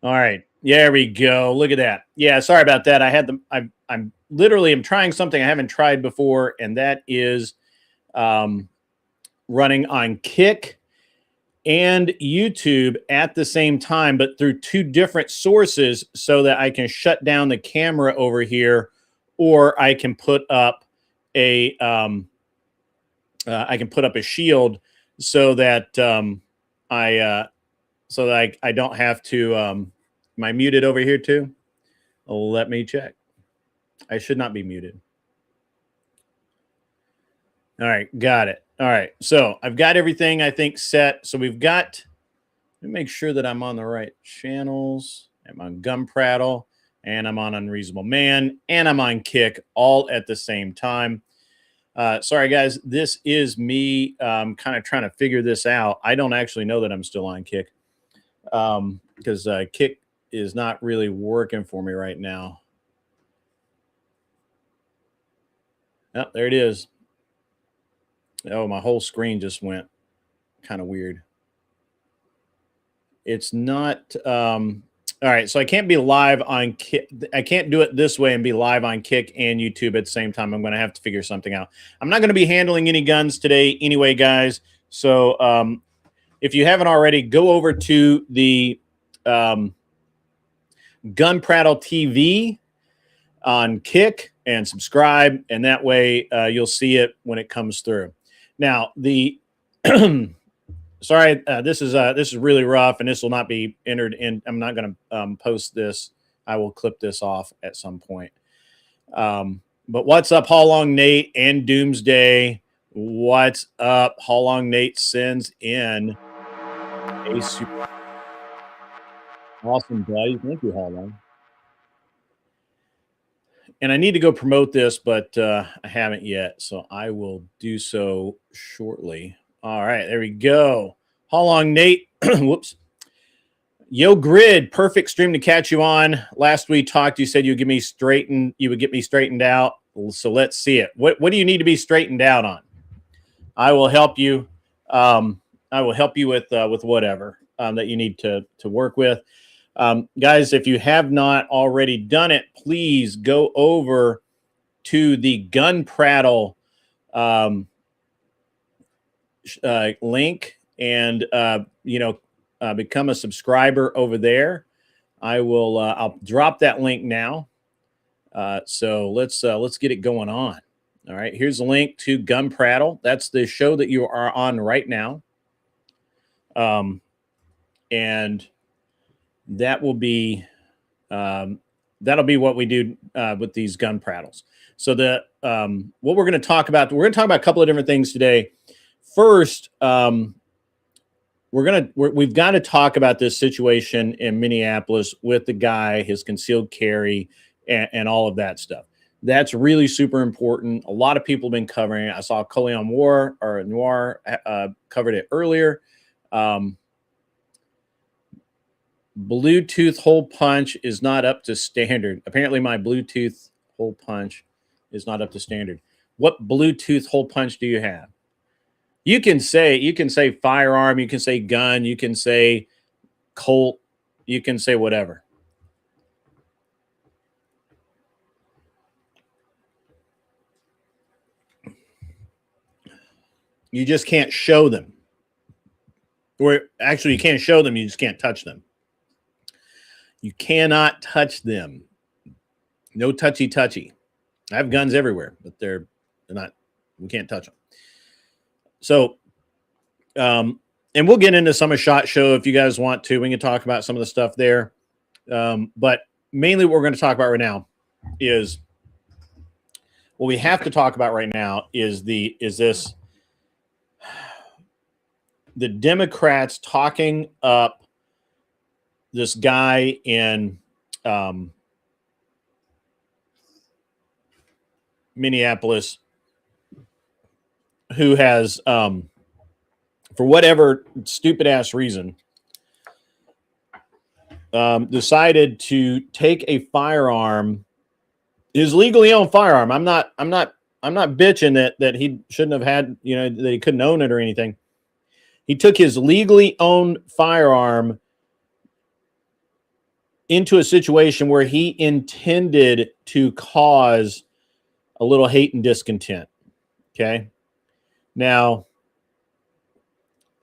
All right. There we go. Look at that. Yeah, sorry about that. I had the I'm literally am trying something I haven't tried before, and that is um, running on Kick and YouTube at the same time, but through two different sources so that I can shut down the camera over here, or I can put up a shield so that I I don't have to. Am I muted over here too? Let me check. I should not be muted. All right, got it. All right, so I've got everything I think set. So we've got. Let me make sure that I'm on the right channels. I'm on Gun Prattle, and I'm on Unreasonable Man, and I'm on Kick, all at the same time. Sorry, guys. This is me kind of trying to figure this out. I don't actually know that I'm still on Kick because Kick is not really working for me right now. Oh, there it is. Oh, my whole screen just went kind of weird. It's not. All right, so I can't be live on Kick. I can't do it this way and be live on Kick and YouTube at the same time. I'm going to have to figure something out. I'm not going to be handling any guns today anyway, guys. So if you haven't already, go over to the Gun Prattle TV on Kick and subscribe, and that way you'll see it when it comes through. Now, the sorry, this is really rough, and this will not be entered in. I'm not going to post this. I will clip this off at some point. But what's up, How Long Nate and Doomsday? What's up? How Long Nate sends in a super awesome buddy. Thank you, How Long. And I need to go promote this, but I haven't yet, so I will do so shortly. All right, there we go. How Long Nate? Whoops. Yo Grid, perfect stream to catch you on. Last we talked, you said you would get me straightened out. So let's see it. What do you need to be straightened out on? I will help you. I will help you with whatever that you need to work with. Guys, if you have not already done it, please go over to the Gun Prattle link and become a subscriber over there. I'll drop that link now. So let's get it going on. All right, here's a link to Gun Prattle. That's the show that you are on right now. And that will be that'll be what we do with these gun prattles. So what we're going to talk about, we're going to talk about a couple of different things today. First, we've got to talk about this situation in Minneapolis with the guy, his concealed carry, and all of that stuff. That's really super important. A lot of people have been covering it. I saw Coleon Noir covered it earlier. Bluetooth hole punch is not up to standard. Apparently, my Bluetooth hole punch is not up to standard. What Bluetooth hole punch do you have? You can say firearm, you can say gun, you can say Colt, you can say whatever. You just can't show them. Or actually, you can't show them, you just can't touch them. You cannot touch them. No touchy. I have guns everywhere, but they're not, we can't touch them. So, and we'll get into some of SHOT Show if you guys want to. We can talk about some of the stuff there. But mainly what we're going to talk about right now is what we have to talk about right now is the Democrats talking up this guy in Minneapolis who has, for whatever stupid ass reason, decided to take a firearm, his legally owned firearm. I'm not bitching that he shouldn't have had, that he couldn't own it or anything. He took his legally owned firearm into a situation where he intended to cause a little hate and discontent. Okay. Now,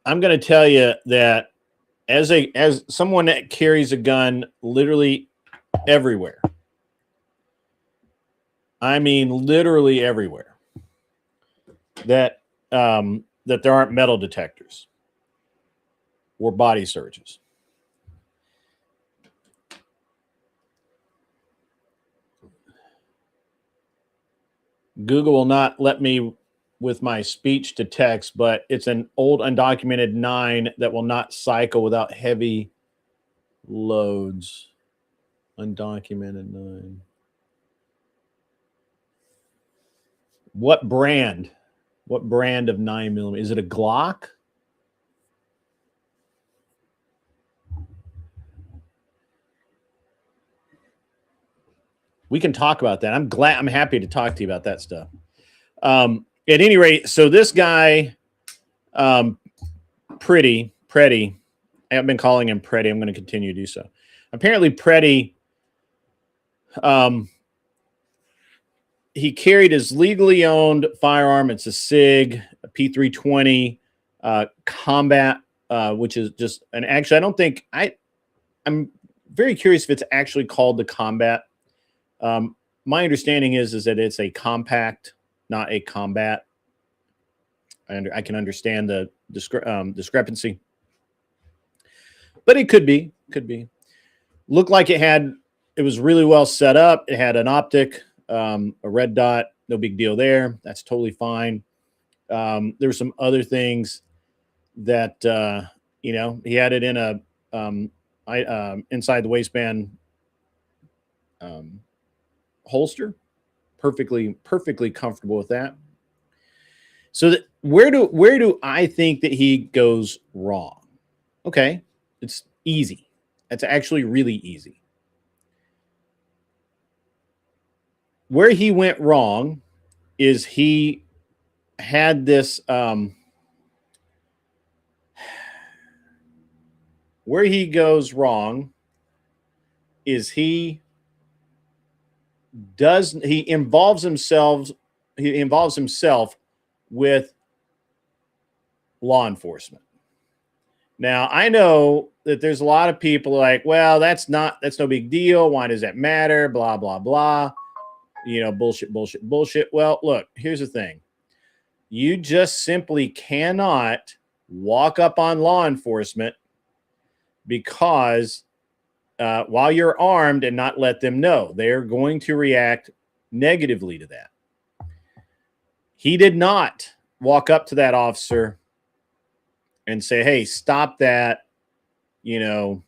I'm going to tell you that as someone that carries a gun literally everywhere, I mean literally everywhere, that there aren't metal detectors or body searches. Google will not let me with my speech to text, but it's an old undocumented 9 that will not cycle without heavy loads. Undocumented 9. What brand? What brand of 9mm? Is it a Glock? We can talk about that. I'm happy to talk to you about that stuff. At any rate, so this guy, Pretty, I've been calling him Pretty. I'm going to continue to do so. Apparently, Pretty, he carried his legally owned firearm. It's a SIG, a P320 combat, which is just an. Actually, I don't think I'm very curious if it's actually called the combat. My understanding is that it's a compact, not a combat. I can understand the discrepancy, but it could be. Looked like it was really well set up. It had an optic, a red dot, no big deal there. That's totally fine. There were some other things that he had it in a inside the waistband holster. Perfectly comfortable with that. So where do I think that he goes wrong? Okay, it's easy. It's actually really easy. Where he went wrong is he had this. Where he goes wrong is he involves himself with law enforcement. Now, I know that there's a lot of people like, well, that's no big deal. Why does that matter? Blah, blah, blah. Bullshit. Well, look, here's the thing. You just simply cannot walk up on law enforcement because while you're armed and not let them know. They're going to react negatively to that. He did not walk up to that officer and say, hey, stop that. Don't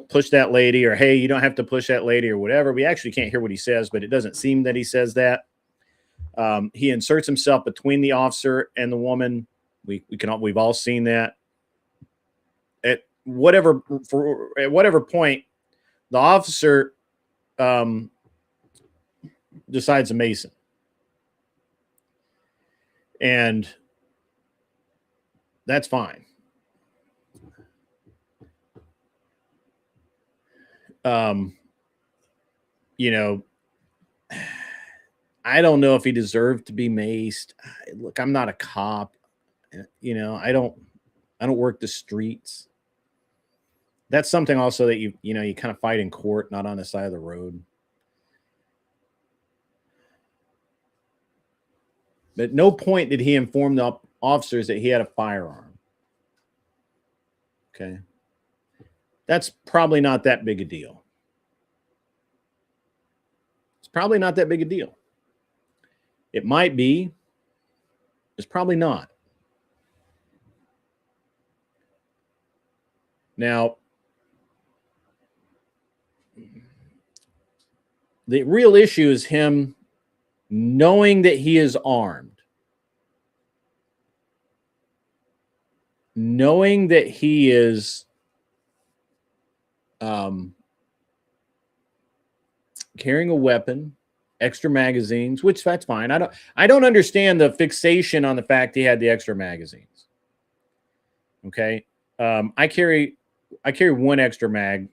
push that lady, or, hey, you don't have to push that lady, or whatever. We actually can't hear what he says, but it doesn't seem that he says that. He inserts himself between the officer and the woman. We've all seen that. At whatever point, the officer decides a Mason. And that's fine. I don't know if he deserved to be maced. Look, I'm not a cop. I don't work the streets. That's something also that you kind of fight in court, not on the side of the road. But at no point did he inform the officers that he had a firearm. Okay. That's probably not that big a deal. It's probably not that big a deal. It might be. It's probably not. Now, the real issue is him knowing that he is armed, knowing that he is carrying a weapon, extra magazines, which that's fine. I don't understand the fixation on the fact he had the extra magazines. Okay. I carry one extra mag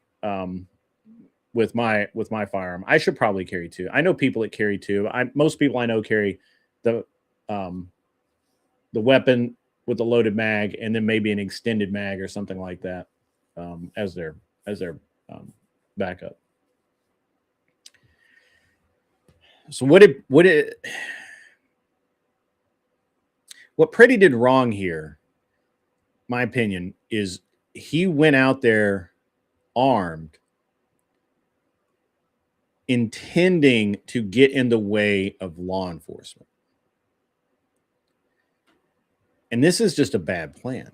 with my firearm. I should probably carry two. I know people that carry two. Most people I know carry the um, the weapon with the loaded mag, and then maybe an extended mag or something like that as their um, backup. So what Pretty did wrong here, my opinion, is he went out there armed, intending to get in the way of law enforcement. And this is just a bad plan.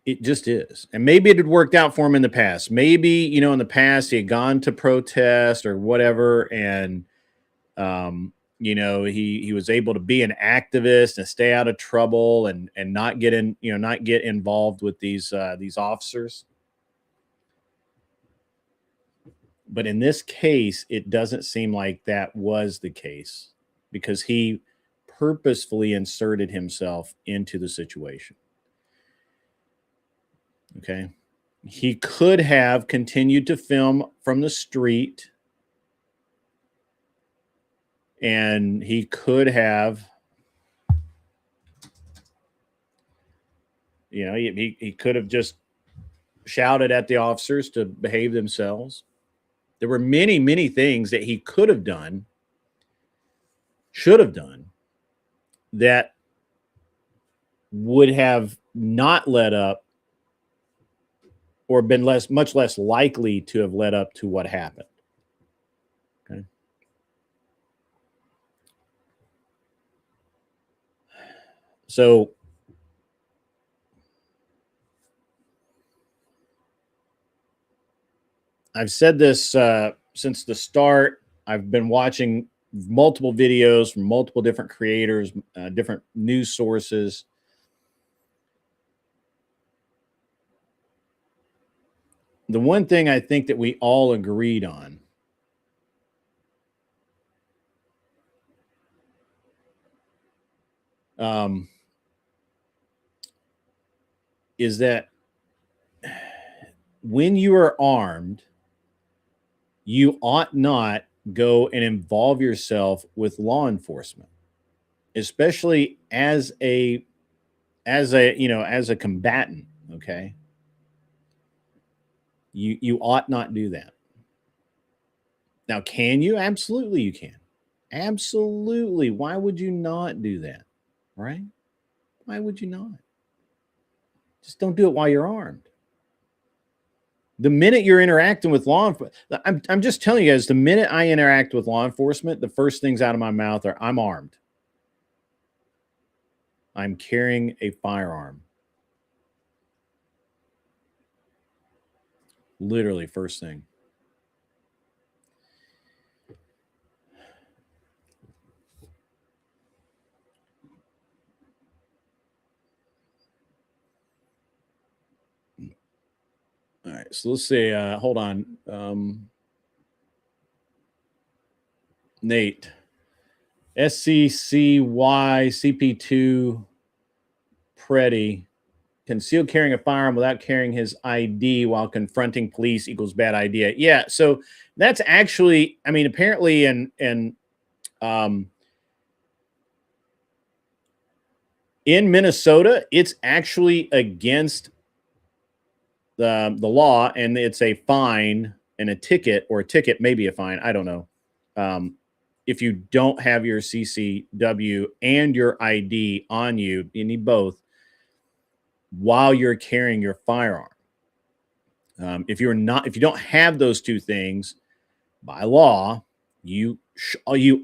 It just is. And maybe it had worked out for him in the past. Maybe, in the past he had gone to protest or whatever, and he was able to be an activist and stay out of trouble and not get in, not get involved with these officers. But in this case, it doesn't seem like that was the case because he purposefully inserted himself into the situation. Okay. He could have continued to film from the street, and he could have, he could have just shouted at the officers to behave themselves. There were many, many things that he could have done, should have done, that would have not led up or been much less likely to have led up to what happened. Okay. So I've said this since the start. I've been watching multiple videos from multiple different creators, different news sources. The one thing I think that we all agreed on is that when you are armed, you ought not go and involve yourself with law enforcement, especially as a combatant. Okay. You ought not do that. Now, can you? Absolutely, you can. Absolutely. Why would you not do that? Right? Why would you not? Just don't do it while you're armed. The minute you're interacting with law enforcement, I'm just telling you guys, the minute I interact with law enforcement, the first things out of my mouth are, I'm armed. I'm carrying a firearm. Literally, first thing. All right, so let's see. Hold on. Nate. SCCY CP2 Preddy. Concealed carrying a firearm without carrying his ID while confronting police equals bad idea. Yeah, so that's actually, apparently in Minnesota, it's actually against the law, and it's a fine and a ticket, or a ticket, maybe a fine. I don't know. If you don't have your CCW and your ID on you, you need both while you're carrying your firearm. If you don't have those two things, by law, you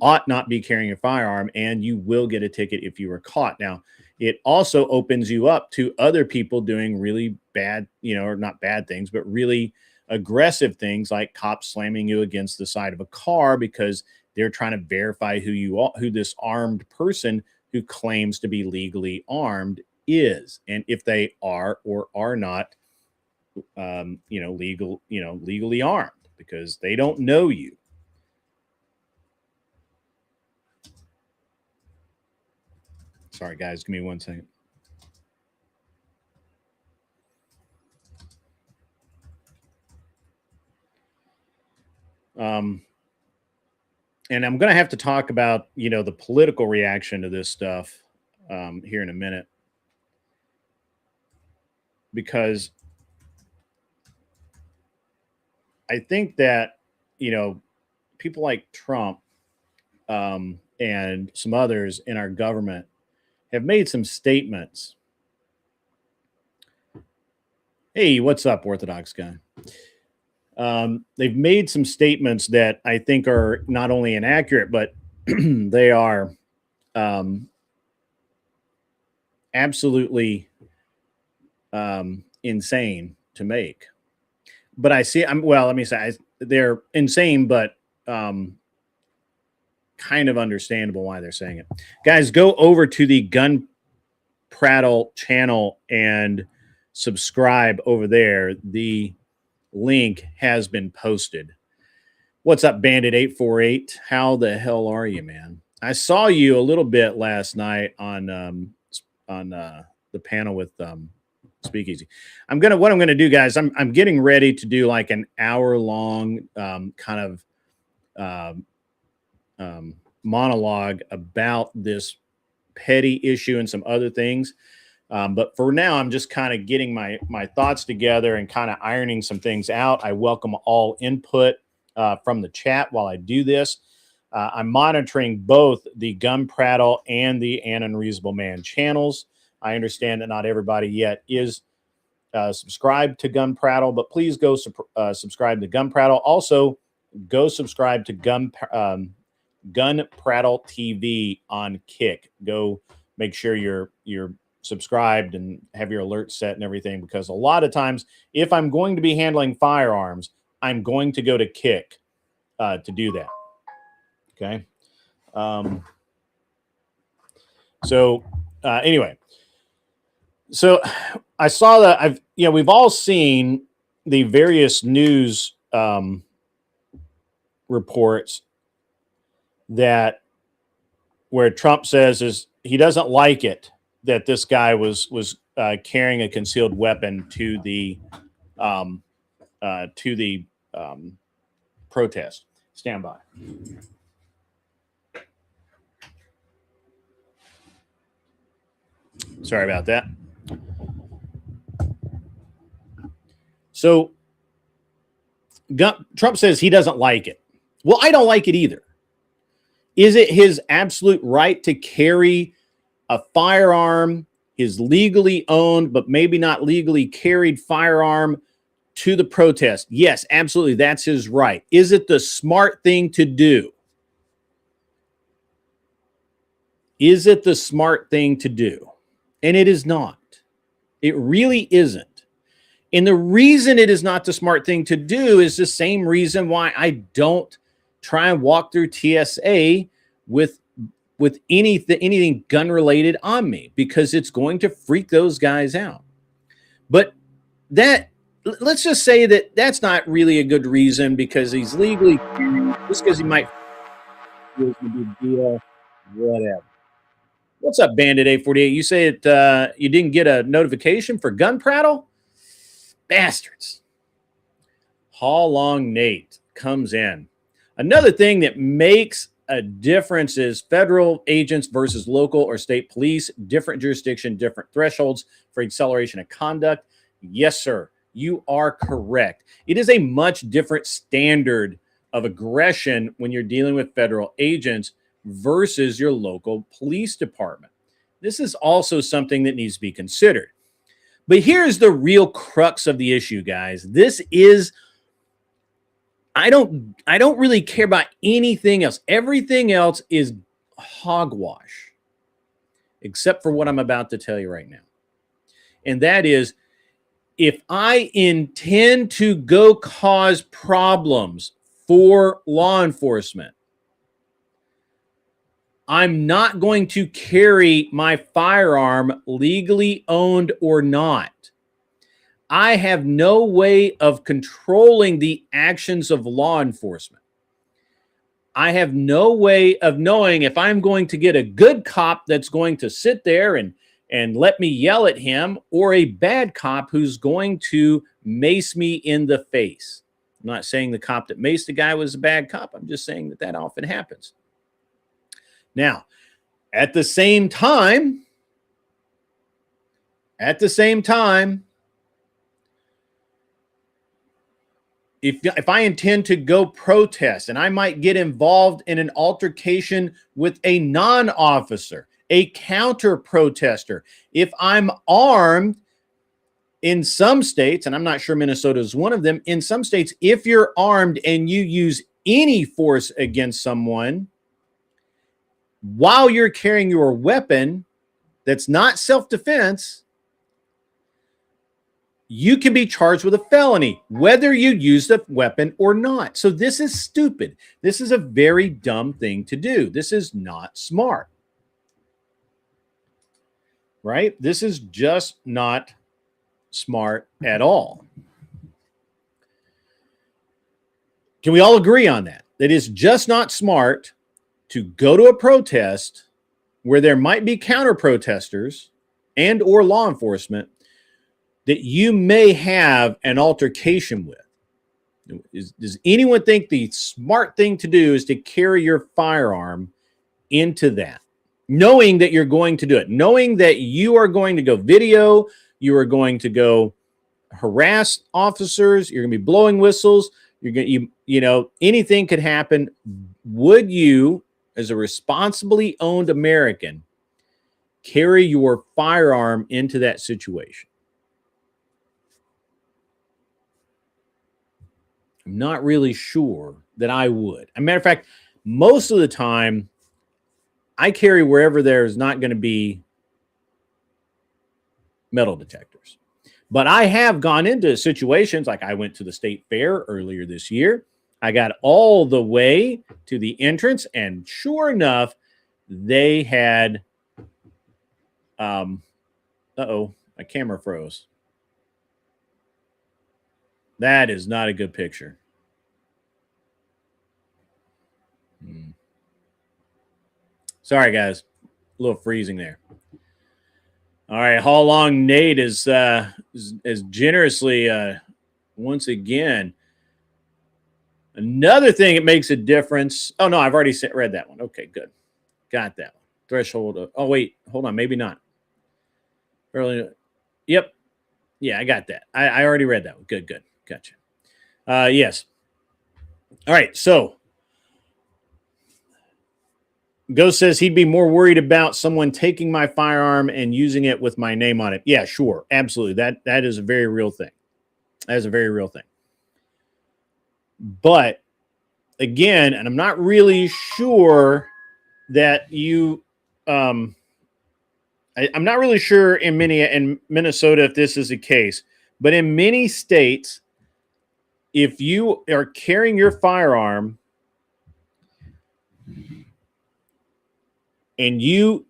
ought not be carrying a firearm, and you will get a ticket if you were caught. Now, it also opens you up to other people doing really bad, or not bad things, but really aggressive things, like cops slamming you against the side of a car because they're trying to verify who this armed person who claims to be legally armed is, and if they are or are not, legally armed, because they don't know you. Sorry, guys. Give me 1 second. And I'm going to have to talk about, the political reaction to this stuff here in a minute, because I think that, people like Trump and some others in our government have made some statements. Hey, what's up, Orthodox guy? They've made some statements that I think are not only inaccurate, but they are absolutely insane to make. But let me say, they're insane, but kind of understandable why they're saying it. Guys, go over to the Gun Prattle channel and subscribe over there. The link has been posted. What's up, Bandit 848? How the hell are you, man? I saw you a little bit last night on the panel with Speakeasy. What I'm gonna do, guys. I'm getting ready to do like an hour-long kind of monologue about this petty issue and some other things. But for now, I'm just kind of getting my thoughts together and kind of ironing some things out. I welcome all input from the chat while I do this. I'm monitoring both the Gun Prattle and the An Unreasonable Man channels. I understand that not everybody yet is subscribed to Gun Prattle, but please go subscribe to Gun Prattle. Also, go subscribe to Gun Prattle TV on Kick. Go make sure you're subscribed and have your alerts set and everything, because a lot of times, if I'm going to be handling firearms, I'm going to go to Kick to do that. Okay. Anyway, so I saw that we've all seen the various news reports that where Trump says he doesn't like it that this guy was carrying a concealed weapon to the protest. Stand by. Sorry about that. So Trump says he doesn't like it. Well, I don't like it either. Is it his absolute right to carry a firearm, his legally owned but maybe not legally carried firearm, to the protest? Yes, absolutely. That's his right. Is it the smart thing to do? Is it the smart thing to do? And it is not. It really isn't. And the reason it is not the smart thing to do is the same reason why I don't try and walk through TSA with anything gun related on me, because it's going to freak those guys out. But let's just say that that's not really a good reason, because he's legally, just because he might do a big deal, whatever. What's up, Bandit 848? You say you didn't get a notification for Gun Prattle? Bastards. Haul Long Nate comes in. Another thing that makes a difference is federal agents versus local or state police, different jurisdiction, different thresholds for acceleration of conduct. Yes, sir. You are correct. It is a much different standard of aggression when you're dealing with federal agents versus your local police department. This is also something that needs to be considered. But here's the real crux of the issue, guys. This is, I don't really care about anything else. Everything else is hogwash, except for what I'm about to tell you right now. And that is, if I intend to go cause problems for law enforcement, I'm not going to carry my firearm, legally owned or not. I have no way of controlling the actions of law enforcement. I have no way of knowing if I'm going to get a good cop that's going to sit there and let me yell at him, or a bad cop who's going to mace me in the face. I'm not saying the cop that maced the guy was a bad cop. I'm just saying that often happens. Now, at the same time, if I intend to go protest and I might get involved in an altercation with a non-officer, a counter protester, if I'm armed, in some states, and I'm not sure Minnesota is one of them, in some states, if you're armed and you use any force against someone while you're carrying your weapon that's not self-defense, you can be charged with a felony, whether you use the weapon or not. So this is stupid. This is a very dumb thing to do. This is not smart. Right? This is just not smart at all. Can we all agree on that? That it's just not smart to go to a protest where there might be counter protesters and or law enforcement that you may have an altercation with. Does anyone think the smart thing to do is to carry your firearm into that, knowing that you're going to do it, knowing that you are going to go video, you are going to go harass officers, you're going to be blowing whistles, you're going to, anything could happen. Would you, as a responsibly owned American, carry your firearm into that situation? I'm not really sure that I would. As a matter of fact, most of the time, I carry wherever there's not going to be metal detectors. But I have gone into situations like I went to the state fair earlier this year. I got all the way to the entrance, and sure enough, they had, uh-oh, my camera froze. That is not a good picture. Sorry, guys. A little freezing there. All right, How Long Nate is generously once again. Another thing that makes a difference. Oh no, I've already read that one. Okay, good, got that one. Threshold. Oh wait, hold on, maybe not. Early. Yep. Yeah, I got that. I already read that one. Good, gotcha. Yes. All right, so Ghost says he'd be more worried about someone taking my firearm and using it with my name on it. Yeah, sure. Absolutely. That is a very real thing. That is a very real thing. But again, and I'm not really sure that you I'm not really sure in Minnesota if this is the case, but in many states, if you are carrying your firearm and you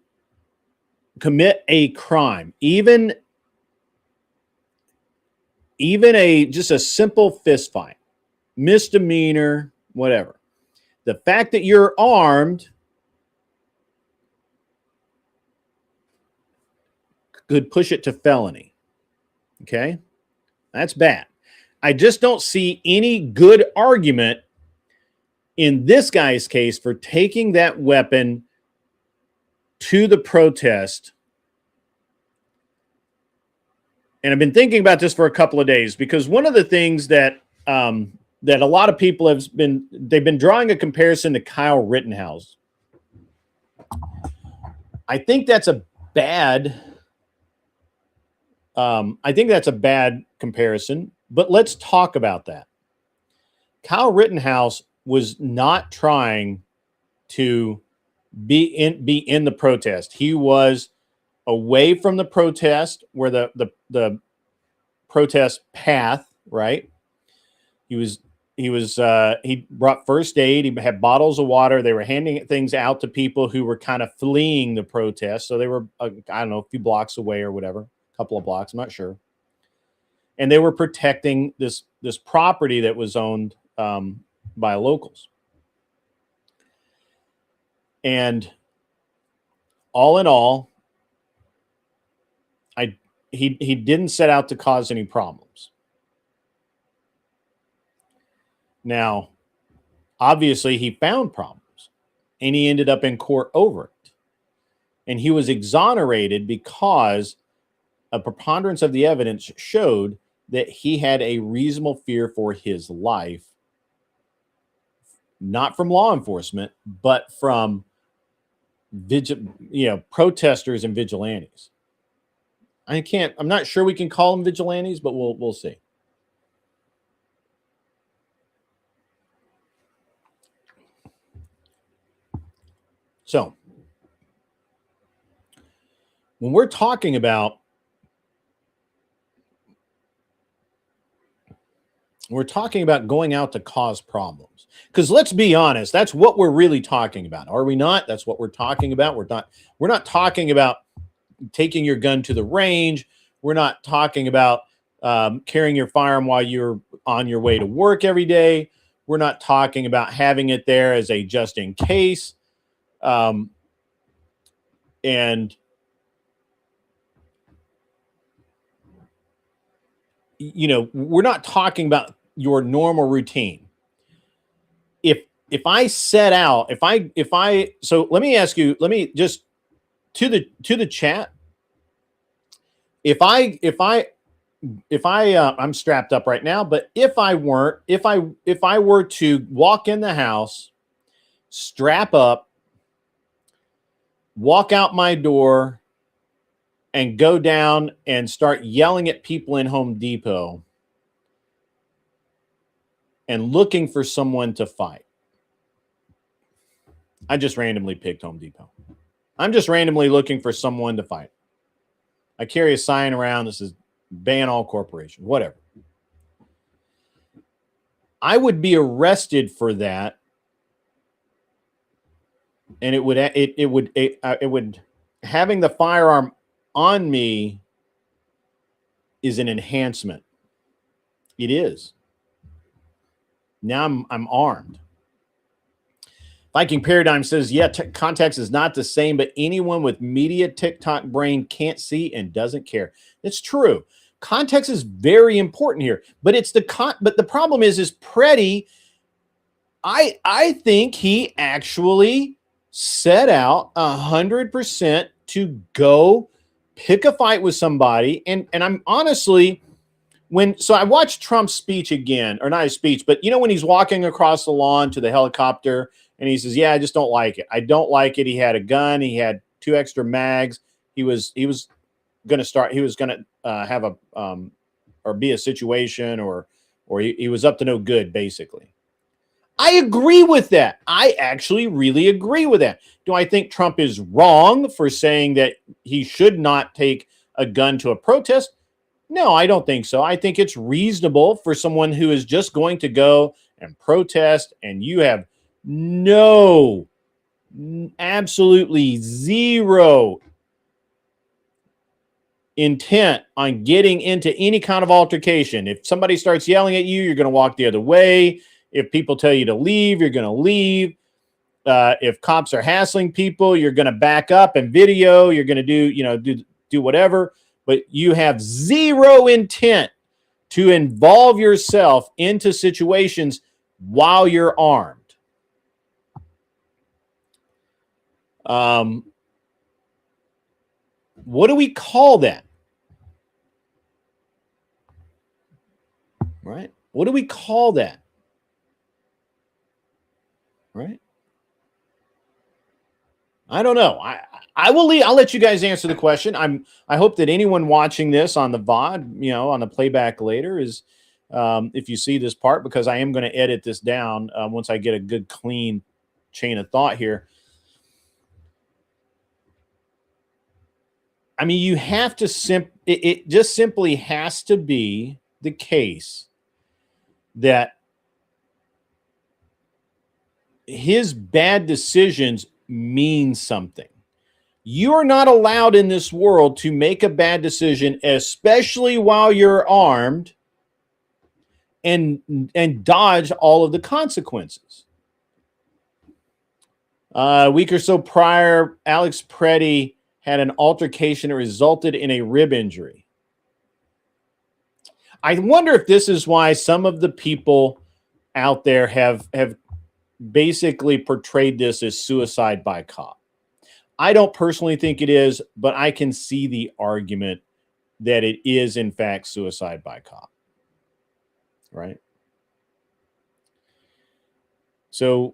commit a crime, even just a simple fist fight, misdemeanor, whatever, the fact that you're armed could push it to felony. Okay? That's bad. I just don't see any good argument in this guy's case for taking that weapon to the protest. And I've been thinking about this for a couple of days, because one of the things that that a lot of people they've been drawing a comparison to Kyle Rittenhouse. I think that's a bad comparison, but let's talk about that. Kyle Rittenhouse was not trying to be in the protest. He was away from the protest, where the protest path, right? He brought first aid. He had bottles of water. They were handing things out to people who were kind of fleeing the protest. So they were, I don't know, a few blocks away or whatever, a couple of blocks, I'm not sure. And they were protecting this property that was owned by locals. And all in all, he didn't set out to cause any problems. Now, obviously, he found problems, and he ended up in court over it. And he was exonerated because a preponderance of the evidence showed that he had a reasonable fear for his life, not from law enforcement, but from protesters and vigilantes. I'm not sure we can call them vigilantes, but we'll see. So when we're talking about going out to cause problems, because let's be honest, that's what we're really talking about, are we not? That's what we're talking about. We're not talking about taking your gun to the range. We're not talking about carrying your firearm while you're on your way to work every day. We're not talking about having it there as a just in case. And we're not talking about your normal routine. If I set out, so let me ask you, let me just to the chat. I'm strapped up right now, but if I were to walk in the house, strap up, walk out my door, and go down and start yelling at people in Home Depot and looking for someone to fight. I just randomly picked Home Depot. I'm just randomly looking for someone to fight. I carry a sign around that says ban all corporations, whatever. I would be arrested for that. And it would having the firearm on me is an enhancement. It is. Now I'm armed. Viking Paradigm says, yeah, context is not the same, but anyone with media TikTok brain can't see and doesn't care. It's true. Context is very important here, but but the problem is Pretty, I think he actually set out 100% to go pick a fight with somebody. And I'm honestly, so I watched Trump's speech again, or not his speech, but when he's walking across the lawn to the helicopter and he says, yeah, I just don't like it. I don't like it. He had a gun. He had 2 extra mags. He was going to have or be a situation or he was up to no good, basically. I agree with that. I actually really agree with that. Do I think Trump is wrong for saying that he should not take a gun to a protest? No, I don't think so. I think it's reasonable for someone who is just going to go and protest, and you have absolutely zero intent on getting into any kind of altercation. If somebody starts yelling at you, you're going to walk the other way. If people tell you to leave, you're going to leave. If cops are hassling people, you're going to back up and video. You're going to do whatever. But you have zero intent to involve yourself into situations while you're armed. What do we call that? Right? What do we call that? Right? I don't know. I'll let you guys answer the question. I hope that anyone watching this on the VOD, on the playback later is, if you see this part, because I am going to edit this down once I get a good clean chain of thought here. I mean, you have to it just simply has to be the case that his bad decisions mean something. You're not allowed in this world to make a bad decision, especially while you're armed, and dodge all of the consequences. A week or so prior, Alex Preddy had an altercation that resulted in a rib injury. I wonder if this is why some of the people out there have basically portrayed this as suicide by cop. I don't personally think it is, but I can see the argument that it is, in fact, suicide by cop. Right? So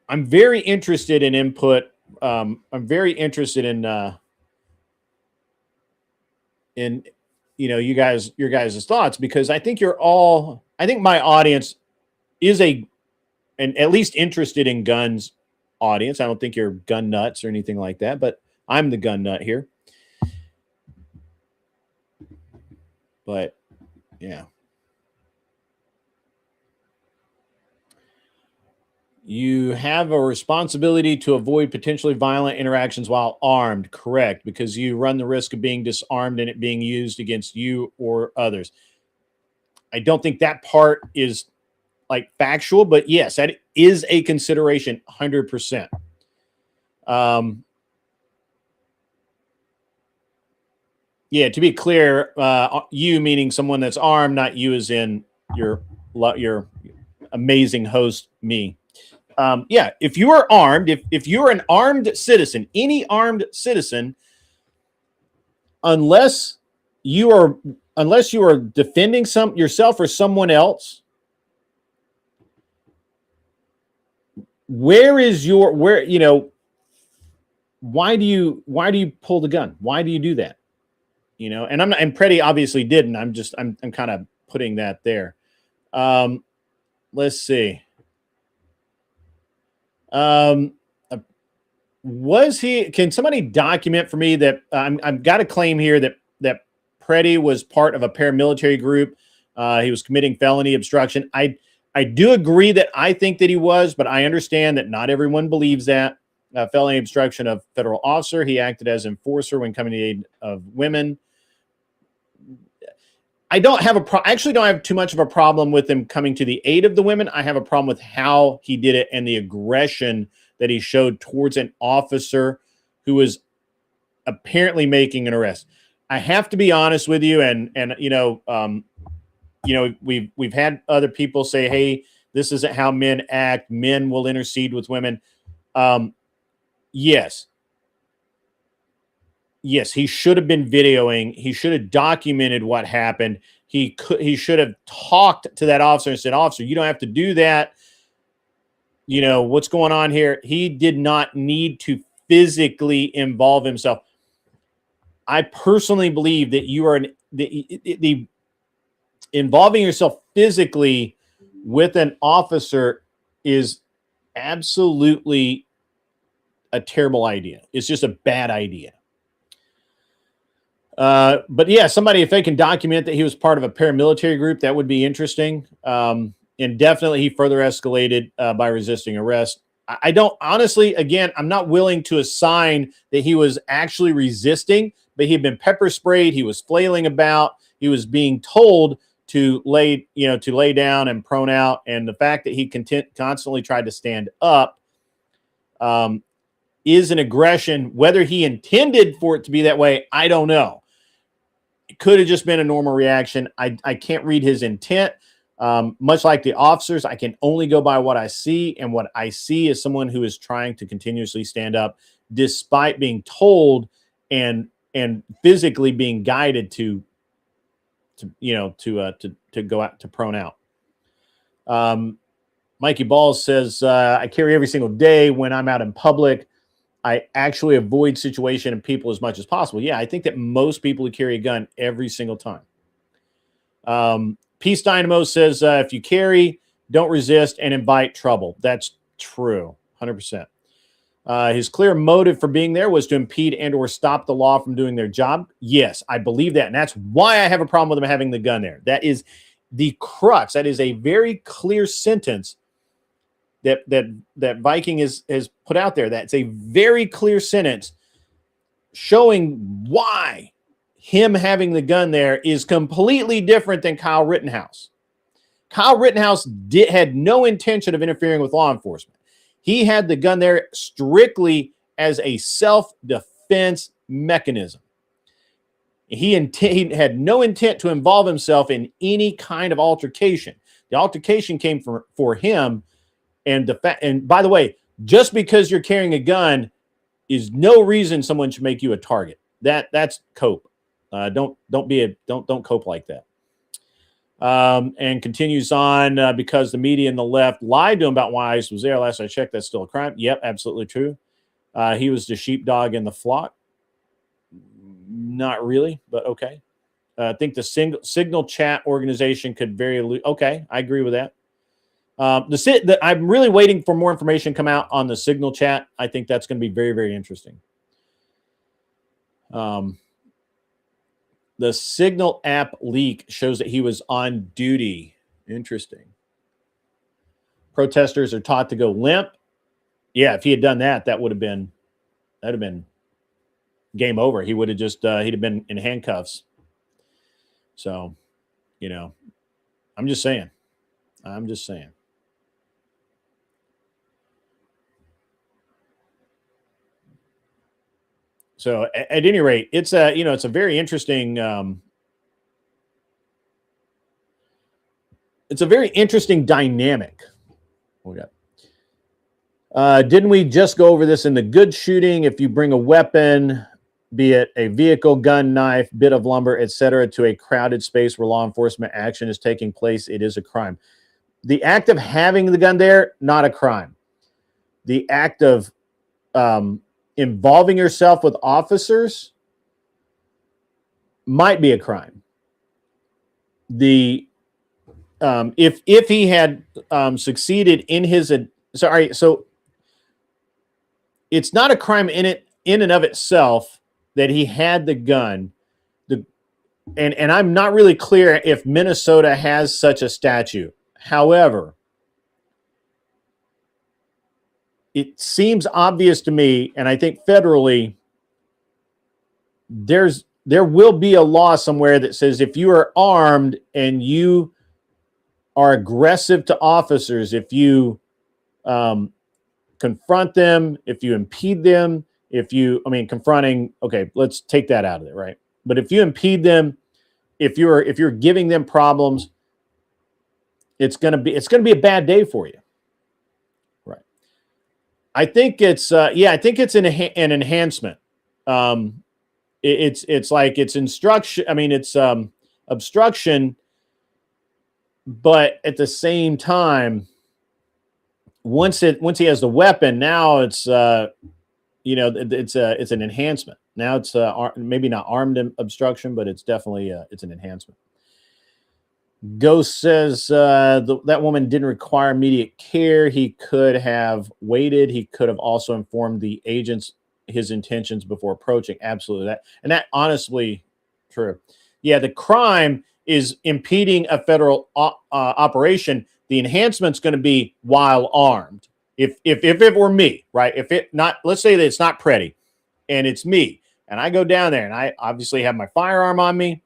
I'm very interested in input. I'm very interested in your guys' thoughts, because I think I think my audience is and at least interested in guns audience. I don't think you're gun nuts or anything like that, but I'm the gun nut here. But yeah. You have a responsibility to avoid potentially violent interactions while armed, correct? Because you run the risk of being disarmed and it being used against you or others. I don't think that part is like factual, but yes, that is a consideration, 100%. Yeah, to be clear, you meaning someone that's armed, not you as in your amazing host, me. Yeah, if you are armed, if you're an armed citizen, any armed citizen, unless you are defending yourself or someone else, why do you pull the gun? Why do you do that? And Preddy obviously didn't. I'm kind of putting that there. Let's see. Can somebody document for me that I've got a claim here that Preddy was part of a paramilitary group. He was committing felony obstruction. I do agree that I think that he was, but I understand that not everyone believes that. Felony obstruction of federal officer. He acted as enforcer when coming to the aid of women. I actually don't have too much of a problem with him coming to the aid of the women. I have a problem with how he did it and the aggression that he showed towards an officer who was apparently making an arrest. I have to be honest with you, and we've had other people say, "Hey, this isn't how men act. Men will intercede with women." Yes, he should have been videoing. He should have documented what happened. He should have talked to that officer and said, "Officer, you don't have to do that. What's going on here?" He did not need to physically involve himself. I personally believe that you are the involving yourself physically with an officer is absolutely a terrible idea. It's just a bad idea. But yeah, if they can document that he was part of a paramilitary group, that would be interesting. And definitely he further escalated by resisting arrest. I don't, honestly, again, I'm not willing to assign that he was actually resisting, but he had been pepper sprayed. He was flailing about. He was being told to lay down and prone out. And the fact that he constantly tried to stand up is an aggression. Whether he intended for it to be that way, I don't know. It could have just been a normal reaction. I can't read his intent. Much like the officers, I can only go by what I see, and what I see is someone who is trying to continuously stand up despite being told and physically being guided to go out to prone out. Mikey Balls says, I carry every single day. When I'm out in public, I actually avoid situation and people as much as possible. Yeah, I think that most people who carry a gun every single time. Peace Dynamo says, if you carry, don't resist and invite trouble. That's true, 100%. His clear motive for being there was to impede and or stop the law from doing their job. Yes, I believe that. And that's why I have a problem with him having the gun there. That is the crux. That is a very clear sentence that Viking has put out there. That's a very clear sentence showing why him having the gun there is completely different than Kyle Rittenhouse. Kyle Rittenhouse had no intention of interfering with law enforcement. He had the gun there strictly as a self-defense mechanism. He had no intent to involve himself in any kind of altercation. The altercation came for him, and by the way, just because you're carrying a gun is no reason someone should make you a target. That's cope. Don't cope like that. And continues on because the media and the left lied to him about why ICE was there. Last I checked, that's still a crime. Yep, absolutely true. He was the sheepdog in the flock. Not really, but okay. I think the Signal Chat organization could okay, I agree with that. I'm really waiting for more information to come out on the Signal Chat. I think that's going to be very, very interesting. The Signal app leak shows that he was on duty. Interesting. Protesters are taught to go limp. Yeah, if he had done that, that'd have been game over. He would have just he'd have been in handcuffs. So, I'm just saying. So at any rate, it's a very interesting dynamic. We got. Didn't we just go over this in the good shooting? If you bring a weapon, be it a vehicle, gun, knife, bit of lumber, etc., to a crowded space where law enforcement action is taking place, it is a crime. The act of having the gun there, not a crime. The act of involving yourself with officers might be a crime. If he had succeeded in his so it's not a crime in and of itself that he had the gun. And I'm not really clear if Minnesota has such a statute. However, it seems obvious to me, and I think federally, there will be a law somewhere that says if you are armed and you are aggressive to officers, if you confront them, if you impede them, confronting, okay, let's take that out of it, right? But if you impede them, if you're giving them problems, it's gonna be a bad day for you, right? I think it's an enhancement. It's like it's instruction. It's obstruction, but at the same time, once he has the weapon, now it's it's an enhancement. Now it's maybe not armed obstruction, but it's definitely it's an enhancement. Ghost says that woman didn't require immediate care. He could have waited. He could have also informed the agents his intentions before approaching. Absolutely, that honestly true. Yeah, the crime is impeding a federal operation. The enhancement's going to be while armed. If it were me, right? Let's say that it's not Pretty, and it's me, and I go down there, and I obviously have my firearm on me.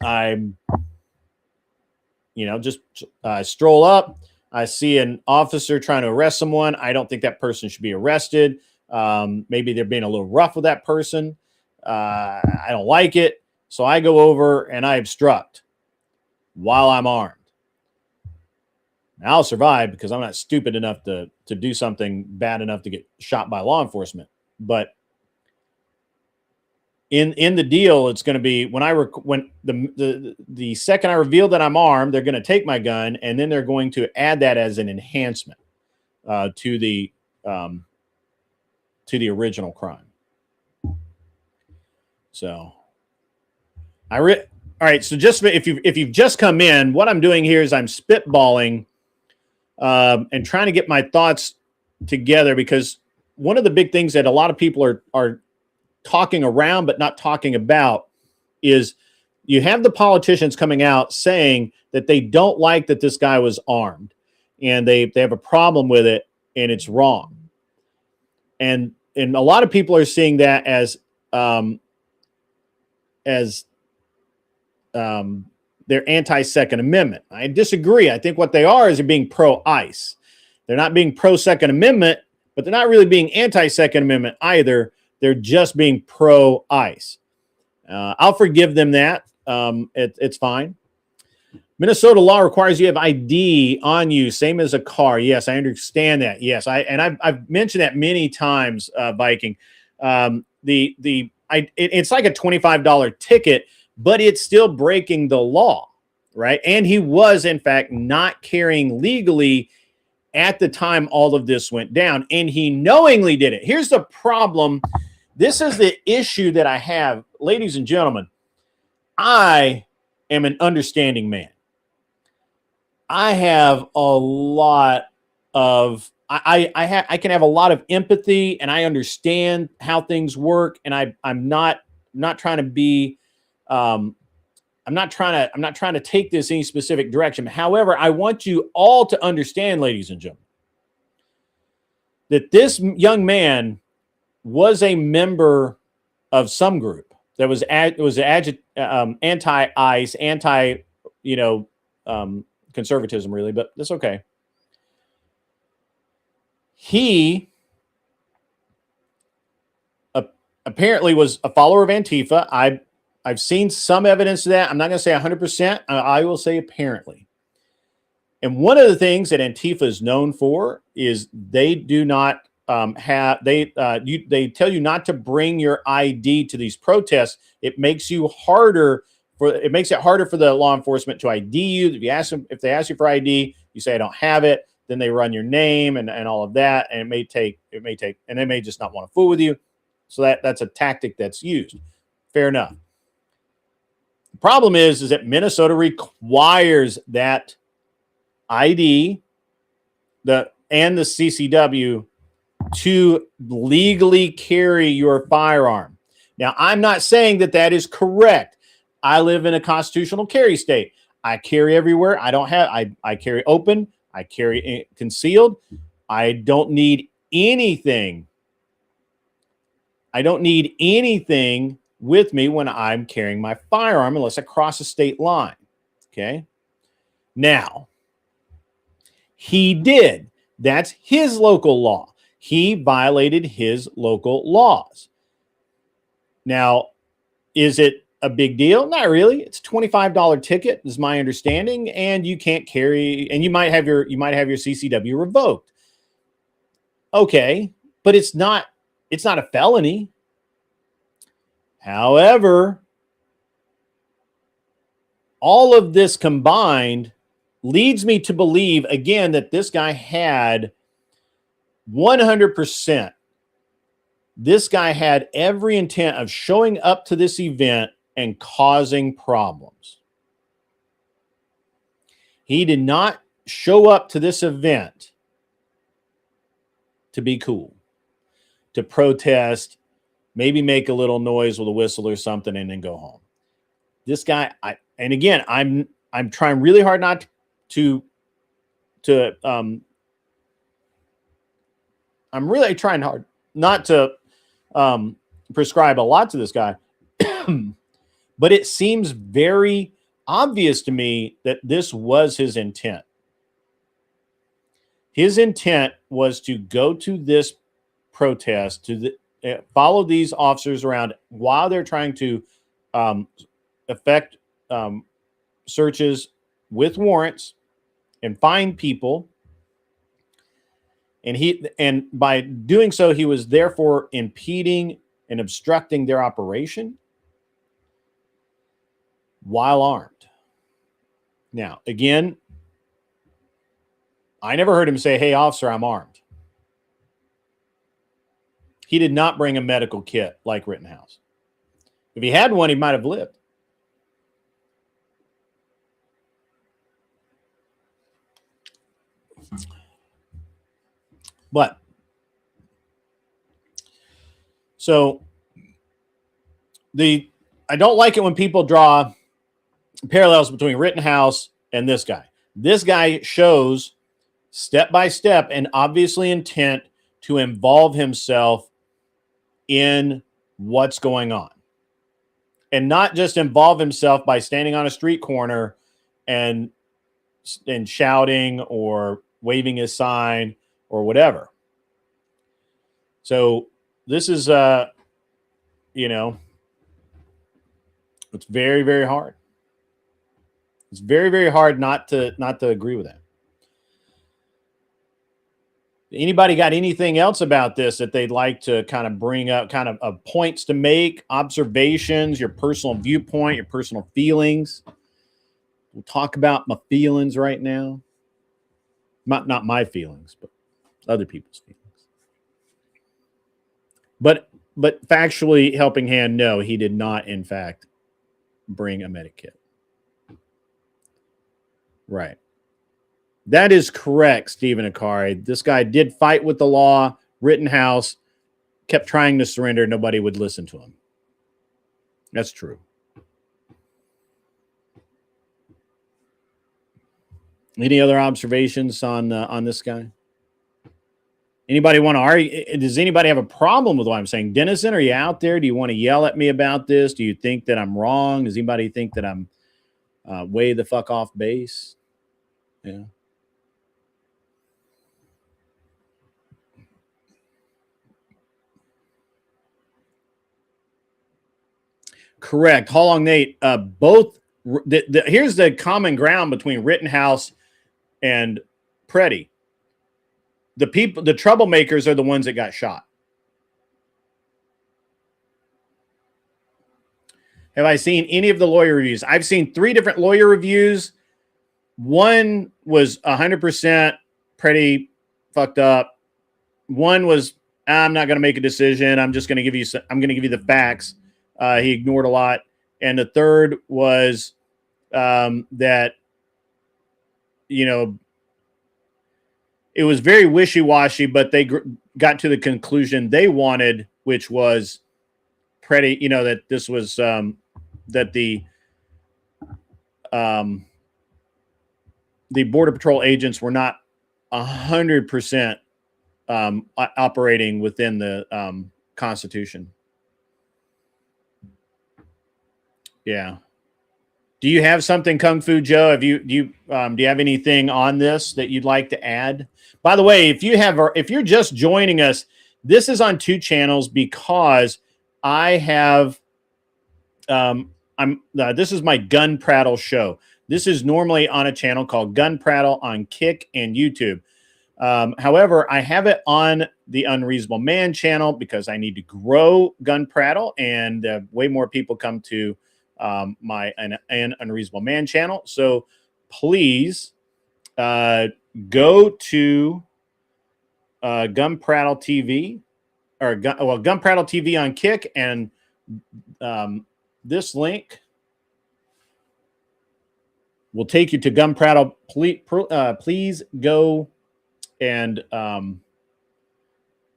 I'm, just stroll up. I see an officer trying to arrest someone. I don't think that person should be arrested. Maybe they're being a little rough with that person. I don't like it, so I go over and I obstruct while I'm armed. I'll survive because I'm not stupid enough to do something bad enough to get shot by law enforcement. But in the deal, it's going to be when the second I reveal that I'm armed, they're going to take my gun and then they're going to add that as an enhancement to the original crime. So all right. So just if you've just come in, what I'm doing here is I'm spitballing. And trying to get my thoughts together, because one of the big things that a lot of people are talking around but not talking about is you have the politicians coming out saying that they don't like that this guy was armed and they have a problem with it and it's wrong. And a lot of people are seeing that as they're anti-Second Amendment. I disagree. I think what they are is they're being pro-ICE. They're not being pro-Second Amendment, but they're not really being anti-Second Amendment either. They're just being pro-ICE. I'll forgive them that. It's fine. Minnesota law requires you have ID on you, same as a car. Yes, I understand that. Yes, I've mentioned that many times, Viking. It's like a $25 ticket, but it's still breaking the law, right? And he was, in fact, not carrying legally at the time all of this went down, and he knowingly did it. Here's the problem. This is the issue that I have, ladies and gentlemen. I am an understanding man. I have a lot of I can have a lot of empathy, and I understand how things work, and I'm not trying to be I'm not trying to take this any specific direction. However, I want you all to understand, ladies and gentlemen, that this young man was a member of some group that was anti-ICE, conservatism, really, but that's okay. He apparently was a follower of Antifa. I've seen some evidence of that. I'm not going to say 100%. I will say apparently. And one of the things that Antifa is known for is they do not they tell you not to bring your ID to these protests. It makes it harder for the law enforcement to ID you. If they ask you for ID, you say I don't have it. Then they run your name and all of that, and it may take, and they may just not want to fool with you. So that's a tactic that's used. Fair enough. The problem is that Minnesota requires that ID and the CCW to legally carry your firearm. Now, I'm not saying that is correct. I live in a constitutional carry state. I carry everywhere. I carry open. I carry concealed. I don't need anything. I don't need anything with me when I'm carrying my firearm unless I cross a state line. Okay. Now, he did. That's his local law. He violated his local laws. Now, is it a big deal? Not really. It's a $25 ticket, is my understanding, and you can't carry, and you might have your CCW revoked. Okay, but it's not a felony. However, all of this combined leads me to believe again that this guy had 100%. This guy had every intent of showing up to this event and causing problems. He did not show up to this event to be cool, to protest, maybe make a little noise with a whistle or something, and then go home. This guy, I'm trying really hard not to I'm really trying hard not to prescribe a lot to this guy, but it seems very obvious to me that this was his intent. His intent was to go to this protest, follow these officers around while they're trying to effect searches with warrants and find people. And by doing so, he was therefore impeding and obstructing their operation while armed. Now, again, I never heard him say, "Hey, officer, I'm armed." He did not bring a medical kit like Rittenhouse. If he had one, he might have lived. But so I don't like it when people draw parallels between Rittenhouse and this guy. This guy shows step by step and obviously intent to involve himself in what's going on. and not just involve himself by standing on a street corner and shouting or waving his sign or whatever. So this is, you know, it's very, very hard. It's very, very hard not to agree with that. Anybody got anything else about this that they'd like to kind of bring up, kind of points to make, observations, your personal viewpoint, your personal feelings? We'll talk about my feelings right now. Not my feelings, but other people's feelings. But factually, Helping Hand, no, he did not, in fact, bring a medikit. Right. That is correct, Stephen Akari. This guy did fight with the law. Rittenhouse kept trying to surrender. Nobody would listen to him. That's true. Any other observations on this guy? Anybody want to argue? Does anybody have a problem with what I'm saying? Dennison, are you out there? Do you want to yell at me about this? Do you think that I'm wrong? Does anybody think that I'm way the fuck off base? Yeah. Correct. How long, Nate? Both. Here's the common ground between Rittenhouse and Preddy. The troublemakers are the ones that got shot. Have I seen any of the lawyer reviews? I've seen 3 different lawyer reviews. One was 100% Preddy fucked up. One was, I'm not going to make a decision. I'm just going to give you. I'm going to give you the facts. He ignored a lot. And the third was that, you know, it was very wishy-washy, but they got to the conclusion they wanted, which was Preddy, you know, that this was that the Border Patrol agents were not 100% operating within the Constitution. Yeah. Do you have something, Kung Fu Joe? Do you have anything on this that you'd like to add? By the way, if you're just joining us, this is on 2 channels because I have this is my Gun Prattle show. This is normally on a channel called Gun Prattle on Kick and YouTube. However, I have it on the Unreasonable Man channel because I need to grow Gun Prattle, and way more people come to my Unreasonable Man channel. So please go to Gun Prattle TV or Gun Prattle TV on Kick, and this link will take you to Gun Prattle. Please go and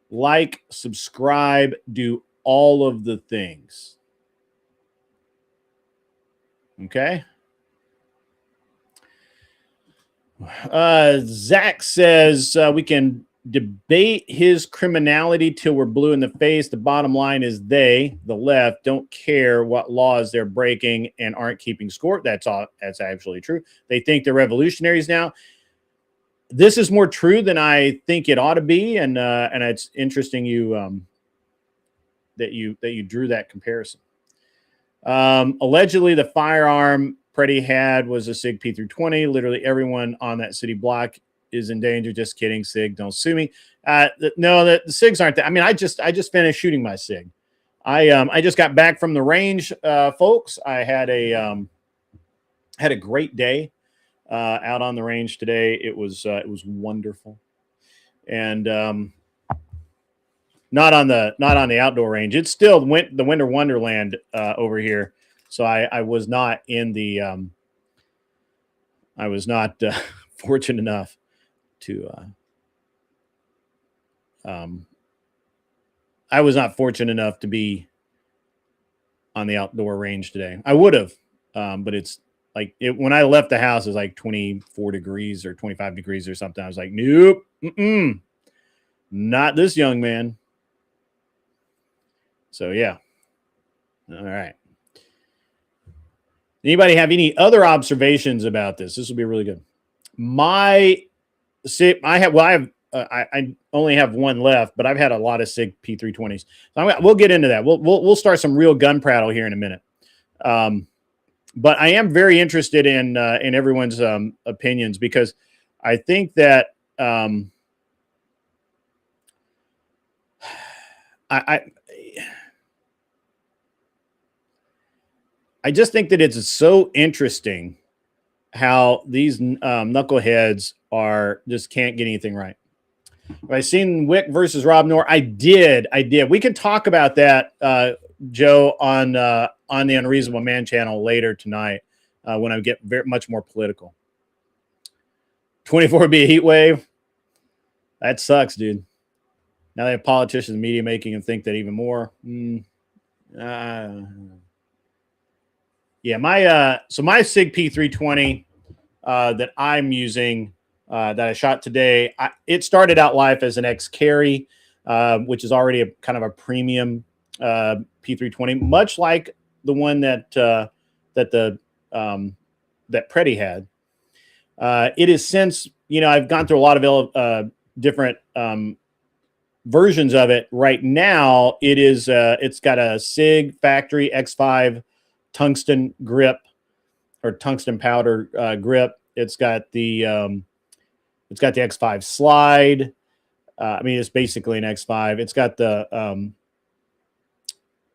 like, subscribe, do all of the things. Okay. Zach says we can debate his criminality till we're blue in the face. The bottom line is they, the left, don't care what laws they're breaking and aren't keeping score. That's absolutely true. They think they're revolutionaries now. This is more true than I think it ought to be, and it's interesting that you drew that comparison. Allegedly, the firearm Preddy had was a SIG P320. Literally everyone on that city block is in danger. Just kidding, SIG. Don't sue me. No, the SIGs aren't that. I mean, I just finished shooting my SIG. I just got back from the range, folks. I had a great day out on the range today. It was wonderful, and not on the outdoor range. It's still the Winter Wonderland over here. So I was not in the I was not fortunate enough to I was not fortunate enough to be on the outdoor range today. I would have, but it's like when I left the house, it was like 24 degrees or 25 degrees or something. I was like, nope, not this young man. So yeah. All right. Anybody have any other observations about this? This will be really good. I only have one left, but I've had a lot of SIG P320s. So we'll get into that. We'll start some real gun prattle here in a minute. But I am very interested in everyone's opinions, because I think that I just think that it's so interesting how these knuckleheads can't get anything right. Have I seen Wick versus Rob Noor? I did. We can talk about that, Joe, on the Unreasonable Man channel later tonight when I get much more political. 24 be a heat wave. That sucks, dude. Now they have politicians, media making, and think that even more. Yeah, my SIG P320 that I'm using that I shot today, it started out life as an X carry, which is already a kind of a premium P320, much like the one that Pretty had. It is since, I've gone through a lot of different versions of it. Right now, it's got a SIG factory X5 tungsten grip, or tungsten powder grip. It's got the X5 slide. It's basically an X5. It's got the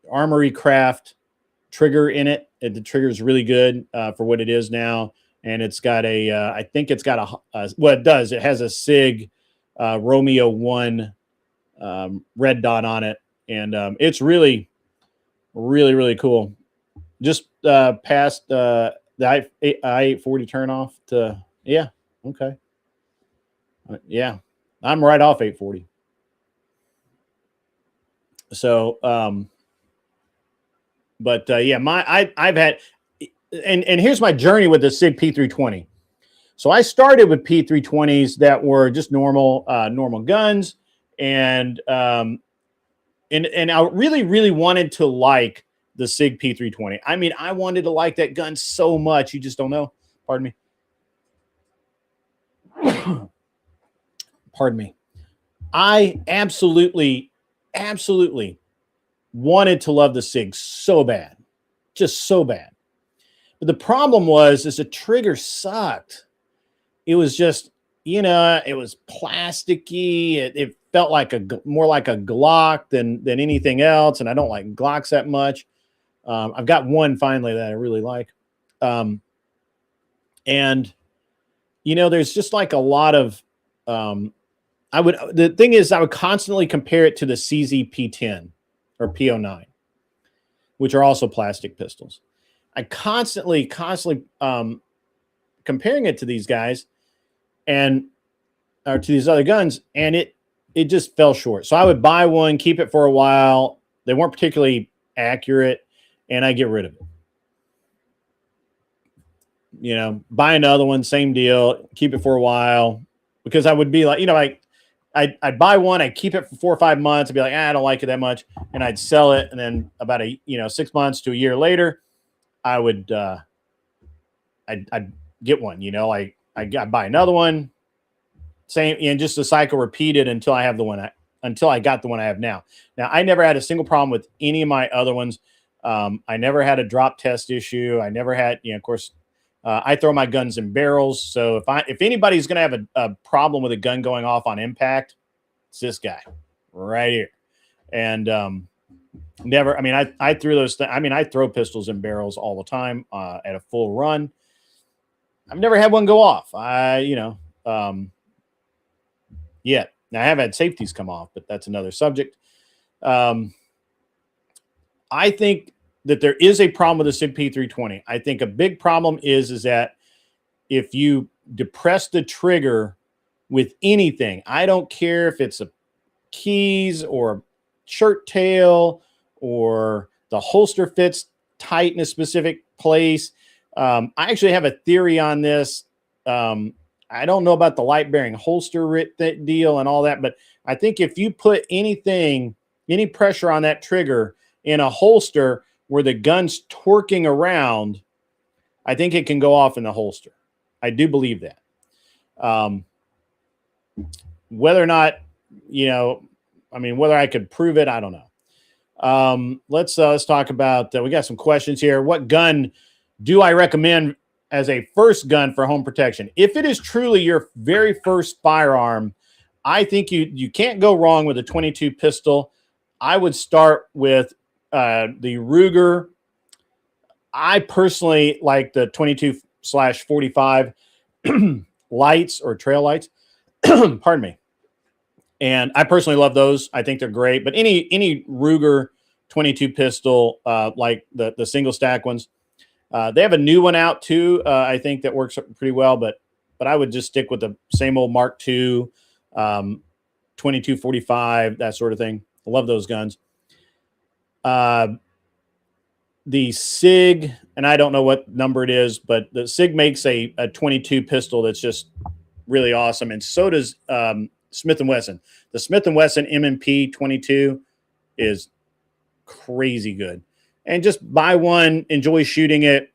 Armory Craft trigger in it. The trigger is really good for what it is now. And it's got I think it's got it does. It has a SIG Romeo 1 red dot on it. And it's really, really, really cool. Just past the I-840 turnoff to, yeah, okay. Yeah, I'm right off 840. So, yeah, I've had, and here's my journey with the SIG P320. So I started with P320s that were just normal guns, and I really, really wanted to like the SIG P320. I wanted to like that gun so much. You just don't know. Pardon me. Pardon me. I absolutely wanted to love the SIG so bad. Just so bad. But the problem is the trigger sucked. It was just, it was plasticky. It felt like more like a Glock than anything else. And I don't like Glocks that much. I've got one finally that I really like. And there's just like a lot of, the thing is, I would constantly compare it to the CZ P10 or P09, which are also plastic pistols. I constantly comparing it to these guys or to these other guns, and it just fell short. So I would buy one, keep it for a while. They weren't particularly accurate, and I get rid of it. Buy another one, same deal, keep it for a while, because I would be like, I'd buy one, I'd keep it for 4 or 5 months, I'd be like, I don't like it that much, and I'd sell it, and then about 6 months to a year later, I would I'd get one. I'd buy another one, same, and just the cycle repeated until I got the one I have now. Now, I never had a single problem with any of my other ones. I never had a drop test issue. I never had, of course, I throw my guns in barrels. So if anybody's going to have a problem with a gun going off on impact, it's this guy right here. And never, I threw those things. I throw pistols in barrels all the time at a full run. I've never had one go off. Yet. Now, I have had safeties come off, but that's another subject. I think that there is a problem with the SIG P320. I think a big problem is that if you depress the trigger with anything, I don't care if it's a keys or shirt tail or the holster fits tight in a specific place. I actually have a theory on this. I don't know about the light bearing holster deal and all that, but I think if you put any pressure on that trigger in a holster where the gun's torquing around, I think it can go off in the holster. I do believe that. Whether or not, whether I could prove it, I don't know. Let's talk about, we got some questions here. What gun do I recommend as a first gun for home protection? If it is truly your very first firearm, I think you can't go wrong with a 22 pistol. I would start with the Ruger. I personally like the 22/45 lights or trail lights. Pardon me. And I personally love those. I think they're great. But any Ruger 22 pistol, like the single stack ones, they have a new one out too. I think that works pretty well. But I would just stick with the same old Mark II, 22/45, that sort of thing. I love those guns. The SIG, and I don't know what number it is, but the SIG makes a 22 pistol that's just really awesome. And so does Smith & Wesson. The Smith & Wesson M&P 22 is crazy good. And just buy one, enjoy shooting it,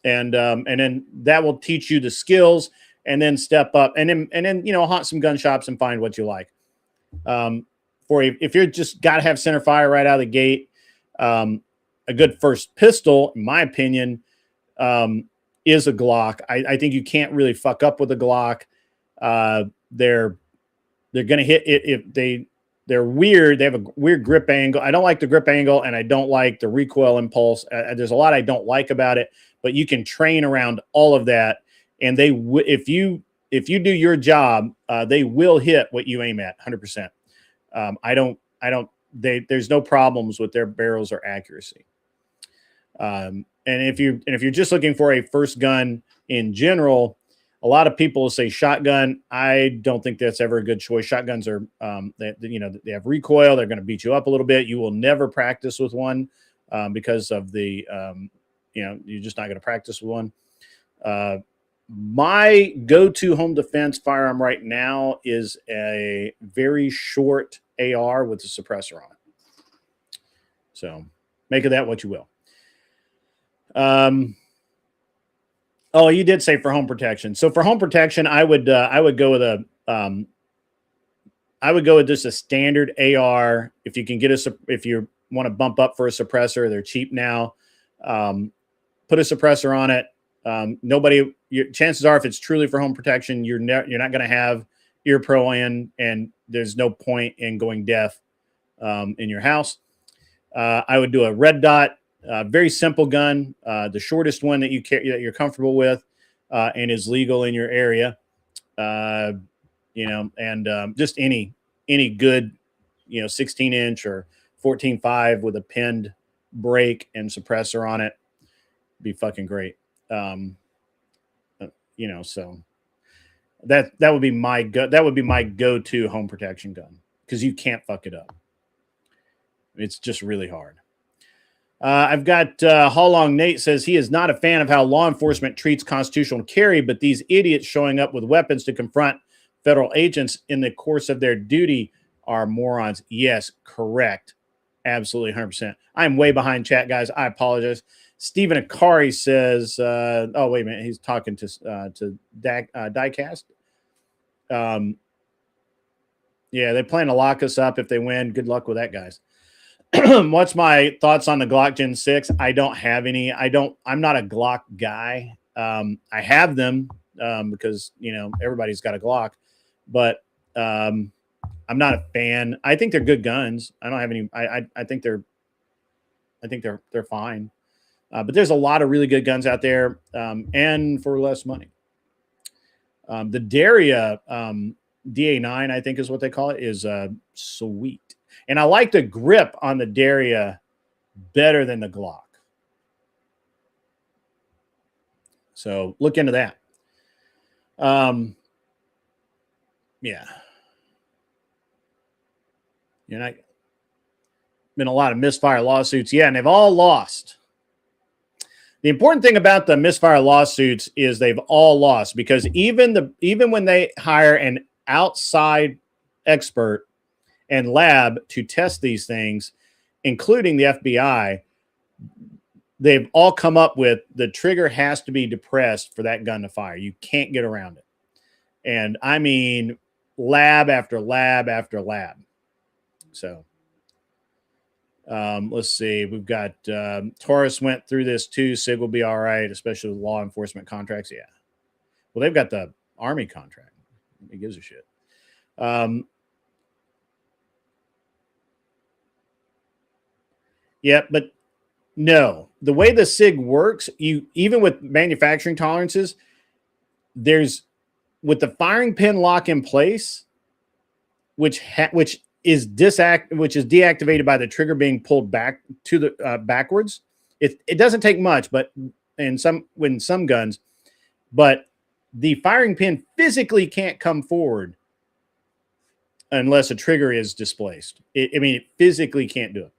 and then that will teach you the skills, and then step up, and then haunt some gun shops and find what you like. If you're just got to have center fire right out of the gate, a good first pistol, in my opinion, is a Glock. I think you can't really fuck up with a Glock. They're going to hit it if they're weird. They have a weird grip angle. I don't like the grip angle, and I don't like the recoil impulse. There's a lot I don't like about it, but you can train around all of that. And if you do your job, they will hit what you aim at 100%. There's no problems with their barrels or accuracy. And if you're just looking for a first gun in general, a lot of people will say shotgun. I don't think that's ever a good choice. Shotguns are, they have recoil. They're going to beat you up a little bit. You will never practice with one because of the, you're just not going to practice with one. My go-to home defense firearm right now is a very short AR with a suppressor on it. So make of that what you will. Oh, you did say for home protection. So for home protection, I would go with just a standard AR. If you can if you want to bump up for a suppressor, they're cheap now. Put a suppressor on it. Chances are, if it's truly for home protection, you're not going to have ear pro in, and there's no point in going deaf in your house. I would do a red dot. Very simple gun, the shortest one that you're comfortable with, and is legal in your area. Just any good, 16-inch or 14.5 with a pinned brake and suppressor on it, be fucking great. So that would be my go-to home protection gun, because you can't fuck it up. It's just really hard. I've got Hallong Nate says he is not a fan of how law enforcement treats constitutional carry, but these idiots showing up with weapons to confront federal agents in the course of their duty are morons. Yes, correct. Absolutely, 100%. I'm way behind chat, guys. I apologize. Stephen Akari says, oh, wait a minute. He's talking to Diecast. Yeah, they plan to lock us up if they win. Good luck with that, guys. What's my thoughts on the Glock Gen 6? I don't have any. I'm not a Glock guy. I have them because, everybody's got a Glock, but I'm not a fan. I think they're good guns. I don't have any. I think they're fine. But there's a lot of really good guns out there, and for less money. The Daria DA9, I think is what they call it, is sweet. And I like the grip on the Daria better than the Glock. So look into that. Yeah. Been a lot of misfire lawsuits. Yeah, and they've all lost. The important thing about the misfire lawsuits is they've all lost, because even when they hire an outside expert and lab to test these things, including the FBI, they've all come up with the trigger has to be depressed for that gun to fire. You can't get around it. And I mean, lab after lab after lab. So let's see. We've got Taurus went through this too. SIG will be all right, especially with law enforcement contracts. Yeah. Well, they've got the Army contract. Who gives a shit? Yeah, but no. The way the SIG works, you even with manufacturing tolerances, there's with the firing pin lock in place, which is deactivated by the trigger being pulled back to the backwards. It doesn't take much, but in some guns, but the firing pin physically can't come forward unless a trigger is displaced. It physically can't do it.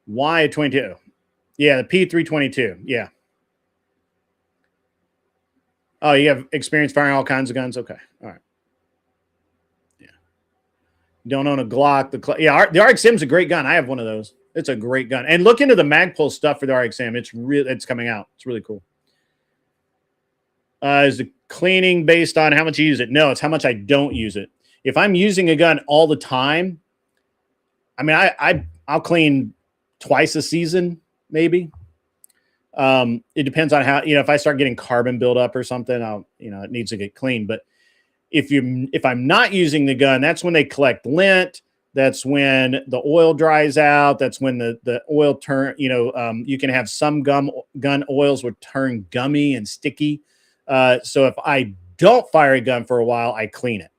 Why a 22? Yeah, the P322. Yeah. Oh, you have experience firing all kinds of guns? Okay. All right. Yeah. You don't own a Glock. The RXM is a great gun. I have one of those. It's a great gun. And look into the Magpul stuff for the RXM. It's coming out. It's really cool. Is the cleaning based on how much you use it? No, it's how much I don't use it. If I'm using a gun all the time, I mean, I'll clean twice a season, maybe. It depends on how, if I start getting carbon buildup or something, it needs to get cleaned. But if I'm not using the gun, that's when they collect lint. That's when the oil dries out. That's when the oil you can have some gun oils would turn gummy and sticky. So if I don't fire a gun for a while, I clean it.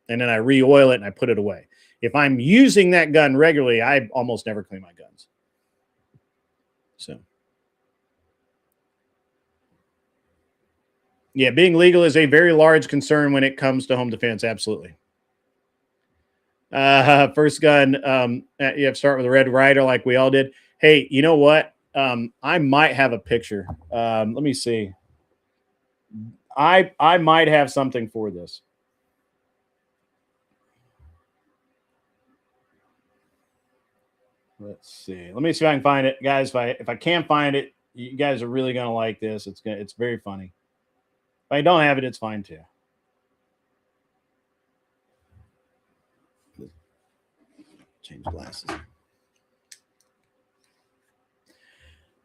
And then I re-oil it and I put it away. If I'm using that gun regularly, I almost never clean my guns. So, yeah, being legal is a very large concern when it comes to home defense. Absolutely. First gun, you have to start with a Red Ryder like we all did. Hey, you know what? I might have a picture. Let me see. I might have something for this. Let's see. Let me see if I can find it, guys. If I can't find it, you guys are really gonna like this. It's very funny. If I don't have it, it's fine too. Change glasses.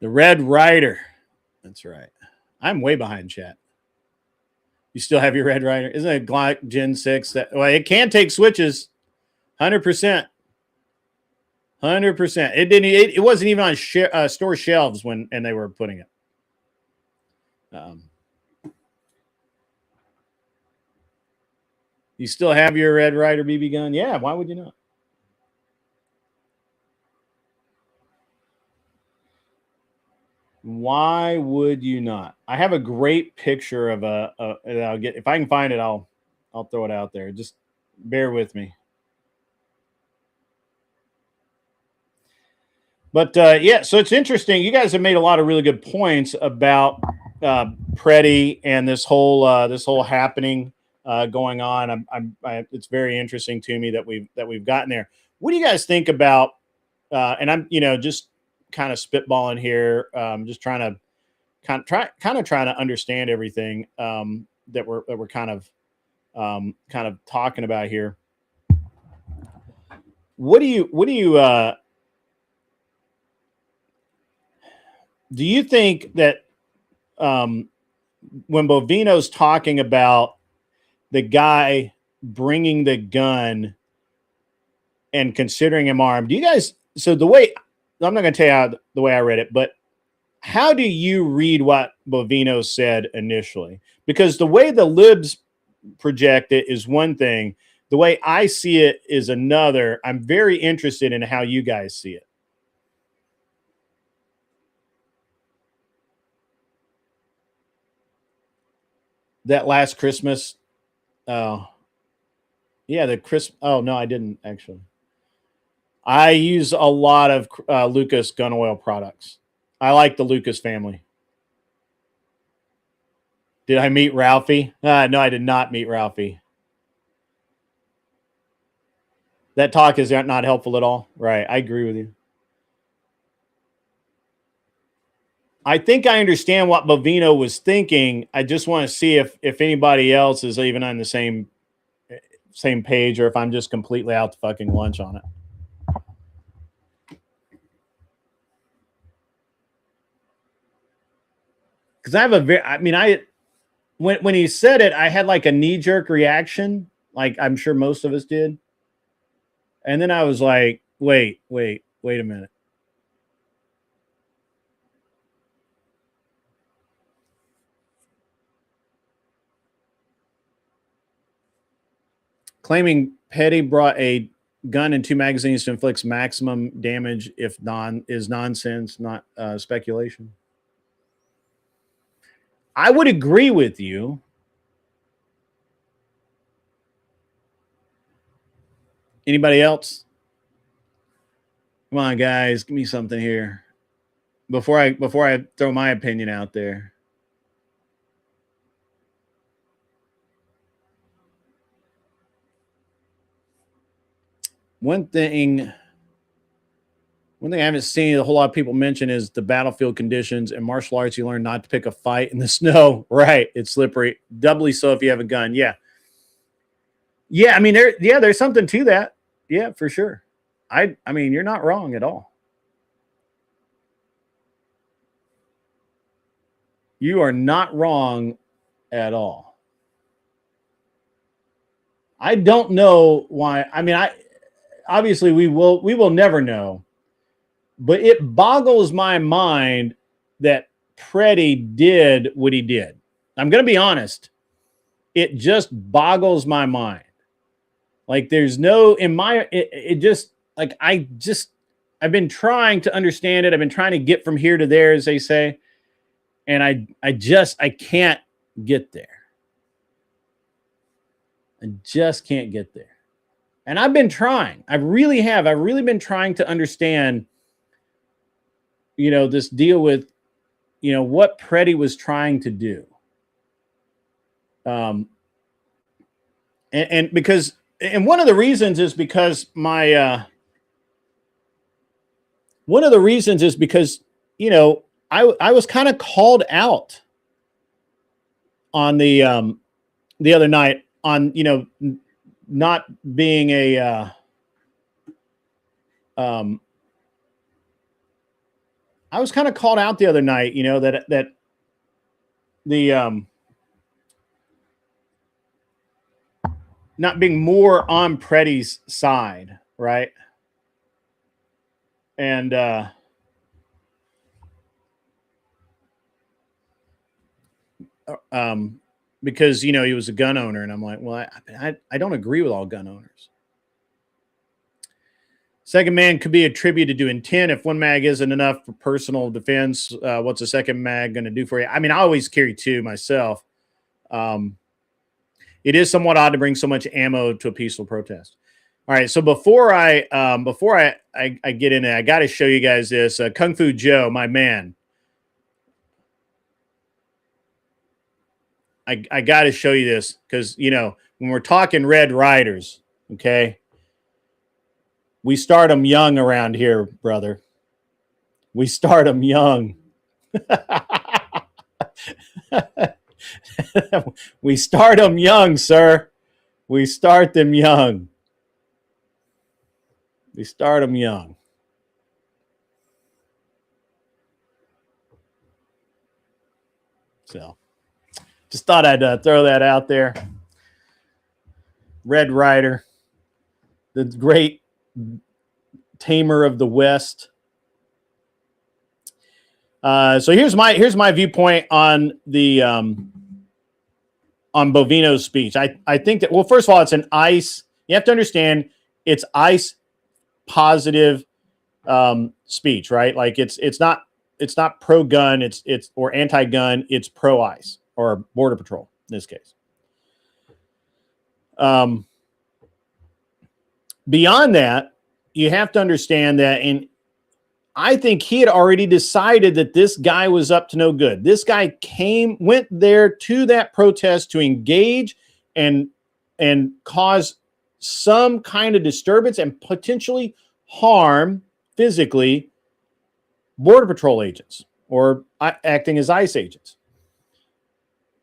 The Red Ryder. That's right. I'm way behind chat. You still have your Red Ryder? Isn't it Glock Gen 6? It can take switches. 100%. 100%. It wasn't even on store shelves when they were putting it. You still have your Red Ryder BB gun? Yeah, why would you not? Why would you not? I have a great picture of I'll get, if I can find it, I'll throw it out there. Just bear with me. But yeah, so it's interesting. You guys have made a lot of really good points about Pretty and this whole happening going on. It's very interesting to me that we've gotten there. What do you guys think about? And I'm just kind of spitballing here, just trying to trying to understand everything that we're kind of talking about here. What do you think that when Bovino's talking about the guy bringing the gun and considering him armed, do you guys? So the way, I'm not going to tell you the way I read it, but how do you read what Bovino said initially? Because the way the libs project it is one thing. The way I see it is another. I'm very interested in how you guys see it. That last Christmas. Oh, yeah. Oh, no, I didn't actually. I use a lot of Lucas gun oil products. I like the Lucas family. Did I meet Ralphie? No, I did not meet Ralphie. That talk is not helpful at all. Right. I agree with you. I think I understand what Bovino was thinking. I just want to see if anybody else is even on the same page, or if I'm just completely out to fucking lunch on it. Because I have when he said it, I had like a knee-jerk reaction, like I'm sure most of us did. And then I was like, wait a minute. Claiming Petty brought a gun and 2 magazines to inflict maximum damage is nonsense, not speculation. I would agree with you. Anybody else? Come on, guys, give me something here before I throw my opinion out there. One thing I haven't seen a whole lot of people mention is the battlefield conditions. In martial arts, you learn not to pick a fight in the snow. Right. It's slippery. Doubly so if you have a gun. Yeah. Yeah. I mean, there's something to that. Yeah, for sure. I mean, you're not wrong at all. You are not wrong at all. I don't know why. I mean, obviously we will never know. But it boggles my mind that Pretty did what he did. I'm going to be honest. It just boggles my mind. Like there's no, it just, like, I've been trying to understand it. I've been trying to get from here to there, as they say. And I can't get there. I just can't get there. And I've been trying. I really have. I've really been trying to understand, this deal with, what Pretty was trying to do. And because, and one of the reasons is because I was kind of called out on the other night on, not being a, I was kind of called out the other night, that the, not being more on Pretty's side. Right. And, because, he was a gun owner, and I'm like, well, I don't agree with all gun owners. Second man could be attributed to intent. If one mag isn't enough for personal defense, what's a second mag going to do for you? I mean, I always carry 2 myself. It is somewhat odd to bring so much ammo to a peaceful protest. All right, so before I get in there, I got to show you guys this. Kung Fu Joe, my man. I got to show you this because, when we're talking Red Riders, okay, we start them young around here, brother. We start them young. We start them young, sir. We start them young. We start them young. So, just thought I'd throw that out there. Red Rider, the great tamer of the West. So here's my viewpoint on the on Bovino's speech. I think that, well, first of all, it's an ICE. You have to understand it's ICE positive speech, right? Like it's not pro gun, it's or anti-gun, it's pro ICE or Border Patrol in this case. Beyond that, you have to understand that I think he had already decided that this guy was up to no good. This guy went there to that protest to engage and cause some kind of disturbance and potentially harm physically Border Patrol agents. or acting as ICE agents.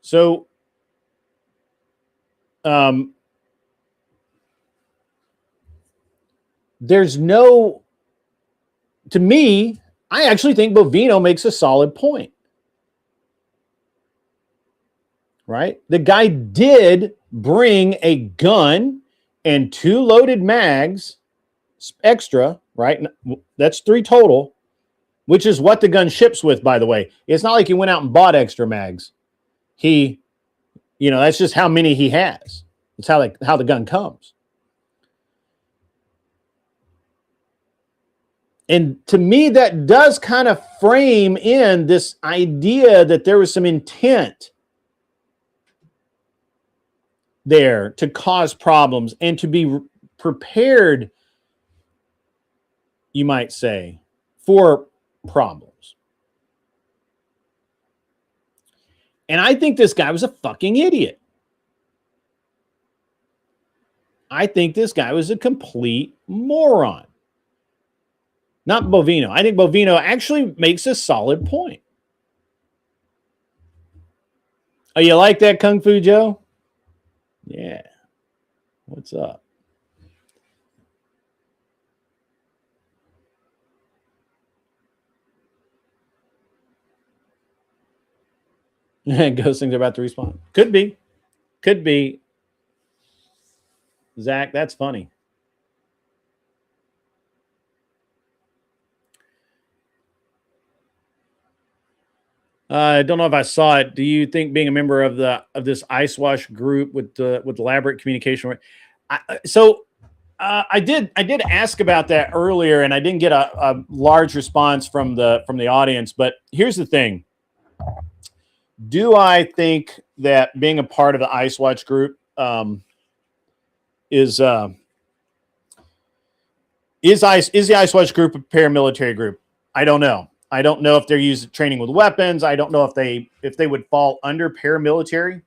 So, there's no, to me, I actually think Bovino makes a solid point. Right? The guy did bring a gun and 2 loaded mags extra, right? That's 3 total, which is what the gun ships with, by the way. It's not like he went out and bought extra mags. He, that's just how many he has. It's how the gun comes. And to me, that does kind of frame in this idea that there was some intent there to cause problems and to be prepared, you might say, for problems. And I think this guy was a fucking idiot. I think this guy was a complete moron. Not Bovino. I think Bovino actually makes a solid point. Oh, you like that, Kung Fu Joe? Yeah. What's up? Ghost things are about to respawn. Could be. Could be. Zach, that's funny. I don't know if I saw it. Do you think being a member of this Ice Wash group with elaborate communication? I did ask about that earlier, and I didn't get a large response from the audience. But here's the thing: do I think that being a part of the Ice Watch group is the Ice Watch group a paramilitary group? I don't know. I don't know if they're used training with weapons. I don't know if they would fall under paramilitary.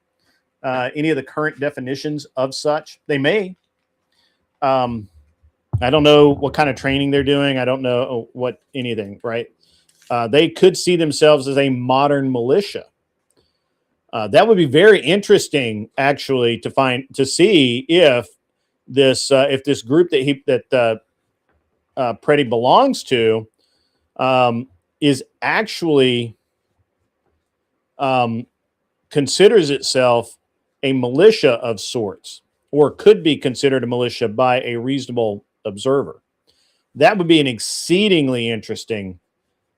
Any of the current definitions of such, they may. I don't know what kind of training they're doing. I don't know what anything. Right? They could see themselves as a modern militia. That would be very interesting, actually, to see if this group that Pretty belongs to is actually considers itself a militia of sorts, or could be considered a militia by a reasonable observer. That would be an exceedingly interesting,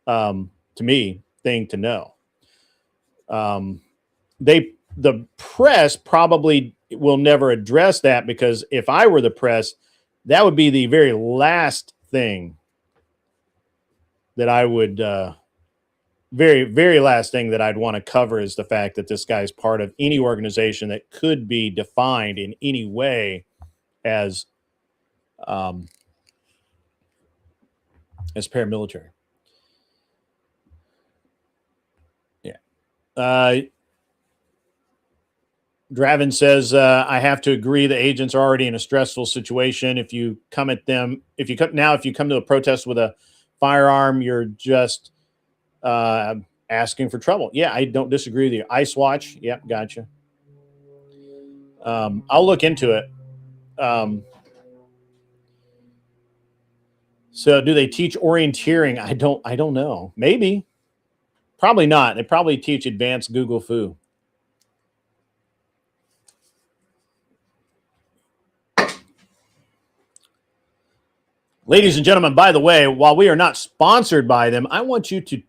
to me, thing to know. The press probably will never address that, because if I were the press, that would be the very last thing that I would, very, very last thing that I'd want to cover is the fact that this guy is part of any organization that could be defined in any way as paramilitary. Yeah. Draven says, I have to agree the agents are already in a stressful situation. If you come to a protest with a firearm, you're just asking for trouble. Yeah, I don't disagree with you. Ice Watch. Yep, gotcha. I'll look into it. So do they teach orienteering? I don't know. Maybe. Probably not. They probably teach advanced Google Fu. Ladies and gentlemen, by the way, while we are not sponsored by them, I want you to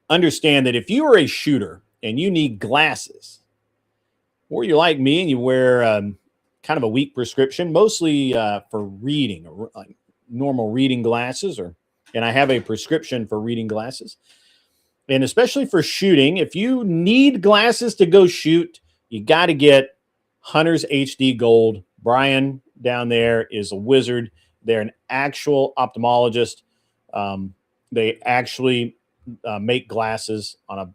understand that if you are a shooter and you need glasses, or you're like me and you wear kind of a weak prescription, mostly for reading, or normal reading glasses, and I have a prescription for reading glasses, and especially for shooting, if you need glasses to go shoot, you got to get Hunter's HD Gold. Brian down there is a wizard. They're an actual ophthalmologist. They actually make glasses on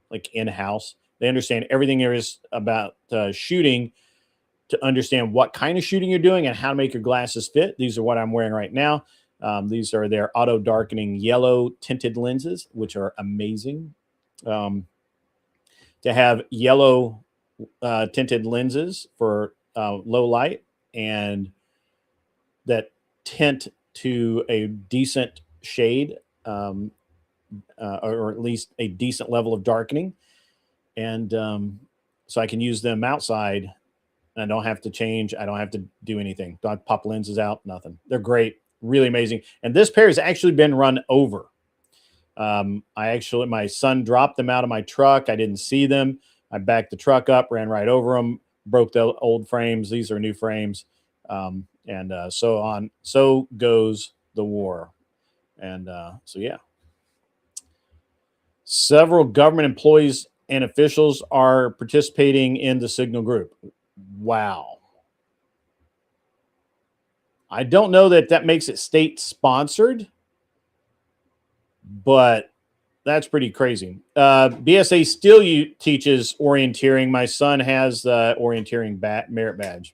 like in-house. They understand everything there is about shooting, to understand what kind of shooting you're doing and how to make your glasses fit. These are what I'm wearing right now. These are their auto darkening yellow tinted lenses, which are amazing. To have yellow tinted lenses for low light and that tint to a decent shade, or at least a decent level of darkening. And so I can use them outside and I don't have to change. I don't have to do anything. Don't have to pop lenses out, nothing. They're great, really amazing. And this pair has actually been run over. My son dropped them out of my truck. I didn't see them. I backed the truck up, ran right over them, broke the old frames. These are new frames. And so on. So goes the war. And so, yeah. Several government employees and officials are participating in the Signal group. Wow. I don't know that makes it state sponsored, but that's pretty crazy. BSA still teaches orienteering. My son has the orienteering merit badge.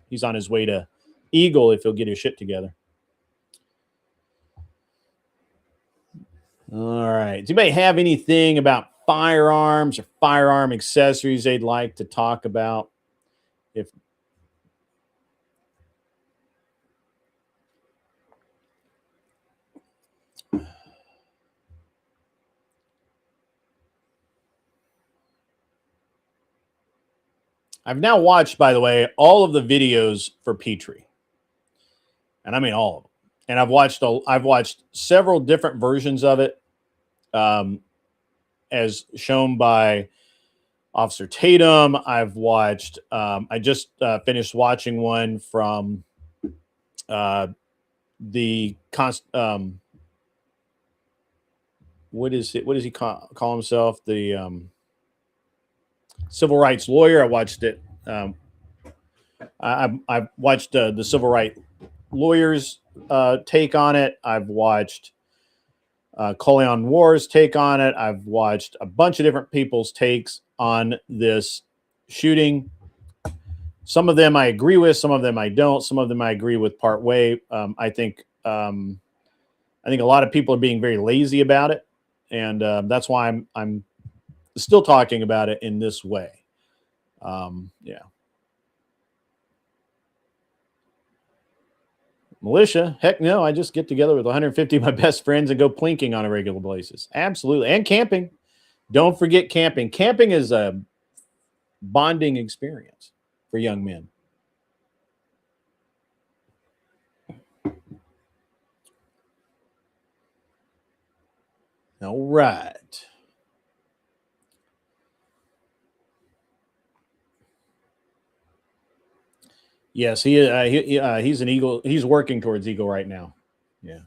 He's on his way to Eagle if he'll get his shit together. All right. Does anybody have anything about firearms or firearm accessories they'd like to talk about? If I've now watched, by the way, all of the videos for Petrie, and I mean all of them. And I've watched several different versions of it, as shown by Officer Tatum. I've watched. I just finished watching one from the what is it? What does he call himself? The civil rights lawyer. I watched it. I've watched the civil rights lawyers take on it. I've watched Coleon War's take on it. I've watched a bunch of different people's takes on this shooting. Some of them I agree with, some of them I don't. Some of them I agree with part way. I think a lot of people are being very lazy about it, and that's why I'm still talking about it in this way. Yeah. Militia, heck no. I just get together with 150 of my best friends and go plinking on a regular basis. Absolutely. And camping. Don't forget camping. Camping is a bonding experience for young men. All right. Yes, he's an Eagle. He's working towards Eagle right now. Yeah.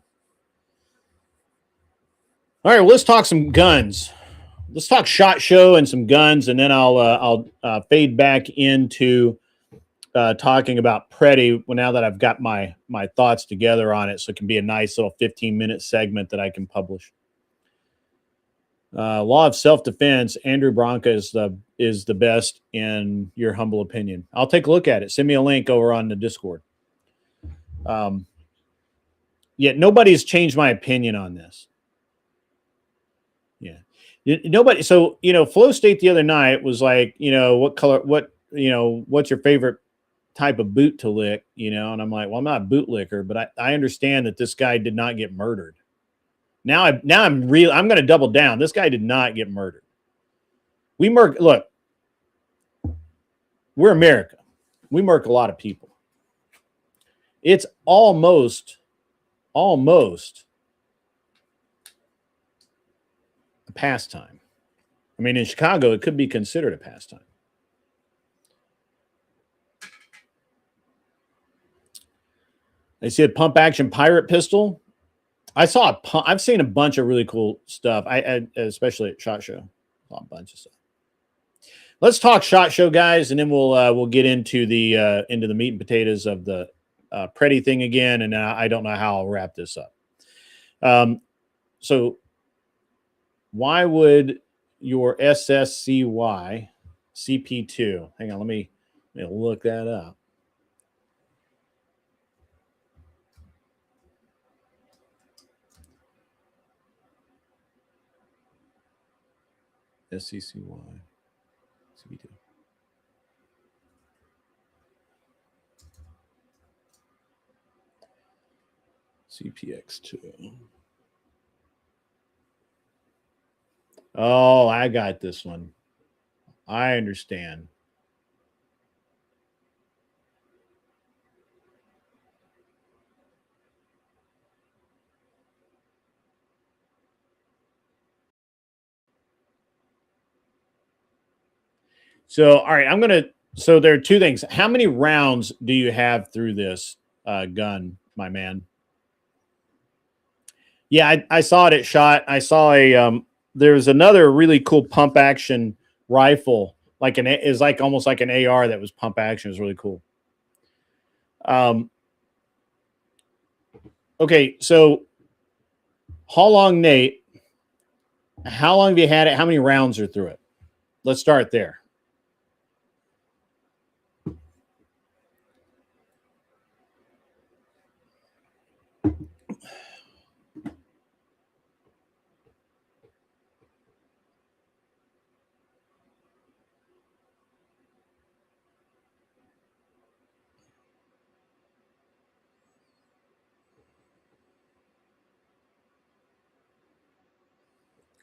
All right, well, let's talk some guns. Let's talk SHOT Show and some guns, and then I'll fade back into talking about Pretty. Well, now that I've got my thoughts together on it, so it can be a nice little 15-minute segment that I can publish. Law of self-defense. Andrew Branca is the best in your humble opinion. I'll take a look at it. Send me a link over on the Discord. Yet nobody's changed my opinion on this. Yeah, nobody. So Flow State the other night was like, what color? What's your favorite type of boot to lick? And I'm like, well, I'm not a boot licker, but I understand that this guy did not get murdered. Now I'm going to double down. This guy did not get murdered. Look, we're America. We murk a lot of people. It's almost a pastime. I mean, in Chicago, it could be considered a pastime. They see a pump action pirate pistol. I've seen a bunch of really cool stuff. Especially at SHOT Show, a bunch of stuff. Let's talk SHOT Show, guys, and then we'll get into the meat and potatoes of the Pretty thing again. And I don't know how I'll wrap this up. So why would your SSCY CP2? Hang on, let me look that up. SCCY. CB2. CPX2. Oh, I got this one. I understand. So, all right, so there are two things. How many rounds do you have through this gun, my man? Yeah, I saw it at shot. I saw there's another really cool pump action rifle, is like almost like an AR that was pump action. It was really cool. Okay, so how long, Nate? How long have you had it? How many rounds are through it? Let's start there.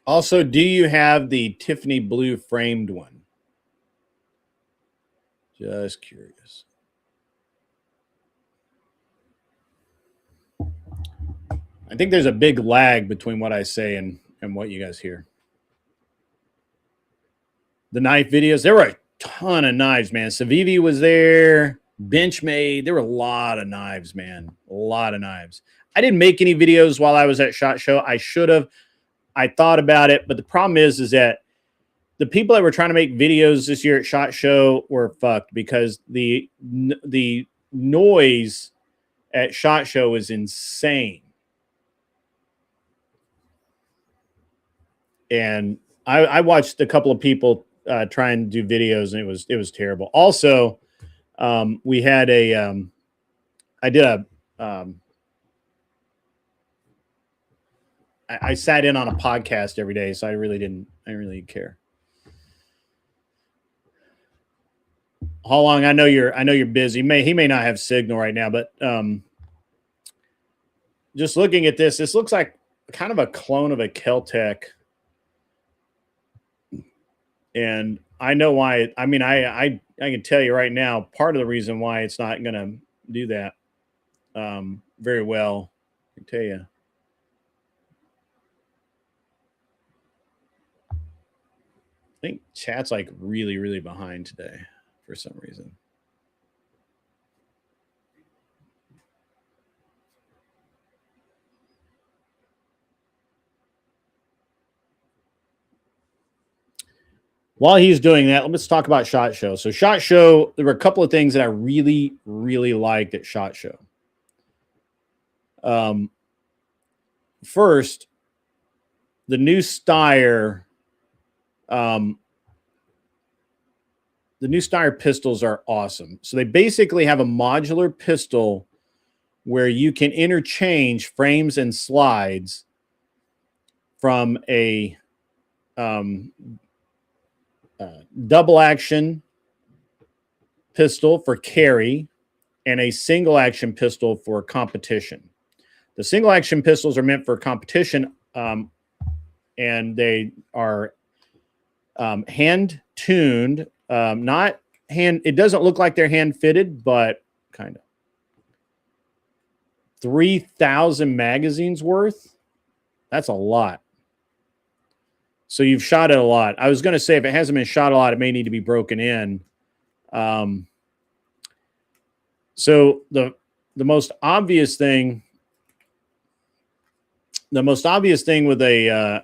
Also, do you have the Tiffany blue framed one? Just curious. I think there's a big lag between what I say and what you guys hear. The knife videos, there were a ton of knives, man. Savivi was there, Benchmade. There were a lot of knives, man. A lot of knives. I didn't make any videos while I was at SHOT Show. I should have. I thought about it, but the problem is that the people that were trying to make videos this year at SHOT Show were fucked because the noise at SHOT Show was insane. And I watched a couple of people try and do videos, and it was terrible. Also, we had I sat in on a podcast every day, so I didn't really care. How long? I know you're busy. He may not have signal right now, but just looking at this looks like kind of a clone of a Keltec. And I know why. I mean, I can tell you right now, part of the reason why it's not going to do that very well. I can tell you. I think chat's like really, really behind today for some reason. While he's doing that, let's talk about SHOT Show. So SHOT Show, there were a couple of things that I really, really liked at SHOT Show. First, the new Steyr, the new Steyr pistols are awesome. So they basically have a modular pistol where you can interchange frames and slides from a double action pistol for carry and a single action pistol for competition. The single action pistols are meant for competition, and they are hand tuned, not hand. It doesn't look like they're hand fitted, but kind of. 3,000 magazines worth. That's a lot. So you've shot it a lot. I was going to say, if it hasn't been shot a lot, it may need to be broken in. So the most obvious thing with a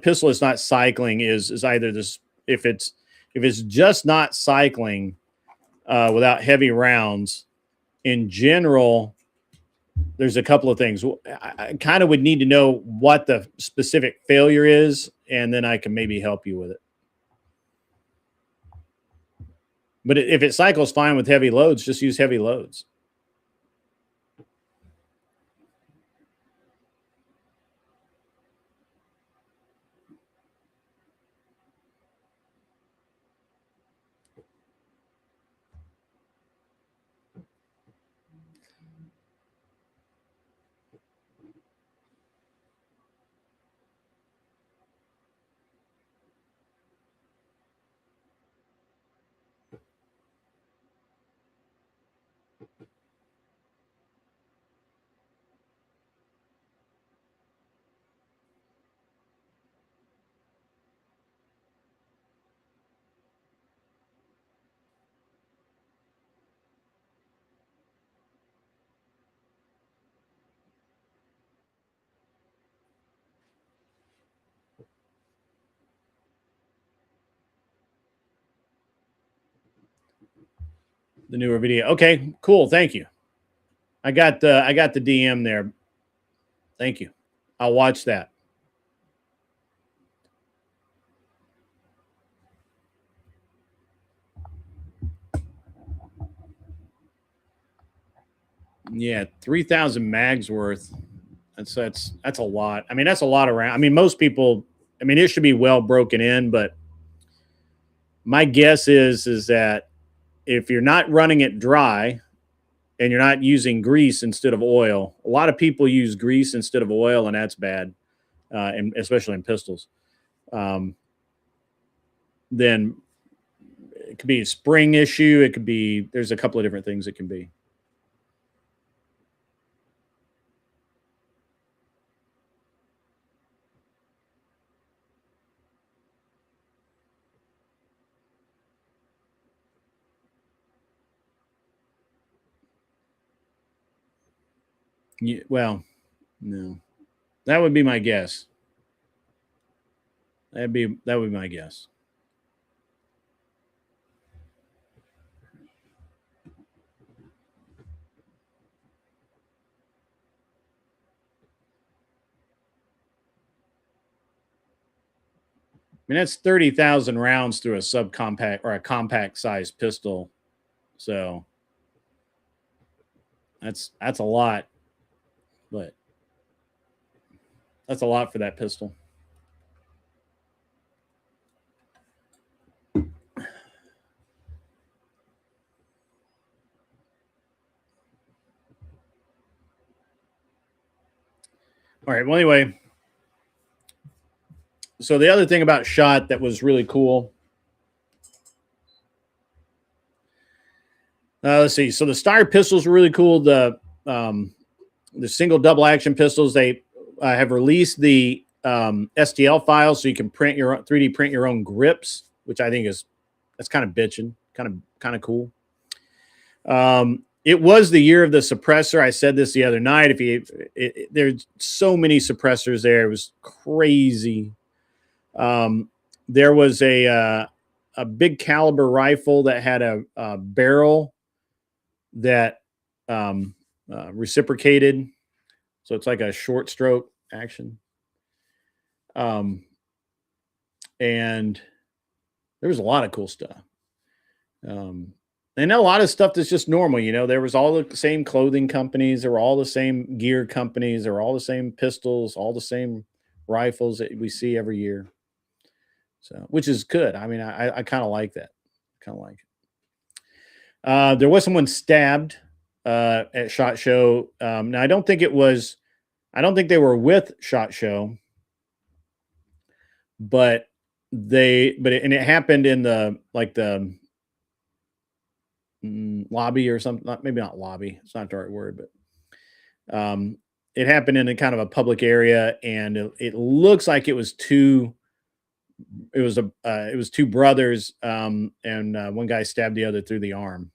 pistol that's not cycling is either this, if it's just not cycling without heavy rounds. In general, there's a couple of things. I kind of would need to know what the specific failure is, and then I can maybe help you with it. But if it cycles fine with heavy loads, just use heavy loads. the newer video. Okay, cool. Thank you. I got the DM there. Thank you. I'll watch that. Yeah, 3,000 mags worth. That's a lot. I mean, that's a lot around. I mean, most people. I mean, it should be well broken in, but my guess is that if you're not running it dry and you're not using grease instead of oil, a lot of people use grease instead of oil, and that's bad, and especially in pistols. Um, then it could be a spring issue. It could be there's a couple of different things it can be. Yeah, well, no, that would be my guess. That would be my guess. I mean, that's 30,000 rounds through a subcompact or a compact size pistol. So that's a lot, but that's a lot for that pistol. All right. Well, anyway, so the other thing about shot that was really cool. Let's see. So the Steyr pistols were really cool. The single double action pistols, they have released the STL files so you can print your 3D print your own grips, which I think that's kind of bitching, kind of cool. It was the year of the suppressor. I said this the other night. There's so many suppressors there, it was crazy. There was a big caliber rifle that had a barrel that reciprocated, so it's like a short stroke action. And there was a lot of cool stuff. And a lot of stuff that's just normal. There was all the same clothing companies. There were all the same gear companies. There were all the same pistols, all the same rifles that we see every year. So, which is good. I mean, I kind of like that. Kind of like it. There was someone stabbed at SHOT Show. Now, I don't think they were with SHOT Show, but it happened in the lobby or something. Maybe not lobby. It's not the right word, but it happened in a kind of a public area, and it looks like it was two brothers, and one guy stabbed the other through the arm.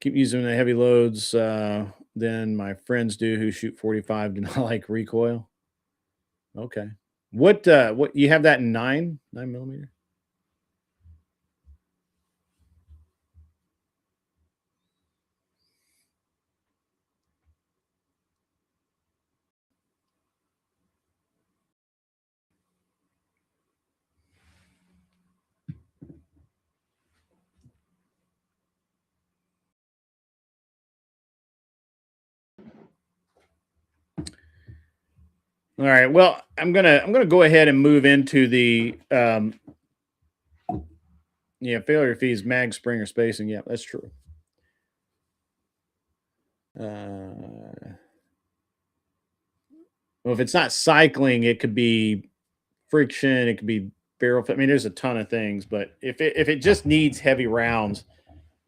Keep using the heavy loads than my friends do who shoot 45 do not like recoil. Okay. What you have that in 9 millimeter? All right. Well, I'm gonna go ahead and move into the failure fees, mag, spring, or spacing. Yeah, that's true. Well, if it's not cycling, it could be friction. It could be barrel. I mean, there's a ton of things, but if it just needs heavy rounds,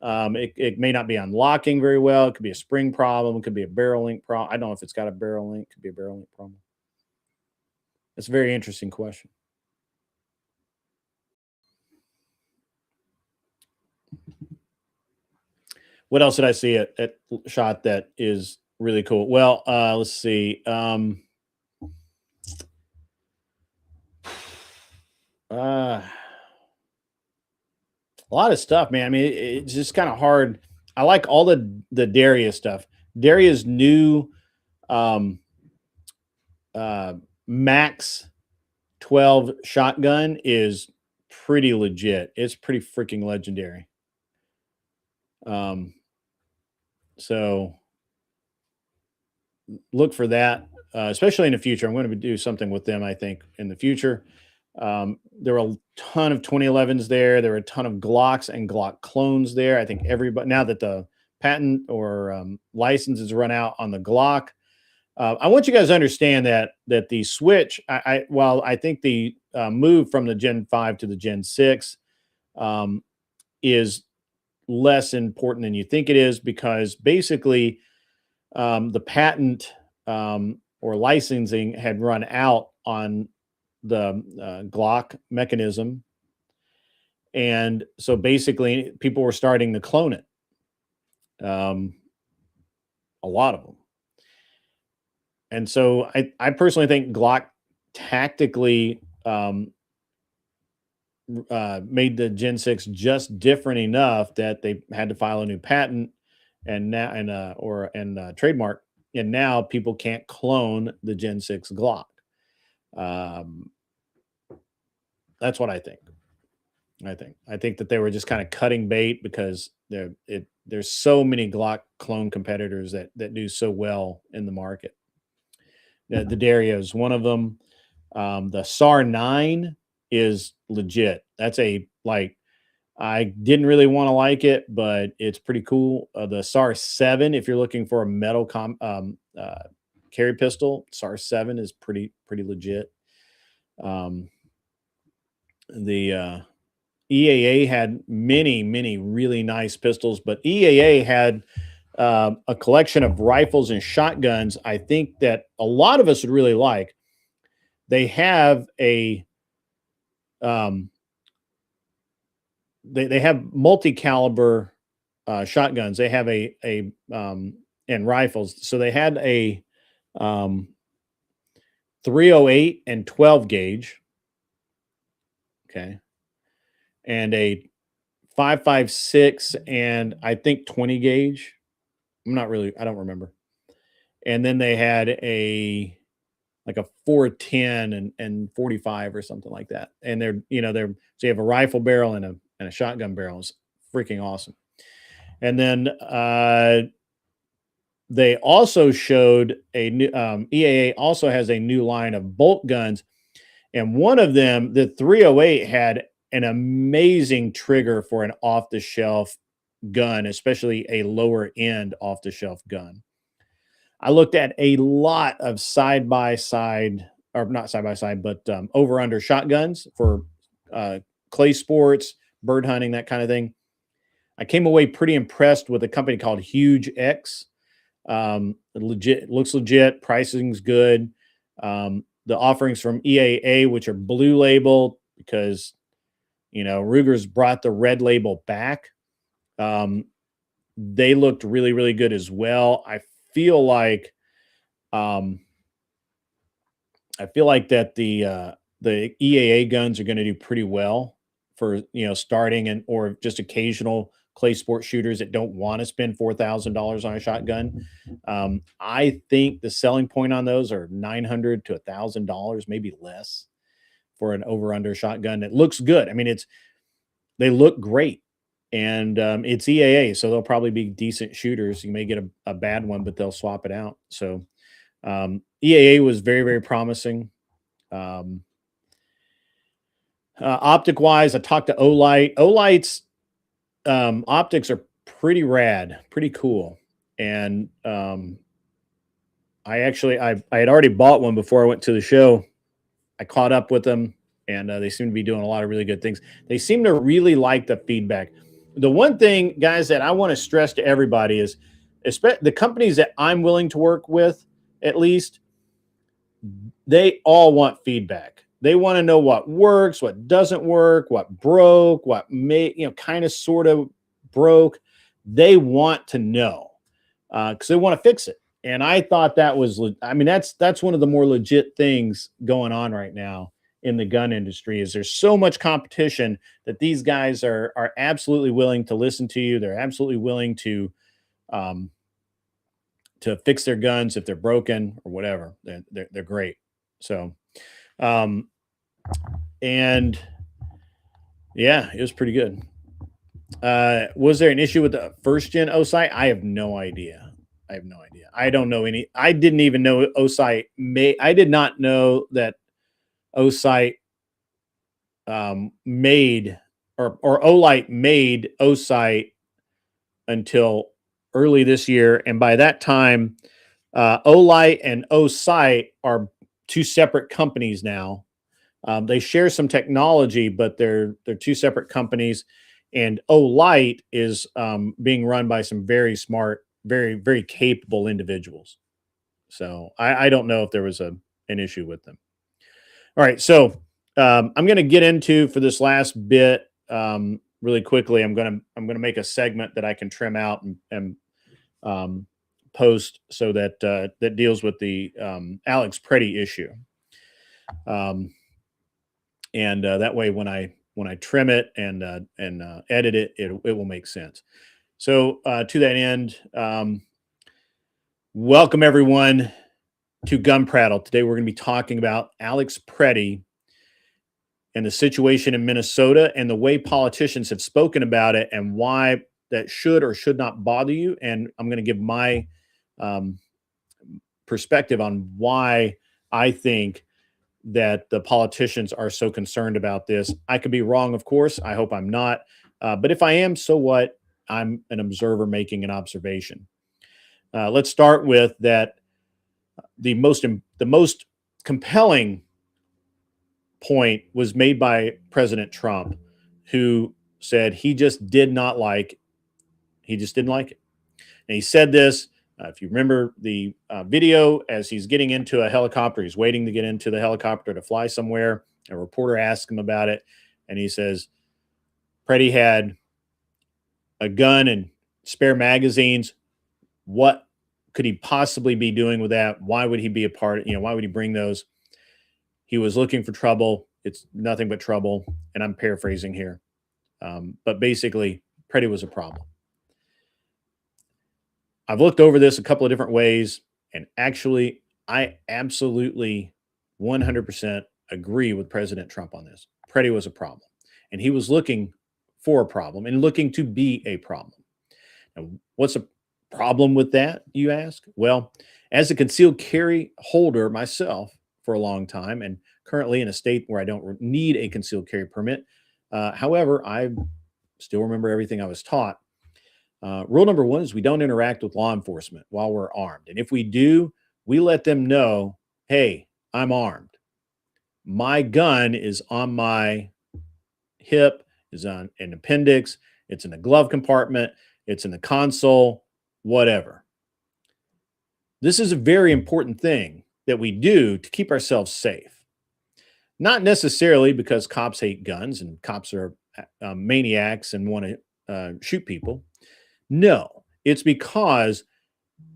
it may not be unlocking very well. It could be a spring problem. It could be a barrel link problem. I don't know if it's got a barrel link. It could be a barrel link problem. That's a very interesting question. What else did I see at SHOT that is really cool? Well, let's see. Uh, A lot of stuff, man. I mean, it's just kind of hard. I like all the Daria stuff. Daria's new um, uh, Max 12 shotgun is pretty legit. It's pretty freaking legendary. Um, so look for that, especially in the future. I'm going to do something with them, I think, in the future. There were a ton of 2011s there. There were a ton of Glocks and Glock clones there. I think everybody, now that the patent or license is run out on the Glock, I want you guys to understand that the switch, while I think the move from the Gen 5 to the Gen 6 is less important than you think it is, because basically the patent or licensing had run out on the Glock mechanism. And so basically people were starting to clone it. A lot of them. And so I personally think Glock tactically made the Gen 6 just different enough that they had to file a new patent and now and trademark, and now people can't clone the Gen 6 Glock. That's what I think. I think that they were just kind of cutting bait, because there's so many Glock clone competitors that do so well in the market. The Dario is one of them. The SAR 9 is legit. That's I didn't really want to like it, but it's pretty cool. The SAR 7, if you're looking for a metal carry pistol, SAR 7 is pretty legit. The EAA had many really nice pistols, but EAA had a collection of rifles and shotguns I think that a lot of us would really like. They have a they have multi-caliber shotguns. They have a and rifles. So they had a 308 and 12 gauge. Okay. And a 5.56 and I think 20 gauge. I don't remember. And then they had a 410 and 45 or something like that. And so you have a rifle barrel and a shotgun barrel. It's freaking awesome. And then they also showed a new EAA also has a new line of bolt guns. And one of them, the 308, had an amazing trigger for an off-the-shelf gun, especially a lower end off-the-shelf gun. I looked at a lot of side-by-side, or not side-by-side, but over-under shotguns for clay sports, bird hunting, that kind of thing. I came away pretty impressed with a company called Huge X. Legit, looks legit, pricing's good. The offerings from EAA, which are blue label, because Ruger's brought the red label back. They looked really good as well. I feel like that the EAA guns are going to do pretty well for starting or just occasional clay sport shooters that don't want to spend $4,000 on a shotgun. I think the selling point on those are $900 to $1,000, maybe less, for an over-under shotgun that looks good. I mean, they look great, and it's EAA, so they'll probably be decent shooters. You may get a bad one, but they'll swap it out. So EAA was very promising. Optic-wise, I talked to Olight. Olight's optics are pretty rad, pretty cool. And I had already bought one before I went to the show. I caught up with them, and they seem to be doing a lot of really good things. They seem to really like the feedback. The one thing, guys, that I want to stress to everybody is, the companies that I'm willing to work with, at least, they all want feedback. They want to know what works, what doesn't work, what broke, what kind of sort of broke. They want to know because they want to fix it. And I thought that was, that's one of the more legit things going on right now, in the gun industry is there's so much competition that these guys are absolutely willing to listen to you. They're absolutely willing um, to fix their guns if they're broken or whatever. They're great. So, um, and yeah, it was pretty good. Was there an issue with the first gen OSI? I have no idea. I have no idea. I don't know any. I didn't even know OSI I did not know that OSI made or Olight made OSI until early this year, and by that time, Olight and OSIght are two separate companies now. They share some technology, but they're two separate companies. And Olight is being run by some very smart, very capable individuals. So I don't know if there was an issue with them. All right, so I'm going to get into for this last bit really quickly. I'm going to make a segment that I can trim out and post so that that deals with the Alex Preddy issue. And that way, when I trim it and edit it, it will make sense. So to that end, welcome everyone to Gun Prattle. Today we're going to be talking about Alex Preddy and the situation in Minnesota and the way politicians have spoken about it and why that should or should not bother you. And I'm going to give my perspective on why I think that the politicians are so concerned about this. I could be wrong, of course. I hope I'm not. But if I am, so what? I'm an observer making an observation. Let's start with that. The most compelling point was made by President Trump, who said he just didn't like it. And he said this. If you remember the video, as he's getting into a helicopter, he's waiting to get into the helicopter to fly somewhere. A reporter asks him about it, and he says, Preddy had a gun and spare magazines. What could he possibly be doing with that? Why would he be a part? Why would he bring those? He was looking for trouble. It's nothing but trouble. And I'm paraphrasing here. But basically, Preddy was a problem. I've looked over this a couple of different ways, and actually, I absolutely 100% agree with President Trump on this. Preddy was a problem, and he was looking for a problem and looking to be a problem. Now, what's a problem with that, you ask? Well, as a concealed carry holder myself for a long time, and currently in a state where I don't need a concealed carry permit, however, I still remember everything I was taught. Rule number one is we don't interact with law enforcement while we're armed. And if we do, we let them know, hey, I'm armed. My gun is on my hip, is on an appendix, it's in the glove compartment, it's in the console, whatever. This is a very important thing that we do to keep ourselves safe. Not necessarily because cops hate guns and cops are maniacs and want to shoot people. No, it's because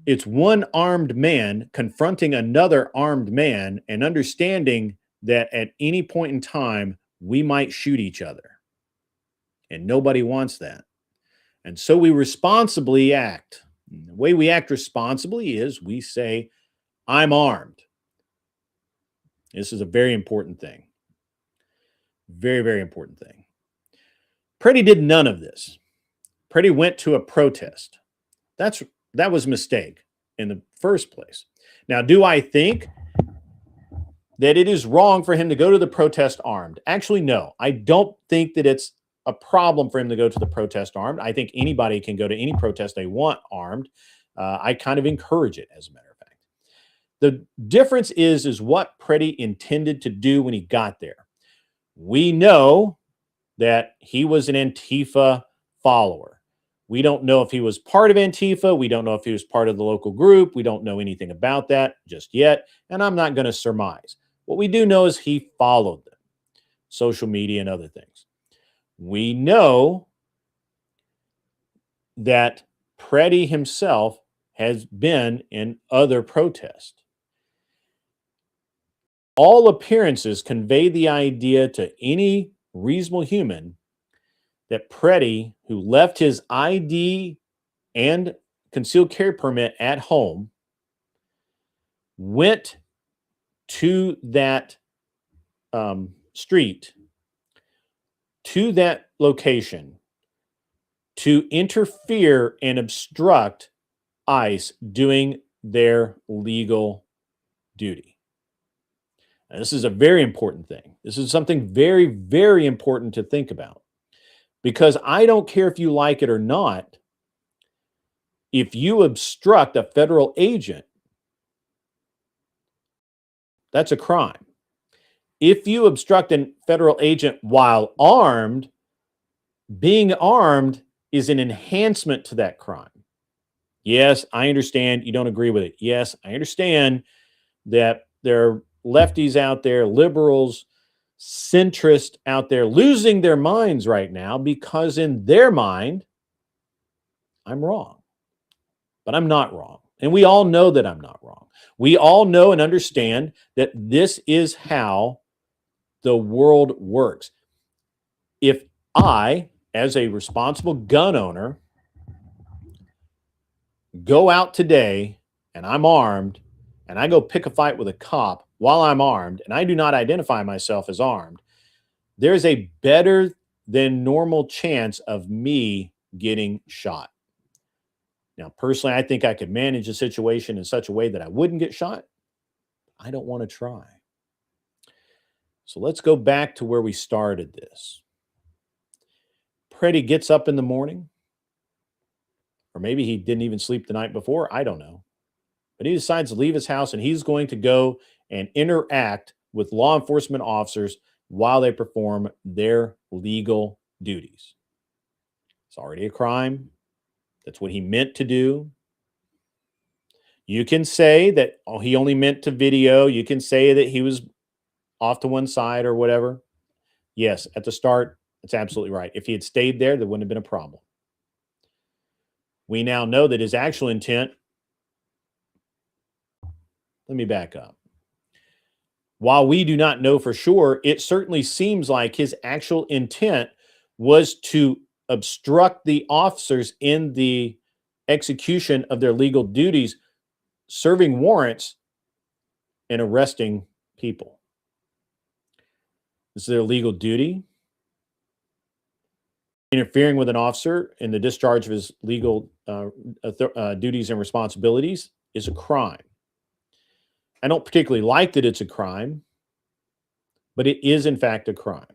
it's one armed man confronting another armed man and understanding that at any point in time, we might shoot each other. And nobody wants that. And so we responsibly act. And the way we act responsibly is we say, I'm armed. This is a very important thing. Very, very important thing. Preddy did none of this. Preddy went to a protest. That was a mistake in the first place. Now, do I think that it is wrong for him to go to the protest armed? Actually, no. I don't think that it's a problem for him to go to the protest armed. I think anybody can go to any protest they want armed. I kind of encourage it, as a matter of fact. The difference is what Preddy intended to do when he got there. We know that he was an Antifa follower. We don't know if he was part of Antifa. We don't know if he was part of the local group. We don't know anything about that just yet. And I'm not going to surmise. What we do know is he followed them, social media and other things. We know that Preddy himself has been in other protests. all appearances convey the idea to any reasonable human that Preddy, who left his ID and concealed carry permit at home, went to that street, to that location, to interfere and obstruct ICE doing their legal duty. Now, this is a very important thing. This is something very, very important to think about, because I don't care if you like it or not. If you obstruct a federal agent, that's a crime. If you obstruct a federal agent while armed, being armed is an enhancement to that crime. Yes, I understand you don't agree with it. Yes, I understand that there are lefties out there, liberals, centrists out there losing their minds right now because in their mind, I'm wrong. But I'm not wrong. And we all know that I'm not wrong. We all know and understand that this is how the world works. If I, as a responsible gun owner, go out today and I'm armed and I go pick a fight with a cop while I'm armed and I do not identify myself as armed, there's a better than normal chance of me getting shot. Now, personally, I think I could manage a situation in such a way that I wouldn't get shot. I don't want to try. So let's go back to where we started this. Preddy gets up in the morning, or maybe he didn't even sleep the night before. I don't know. But he decides to leave his house and he's going to go and interact with law enforcement officers while they perform their legal duties. It's already a crime. That's what he meant to do. You can say that, oh, he only meant to video. You can say that he was off to one side or whatever. Yes, at the start, that's absolutely right. If he had stayed there, there wouldn't have been a problem. We now know that his actual intent, let me back up. While we do not know for sure, it certainly seems like his actual intent was to obstruct the officers in the execution of their legal duties, serving warrants and arresting people. This is their legal duty. Interfering with an officer in the discharge of his legal duties and responsibilities is a crime. I don't particularly like that it's a crime, but it is in fact a crime.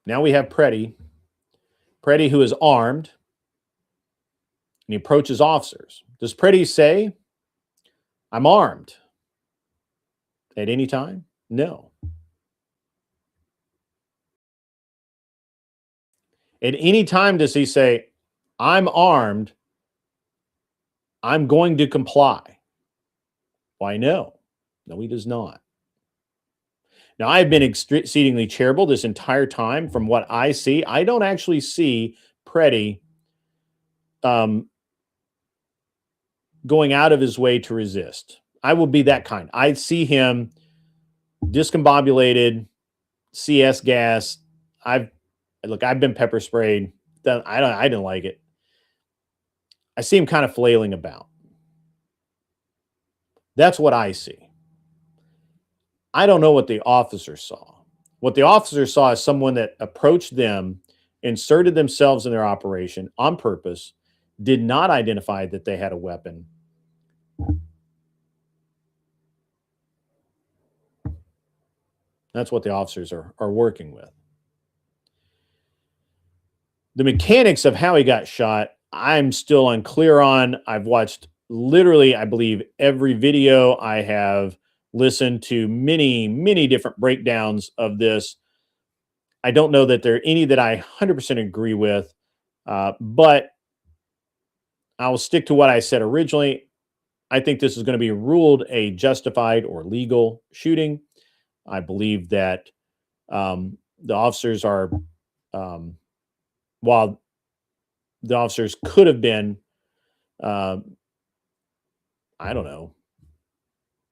Now we have Preddy who is armed, and he approaches officers. Does Preddy say, I'm armed at any time? No. At any time does he say, I'm armed, I'm going to comply? Why, no. No, he does not. Now, I've been exceedingly charitable this entire time. From what I see, I don't actually see Preddy going out of his way to resist. I will be that kind. I see him discombobulated, CS gas. I've been pepper sprayed. I didn't like it. I see him kind of flailing about. That's what I see. I don't know what the officer saw. What the officer saw is someone that approached them, inserted themselves in their operation on purpose, did not identify that they had a weapon. That's what the officers are working with. The mechanics of how he got shot, I'm still unclear on. I've watched literally, I believe, every video. I have listened to many, many different breakdowns of this. I don't know that there are any that I 100% agree with, but I will stick to what I said originally. I think this is going to be ruled a justified or legal shooting. I believe that the officers are, while the officers could have been I don't know,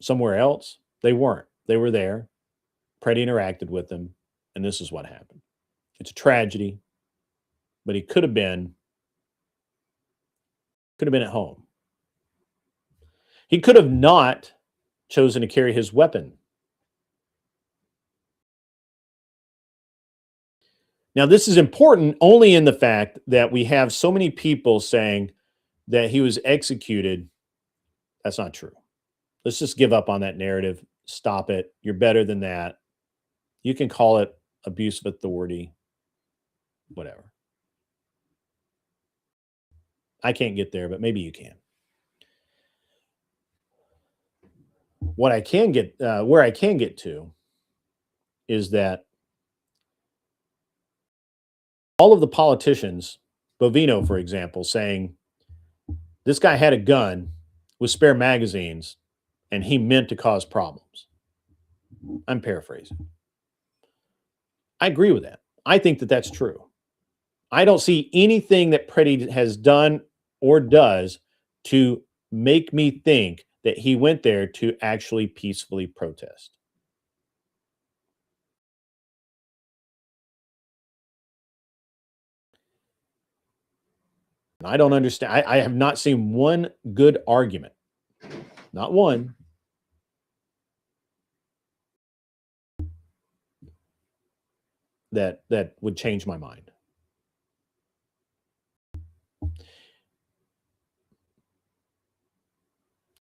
somewhere else. They weren't. They were there. Preddy interacted with them, and this is what happened. It's a tragedy, but he could have been at home. He could have not chosen to carry his weapon. Now, this is important only in the fact that we have so many people saying that he was executed. That's not true. Let's just give up on that narrative. Stop it. You're better than that. You can call it abuse of authority, whatever. I can't get there, but maybe you can. What I can get, where I can get to, is that all of the politicians, Bovino, for example, saying this guy had a gun with spare magazines and he meant to cause problems. I'm paraphrasing. I agree with that. I think that that's true. I don't see anything that Preddy has done or does to make me think that he went there to actually peacefully protest. And I don't understand. I have not seen one good argument, not one, that would change my mind.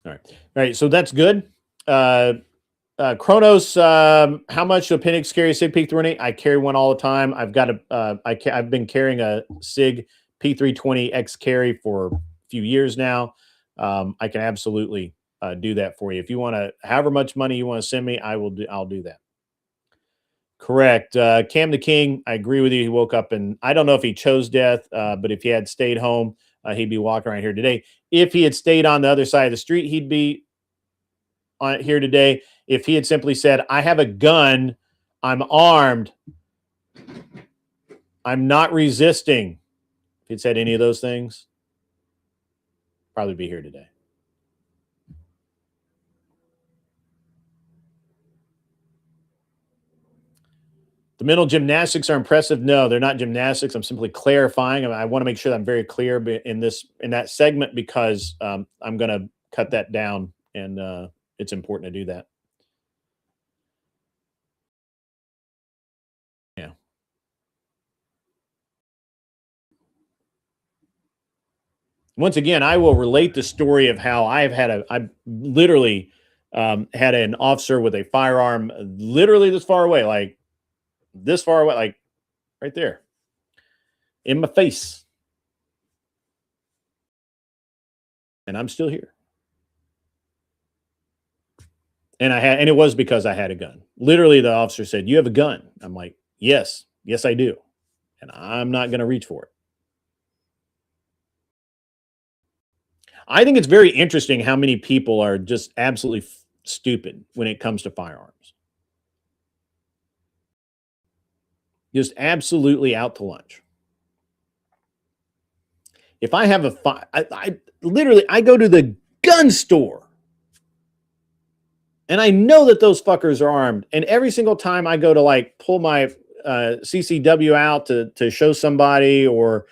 All right. So that's good. Kronos, how much appendix carry a SIG P320? I carry one all the time. I've got I've been carrying a SIG P320 X carry for a few years now. I can absolutely do that for you. If you want to, however much money you want to send me, I'll do that. Correct. Cam the King, I agree with you. He woke up and I don't know if he chose death, but if he had stayed home, he'd be walking around here today. If he had stayed on the other side of the street, he'd be on here today. If he had simply said, I have a gun, I'm armed, I'm not resisting. If he'd said any of those things, probably be here today. The mental gymnastics are impressive. No, they're not gymnastics. I'm simply clarifying. I want to make sure that I'm very clear in that segment because I'm going to cut that down, and it's important to do that. Yeah. Once again, I will relate the story of how I literally had an officer with a firearm literally this far away, like right there in my face. And I'm still here. And it was because I had a gun. Literally, the officer said, "You have a gun." I'm like, yes, I do. And I'm not going to reach for it. I think it's very interesting how many people are just absolutely stupid when it comes to firearms. Just absolutely out to lunch. If I have I literally, I go to the gun store and I know that those fuckers are armed. And every single time I go to like pull my CCW out to show somebody or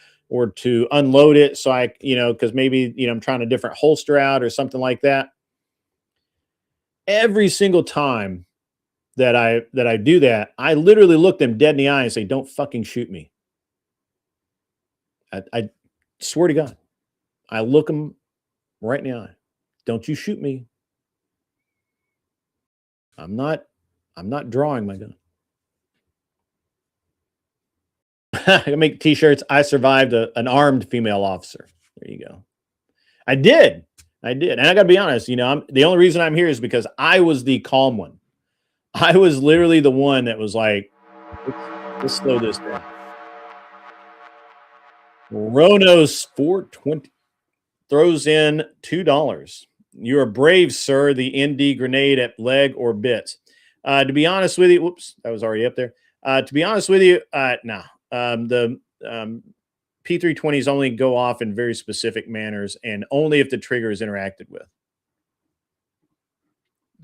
to unload it, so I, because maybe I'm trying a different holster out or something like that. Every single time that I do that, I literally look them dead in the eye and say, "Don't fucking shoot me." I swear to God, I look them right in the eye. Don't you shoot me. I'm not drawing my gun. I make t-shirts. I survived an armed female officer. There you go. I did. And I got to be honest, the only reason I'm here is because I was the calm one. I was literally the one that was like, let's slow this down. Ronos 420 throws in $2. You're brave, sir. The ND grenade at leg or bits. To be honest with you, whoops, that was already up there. To be honest with you, no. The P320s only go off in very specific manners and only if the trigger is interacted with.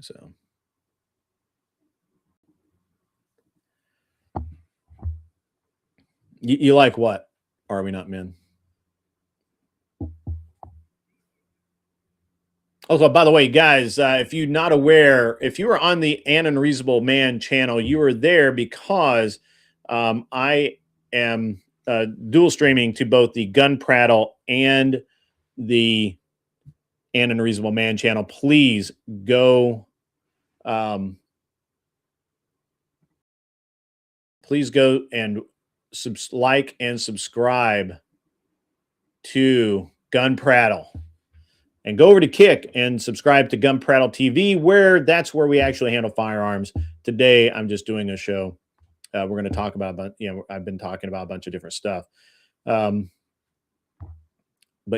So you like what? Are we not men? Also, by the way, guys, if you're not aware, if you were on the An Unreasonable Man channel, you were there because I am dual streaming to both the Gun Prattle and the An Unreasonable Man channel. Please go, please go and like and subscribe to Gun Prattle. And go over to Kick and subscribe to Gun Prattle TV, where that's where we actually handle firearms. Today, I'm just doing a show. We're going to talk about, I've been talking about a bunch of different stuff. But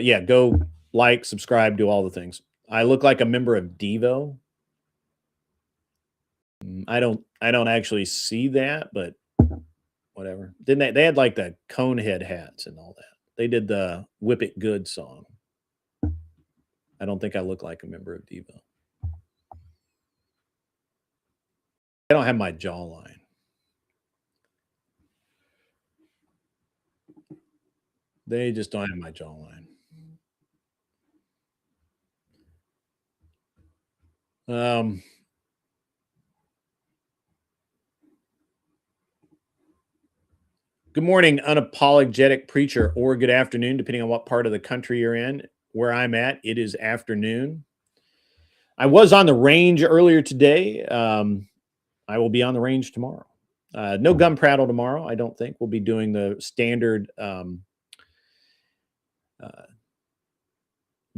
yeah, go like, subscribe, do all the things. I look like a member of Devo. I don't actually see that, but whatever. Didn't they had like the cone head hats and all that. They did the Whip It Good song. I don't think I look like a member of Devo. I don't have my jawline. They just don't have my jawline. Good morning, unapologetic preacher, or good afternoon, depending on what part of the country you're in. Where I'm at, it is afternoon. I was on the range earlier today. I will be on the range tomorrow. No Gun Prattle tomorrow, I don't think. We'll be doing the standard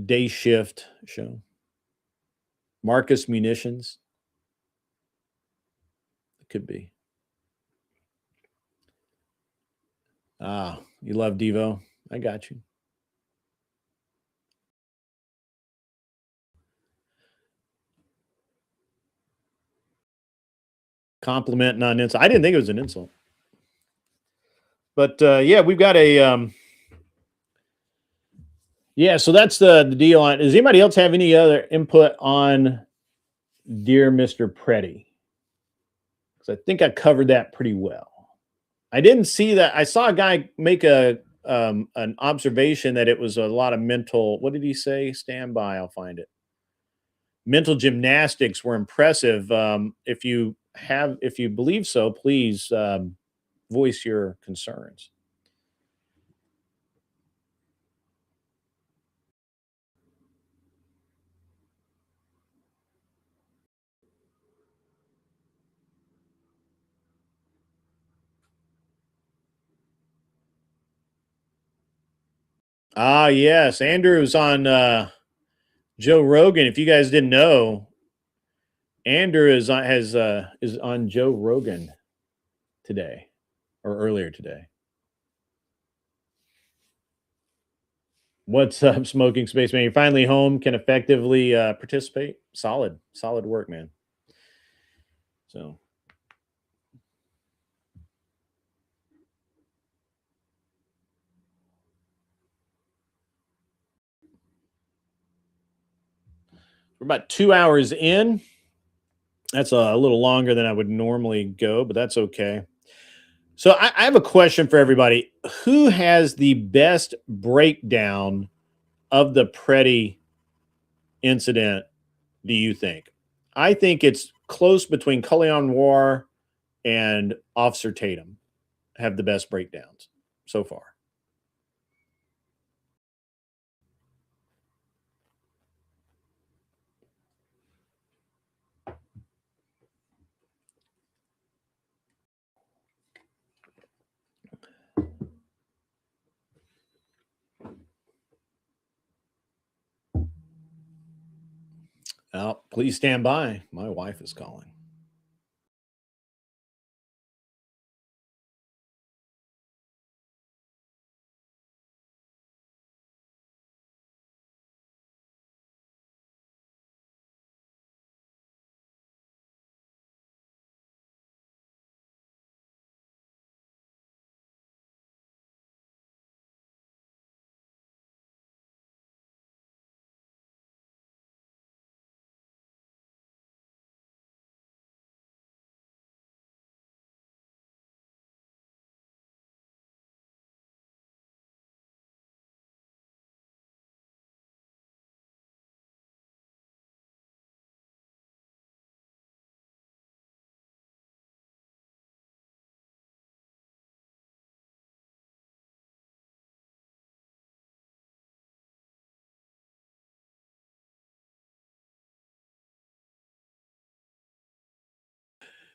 day shift show. Marcus Munitions. It could be. You love Devo. I got you. Compliment, not an insult. I didn't think it was an insult. But yeah, we've got a yeah, so that's the deal on. Does anybody else have any other input on Dear Mr. Pretty? Because I think I covered that pretty well. I didn't see that. I saw a guy make an observation that it was a lot of mental. What did he say? Stand by. I'll find it. Mental gymnastics were impressive. If you believe so, please voice your concerns. Ah, yes, Andrew's on Joe Rogan. If you guys didn't know, Andrew is on Joe Rogan today or earlier today. What's up, Smoking Spaceman? You're finally home, can effectively participate. Solid work, man. So we're about 2 hours in. That's a little longer than I would normally go, but that's okay. So I have a question for everybody. Who has the best breakdown of the Pretty incident, do you think? I think it's close between Cullion War and Officer Tatum have the best breakdowns so far. Please stand by. My wife is calling.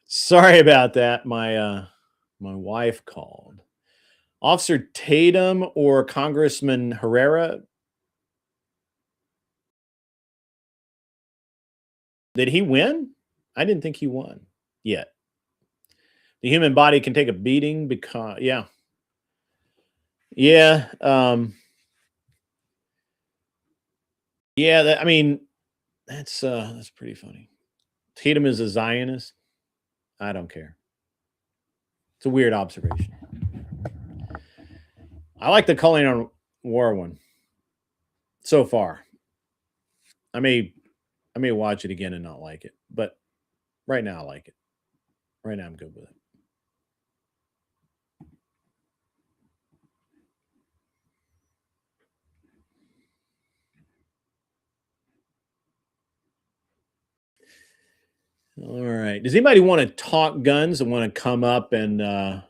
Sorry about that. My wife called. Officer Tatum or Congressman Herrera, did he win? I didn't think he won yet. The human body can take a beating because yeah. Yeah, yeah, I mean, that's pretty funny. Tatum is a Zionist. I don't care. It's a weird observation. I like the Culling on War one so far. I may I may watch it again and not like it, but right now I like it. Right now I'm good with it. All right. Does anybody want to talk guns and want to come up and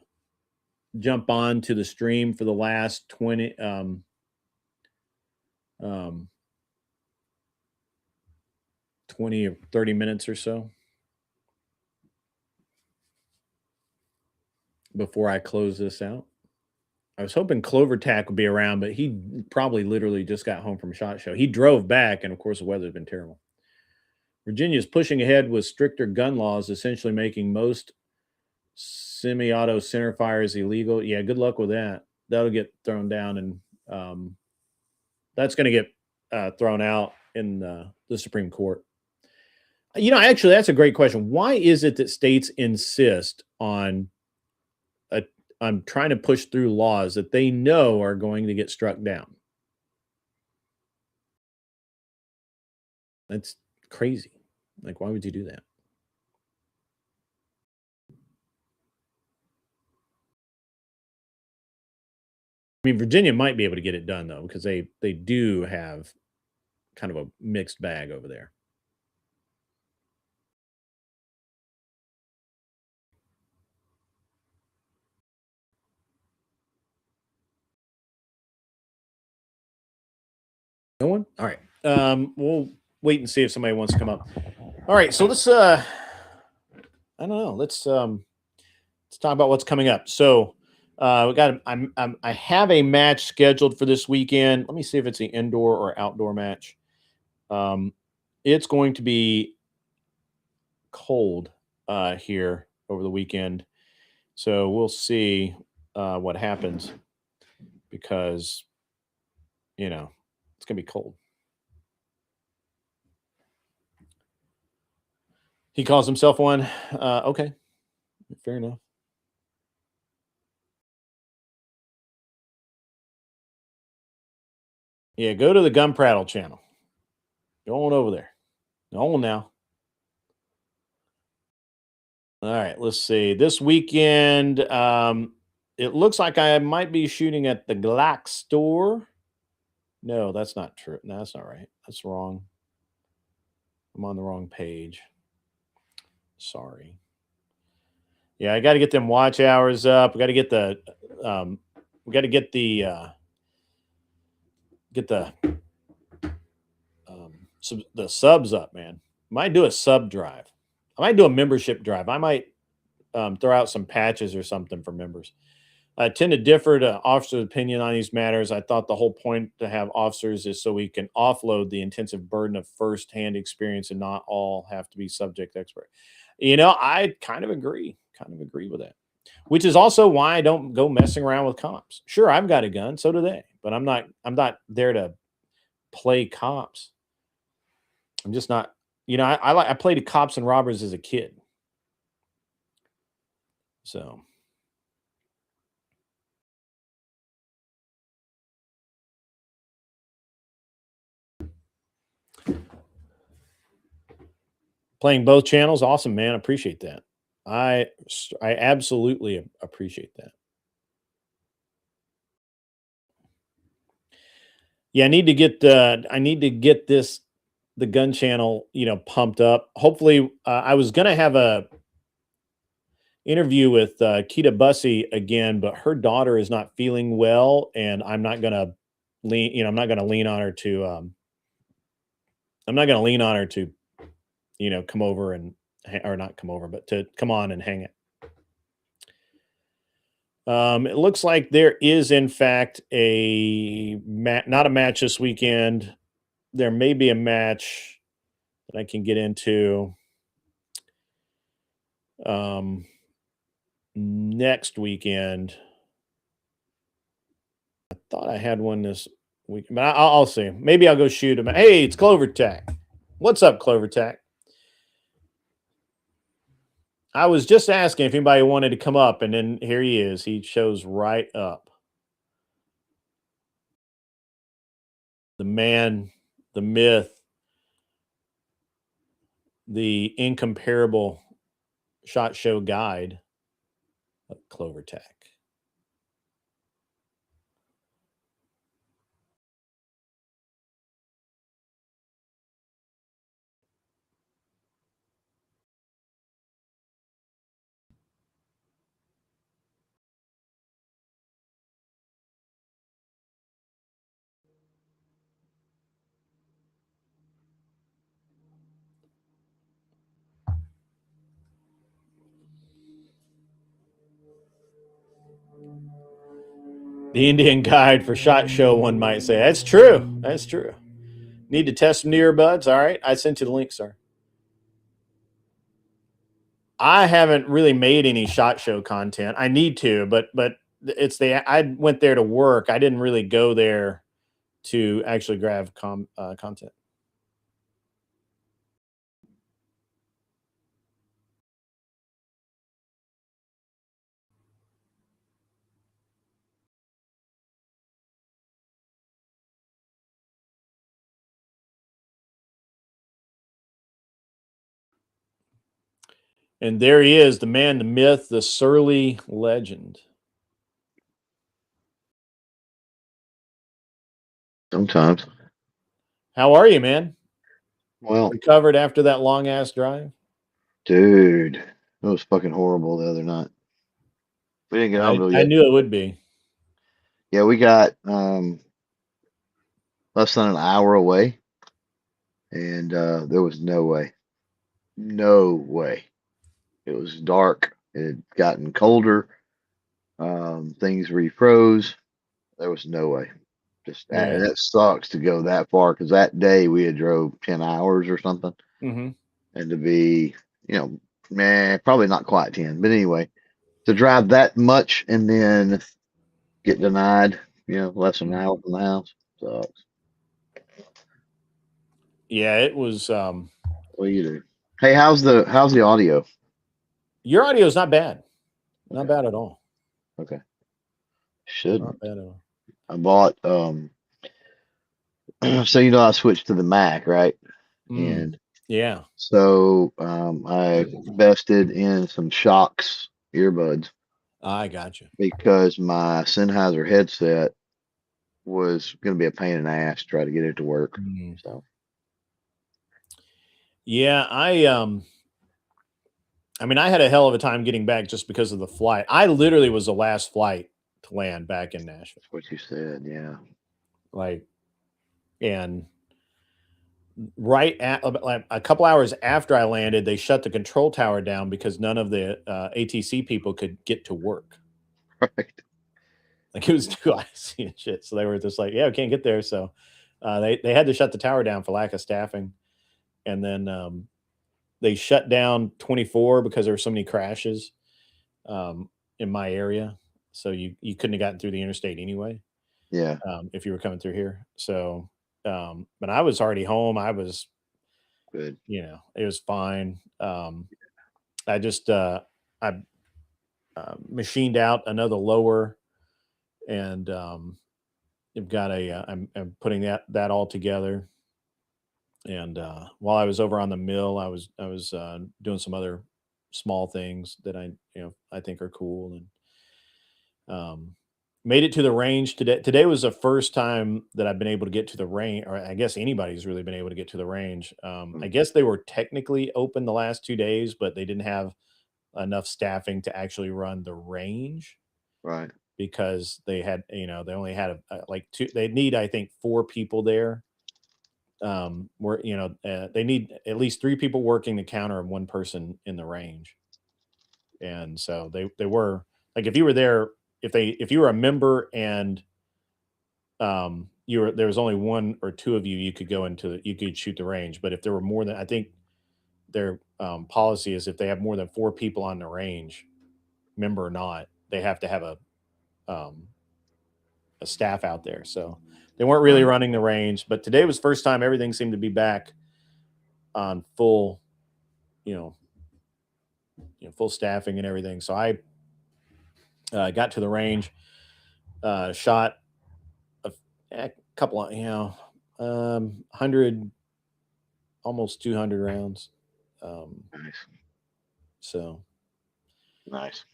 jump on to the stream for the last um 20 or 30 minutes or so before I close this out? I was hoping Clover Tack would be around, but he probably literally just got home from SHOT Show. He drove back, and of course, the weather's been terrible. Virginia is pushing ahead with stricter gun laws, essentially making most semi-auto center fires illegal. Yeah, good luck with that. That'll get thrown down, and that's going to get thrown out in the Supreme Court. Actually, that's a great question. Why is it that states insist a, on trying to push through laws that they know are going to get struck down? That's crazy. Like, why would you do that? I mean, Virginia might be able to get it done though, because they do have kind of a mixed bag over there. No one? All right. We'll wait and see if somebody wants to come up. All right, so let's I don't know. Let's talk about what's coming up. So we got I have a match scheduled for this weekend. Let me see if it's an indoor or outdoor match. Um it's going to be cold here over the weekend. So we'll see what happens because it's gonna be cold. He calls himself one. Okay, fair enough. Yeah, go to the Gun Prattle channel. Go on over there. Go on now. All right, let's see. This weekend, it looks like I might be shooting at the Glock store. No, that's not true. No, that's not right. That's wrong. I'm on the wrong page. Sorry. Yeah, I got to get them watch hours up. We got to get um, we got to get the subs up, man. Might do a sub drive. I might do a membership drive. I might throw out some patches or something for members. I tend to differ to officers' opinion on these matters. I thought the whole point to have officers is so we can offload the intensive burden of firsthand experience and not all have to be subject expert. I kind of agree. Kind of agree with that. Which is also why I don't go messing around with cops. Sure, I've got a gun, so do they. But I'm not there to play cops. I'm just not. I played cops and robbers as a kid. So playing both channels, awesome, man. Appreciate that. I absolutely appreciate that. Yeah, I need to get the gun channel, pumped up. Hopefully, I was gonna have a interview with Kita Bussy again, but her daughter is not feeling well, and I'm not gonna lean on her to I'm not gonna lean on her to come over and or not come over, but to come on and hang it. It looks like there is, in fact, not a match this weekend. There may be a match that I can get into next weekend. I thought I had one this week, but I'll see. Maybe I'll go shoot him. Hey, it's Clover Tech. What's up, Clover Tech? I was just asking if anybody wanted to come up, and then here he is. He shows right up. The man, the myth, the incomparable SHOT Show guide of Clover Tech. The Indian guide for SHOT Show, one might say. That's true. That's true. Need to test some new earbuds? All right. I sent you the link, sir. I haven't really made any SHOT Show content. I need to, but it's I went there to work. I didn't really go there to actually grab content. And there he is, the man, the myth, the surly legend. Sometimes. How are you, man? Well, Recovered after that long ass drive? dude, it was fucking horrible the other night. We didn't get home till I yet. knew it would be. Yeah, we got less than an hour away, and there was no way. No way. It was dark. It had gotten colder. Things refroze. There was no way. And Yeah. it sucks to go that far because that day we had drove 10 hours or something, Mm-hmm. and to be, probably not quite 10, but anyway, to drive that much and then get denied, less than an hour from the house sucks. Yeah, it was. What do you do? Hey, how's the audio? Your audio is not bad. Not Okay, bad at all. okay. Not Shouldn't. bad at all. I bought so I switched to the Mac, right? And Yeah. so I invested in some Shocks earbuds I got you. because my Sennheiser headset was going to be a pain in the ass to try to get it to work. So Yeah, I mean, I had a hell of a time getting back just because of the flight. I literally was the last flight to land back in Nashville. that's what you said, yeah. Like, and right at like a couple hours after I landed, they shut the control tower down because none of the ATC people could get to work. Right. Like it was too icy and shit. So they were just like, yeah, we can't get there. So they had to shut the tower down for lack of staffing. And then they shut down 24 because there were so many crashes in my area. So you couldn't have gotten through the interstate anyway Yeah. if you were coming through here. So, but I was already home. I was, Good. it was fine. I just, I machined out another lower and I've got I'm putting that all together. And while I was over on the mill, I was doing some other small things that I think are cool, and made it to the range today. Today was the first time that I've been able to get to the range, or I guess anybody's really been able to get to the range. I guess they were technically open the last 2 days, but they didn't have enough staffing to actually run the range Right. because they had they only had like two. They need I think 4 people there where they need at least 3 people working the counter and 1 person in the range. And so they were like, if you were there, if you were a member and there was only 1 or 2 of you, you could shoot the range. But if there were more than, I think their policy is if they have more than 4 people on the range, member or not, they have to have um, a staff out there. So they weren't really Right. running the range. But today was first time everything seemed to be back on full, you know, full staffing and everything. So I got to the range, shot a couple of 100, almost 200 rounds. Nice. So Nice.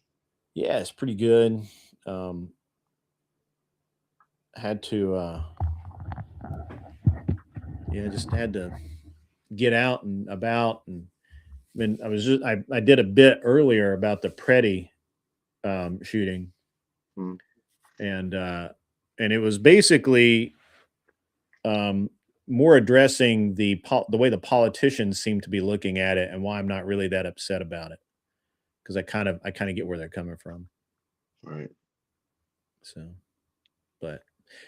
yeah, it's pretty good. Um, had to just had to get out and about. And I was just I did a bit earlier about the Pretty shooting, Hmm. and it was basically um, more addressing the way the politicians seem to be looking at it, and why I'm not really that upset about it, because I kind of get where they're coming from. Right. So, but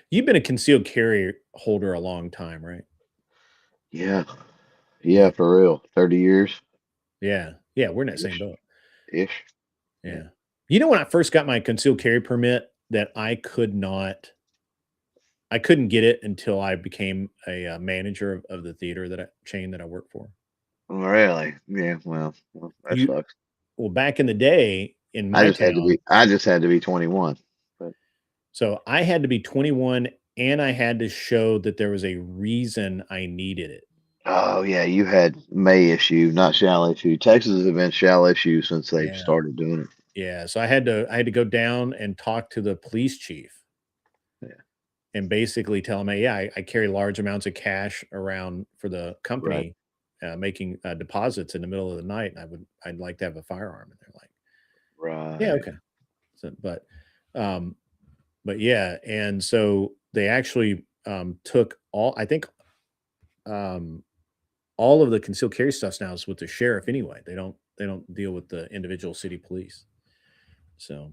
you've been a concealed carry holder a long time, right? Yeah. Yeah, Yeah, for real. 30 years yeah. We're in that same ish. boat. Ish. Yeah. Yeah. You know, when I first got my concealed carry permit, that I couldn't get it until I became a manager of the theater chain that I work for. Really? Yeah. Well, that You sucks. Well, back in the day in my town, I just had to be 21. But so I had to be 21 and I had to show that there was a reason I needed it. oh yeah, you had may issue, not shall issue. Texas has been shall issue since they've Yeah. started doing it. Yeah. So I had to go down and talk to the police chief Yeah. and basically tell him, hey, yeah, I carry large amounts of cash around for the Right. company, making deposits in the middle of the night, and I'd like to have a firearm. And they're like, yeah, Right. okay. So, um, but yeah, and so they actually took I think um, all of the concealed carry stuff now is with the sheriff anyway. They don't deal with the individual city police. So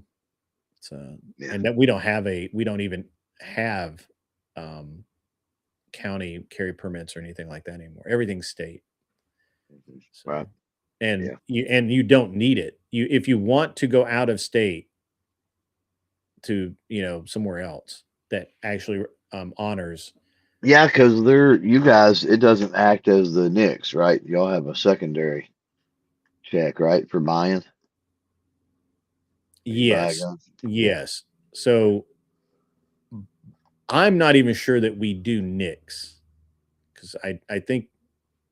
it's Yeah. and that we don't even have um, county carry permits or anything like that anymore. Everything's state. Mhm. So Right. and Yeah. you don't need it. If you want to go out of state to somewhere else that actually honors. Yeah, because you guys, it doesn't act as the Knicks, right? Y'all have a secondary check, right, for buying when you buy a Yes, gun. Yeah. yes. So I'm not even sure that we do Knicks, because I think,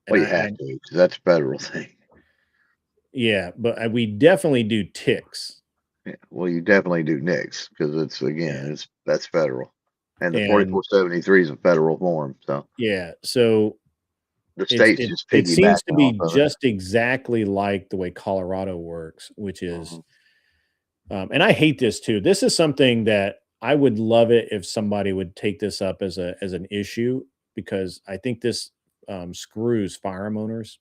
and Well, you I have to, because that's a federal thing. yeah, but we definitely do ticks. Yeah. Well, you definitely do Knicks because it's Yeah, again, that's federal, and the and 4473 is a federal form, so yeah, so the it's states it just it seems to piggybacking off be of it. just exactly like the way Colorado works, which is, Mhm. and I hate this too. This is something that I would love it if somebody would take this up as an issue, because I think this screws firearm owners.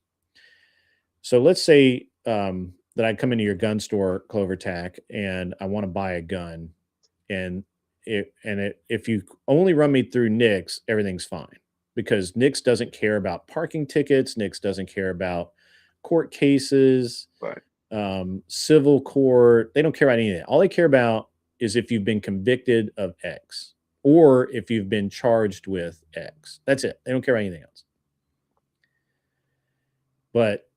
So let's say that I come into your gun store, Clover Tack, and I want to buy a gun, and if you only run me through Nix, everything's fine, because Nix doesn't care about parking tickets. Nix doesn't care about court cases, Right. civil court. They don't care about anything. All they care about is if you've been convicted of X, or if you've been charged with X. That's it. They don't care about anything else. But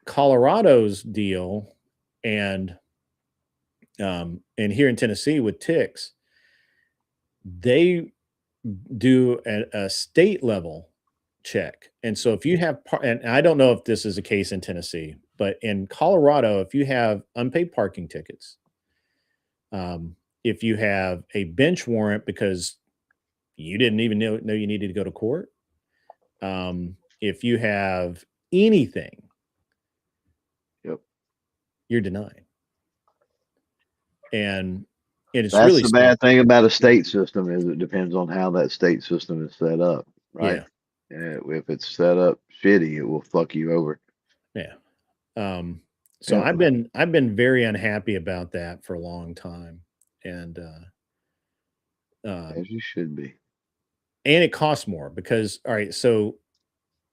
Colorado's deal, and and here in Tennessee with ticks, they do a state level check. And so if you have and I don't know if this is a case in Tennessee, but in Colorado, if you have unpaid parking tickets, um, if you have a bench warrant because you didn't even know you needed to go to court, if you have anything, Yep. you're denied. And it's That's really the sad. bad thing about a state system is it depends on how that state system is set up, right? Yeah. If it's set up shitty, it will fuck you over. Yeah. So Yeah, I've been very unhappy about that for a long time, and as you should be. it costs more because all right, so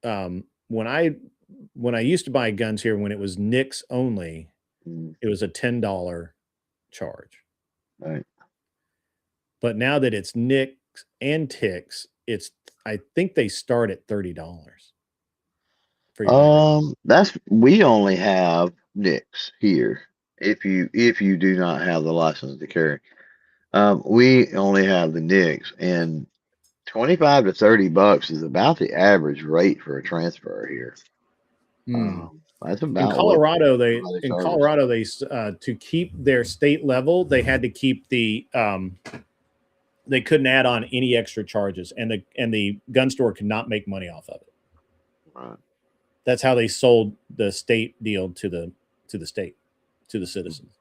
um, when I used to buy guns here when it was Nicks only, Mm, it was a $10 charge. right. But now that it's Nicks and Ticks, it's I think they start at $30 for your magazine. That's we only have nicks here. If you do not have the license to carry, we only have the nicks, and 25 to 30 bucks is about the average rate for a transfer here. Hmm. That's In about what Colorado, they everybody in charges. Colorado they to keep their state level, they had to keep they couldn't add on any extra charges, and the gun store could not make money off of it. Right. That's how they sold the state deal to the state, to the citizens.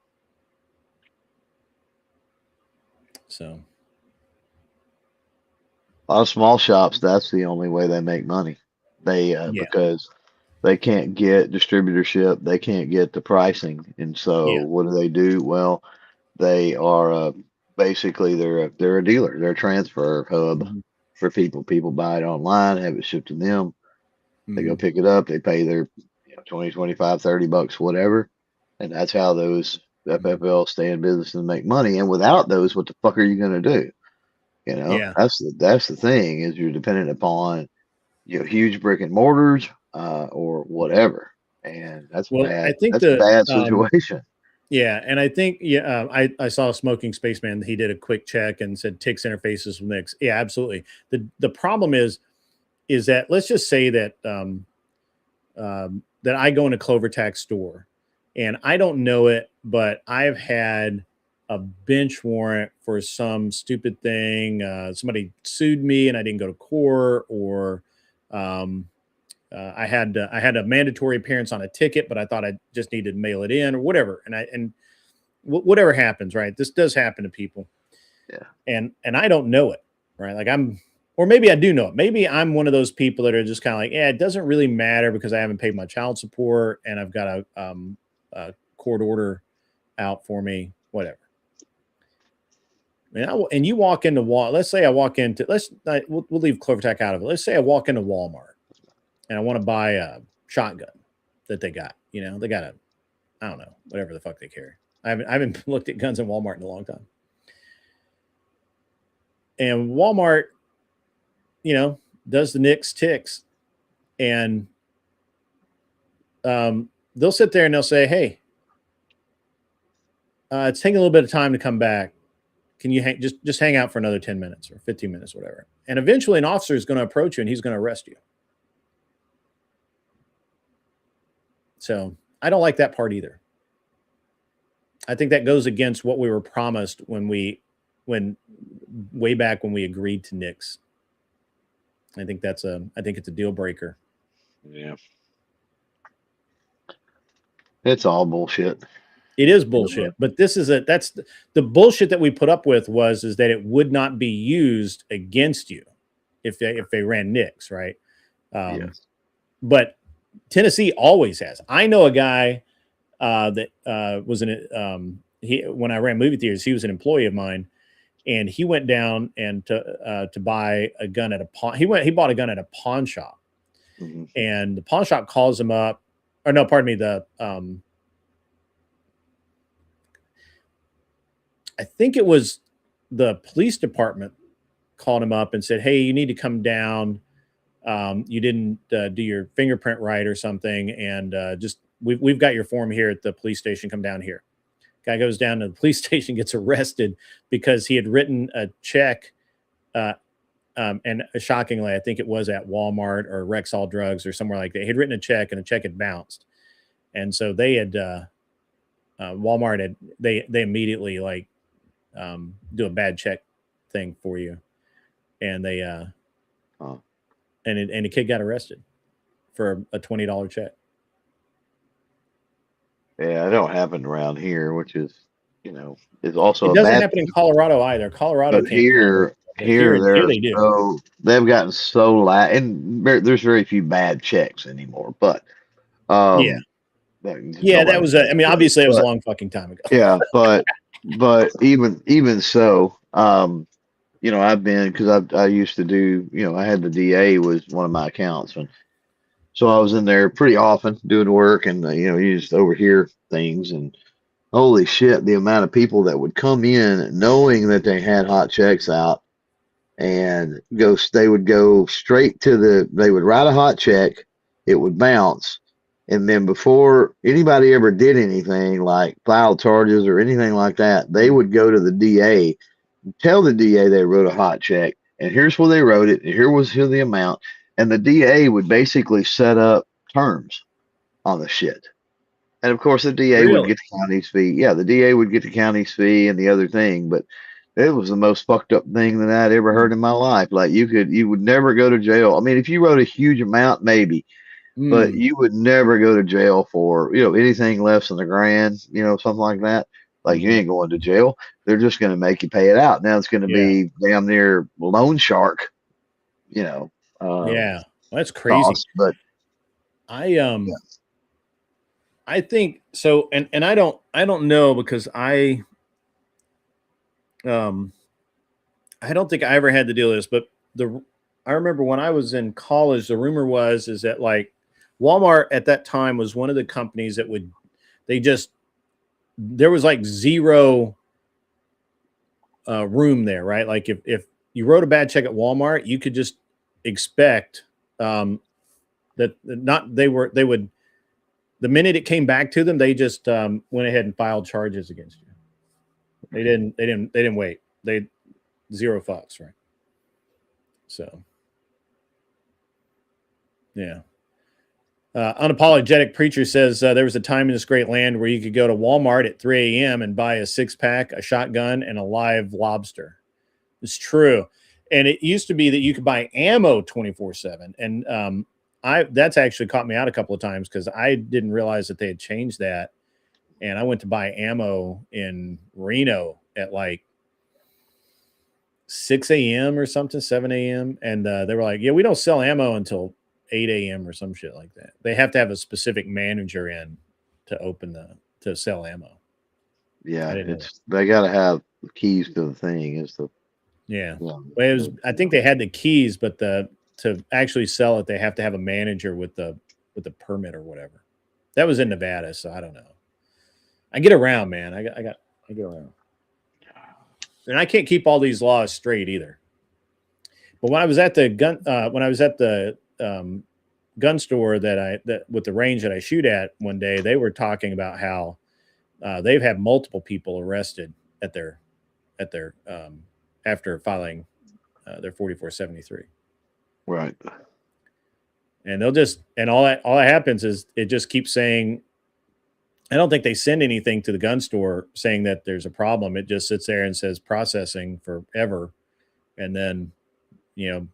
So A lot of small shops, that's the only way they make money. They yeah, because they can't get distributorship, they can't get the pricing, and so yeah, what do? Well, they are basically they're a dealer, they're a transfer hub hmm for people. People buy it online, have it shipped to them. They go hmm pick it up, they pay their 20, 25, 30 bucks, whatever, and that's how those hmm FFL stay in business and make money. And without those, what the fuck are you going to do? yeah. That's the thing is you're dependent upon huge brick and mortars or whatever, and that's Well, I bad. think That's a the bad situation. yeah, and I think I saw Smoking Spaceman. He did a quick check and said Tix interfaces with Nix. Yeah, absolutely. The problem is that let's just say that that I go in a Clover Tax store, and I don't know it, but I've had a bench warrant for some stupid thing. Somebody sued me, and I didn't go to court, or um, I had a mandatory appearance on a ticket, but I thought I just needed to mail it in, or whatever. And whatever happens, right? This does happen to people, Yeah. and I don't know it, right? Like or maybe I do know it. Maybe I'm one of those people that are just kind of like, yeah, it doesn't really matter because I haven't paid my child support and I've got a court order out for me, whatever. And you walk into Wal. Let's say I walk into we'll leave CloverTech out of it. Let's say I walk into Walmart and I want to buy a shotgun that they got. They got I don't know, whatever the fuck they carry. I haven't looked at guns in Walmart in a long time. And Walmart, does the Knicks ticks, and they'll sit there and they'll say, "Hey, it's taking a little bit of time to come back. Can you just hang out for another 10 minutes or 15 minutes, whatever?" And eventually, an officer is going to approach you and he's going to arrest you. So I don't like that part either. I think that goes against what we were promised when way back when we agreed to Knicks. I think it's a deal breaker. Yeah. It's all bullshit. It is You know what? bullshit, but that's the bullshit that we put up with is that it would not be used against you if they ran Knicks, right? Um, Yes. but Tennessee always has. I know a guy that was he when I ran movie theaters, he was an employee of mine, and he went down and to buy a gun at a pawn. He bought a gun at a pawn shop, Hmm. and the pawn shop calls him up, or no, pardon me, I think it was the police department called him up and said, "Hey, you need to come down. You didn't do your fingerprint right or something, and just we've got your form here at the police station. Come down here." Guy goes down to the police station, gets arrested because he had written a check, uh, and shockingly, I think it was at Walmart or Rexall Drugs or somewhere like that. He'd written a check, and the check had bounced, and so they had Walmart had they immediately like do a bad check thing for you, and they Oh, and the kid got arrested for a $20 check. yeah, it don't happen around here, which is also It a doesn't bad happen in thing. Colorado either. Colorado But can't do here, it. But here, here they're they do. so they've gotten so and there's very few bad checks anymore. But Yeah, um, yeah. That nobody was. I mean, does. obviously, that was a But long fucking time ago. yeah, but even so, I've been because I used to do, I had the DA was one of my accounts, and so I was in there pretty often doing work, and you just overhear things, and holy shit, the amount of people that would come in knowing that they had hot checks out and they would go straight to they would write a hot check, it would bounce, and then before anybody ever did anything like file charges or anything like that, they would go to the DA, tell the DA they wrote a hot check, and here's where they wrote it, and here's the amount, and the DA would basically set up terms on the shit. And of course, the DA would Really? get the county's fee. Yeah, the DA would get the county's fee and the other thing, but it was the most fucked up thing that I'd ever heard in my life. Like you would never go to jail. I mean, if you wrote a huge amount, maybe, but Mm, you would never go to jail for anything less than $1,000, something like that. Like you hmm. ain't going to jail. They're just going to make you pay it out. Now it's going to Yeah, be damn near loan shark, you know, um, yeah. That's crazy. cost. But I yeah, I think so, and I don't know because um I don't think I ever had to deal with this, but the I remember when I was in college, the rumor was is that like Walmart at that time was one of the companies that would they just there was like zero room there, right? Like if you wrote a bad check at Walmart, you could just expect um, that not they would the minute it came back to them, they just went ahead and filed charges against you. They didn't wait. They zero fucks, right? So yeah. Unapologetic preacher says there was a time in this great land where you could go to Walmart at 3 a.m. and buy a 6-pack, a shotgun, and a live lobster. It's true, and it used to be that you could buy ammo 24/7, and I that's actually caught me out a couple of times because I didn't realize that they had changed that, and I went to buy ammo in Reno at like 6 a.m. or something, 7 a.m., and they were like, "Yeah, we don't sell ammo until 8 a.m. or some shit like that. They have to have a specific manager in to open to sell ammo." I yeah, didn't know that. they got to have the keys to the thing. Is the Yeah. Yeah, Well, it was, the, I think they had the keys, but to actually sell it, they have to have a manager with the permit or whatever. That was in Nevada, so I don't know. I get around, man. I get around, and I can't keep all these laws straight either. But when I was at the gun store that with the range that I shoot at one day, they were talking about how they've had multiple people arrested at their after filing their 4473, right. and they'll just and all that happens is it just keeps saying. I don't think they send anything to the gun store saying that there's a problem. It just sits there and says processing forever, and then you know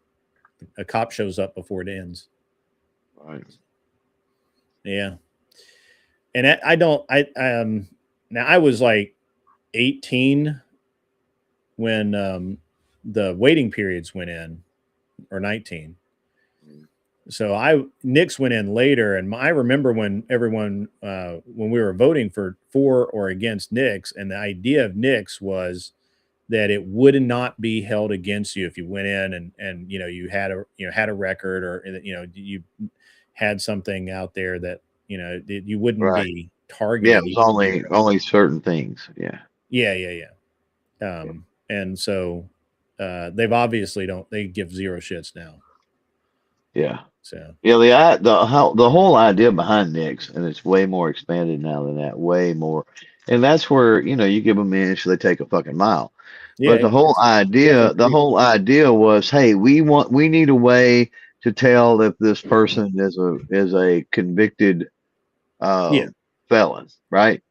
a cop shows up before it ends. Right. Yeah, and I don't. Now I was like 18 when the waiting periods went in, or 19. So Nix went in later, and I remember when everyone when we were voting for or against Nix, and the idea of Nix was that it would not be held against you if you went in and you had a record, or you had something out there that you wouldn't Right. be Yeah, targeted it was even only later. only certain things. Yeah. Yeah, yeah, yeah. Yeah. And so they've obviously don't they give zero shits now. Yeah. So Yeah, the whole idea behind Knicks, and it's way more expanded now than that, way more. And that's where, you give them an inch, they take a fucking mile. yeah, But the whole it's definitely idea, the creepy. whole idea was, hey, we need a way to tell if this person is a convicted Yeah, felon, right?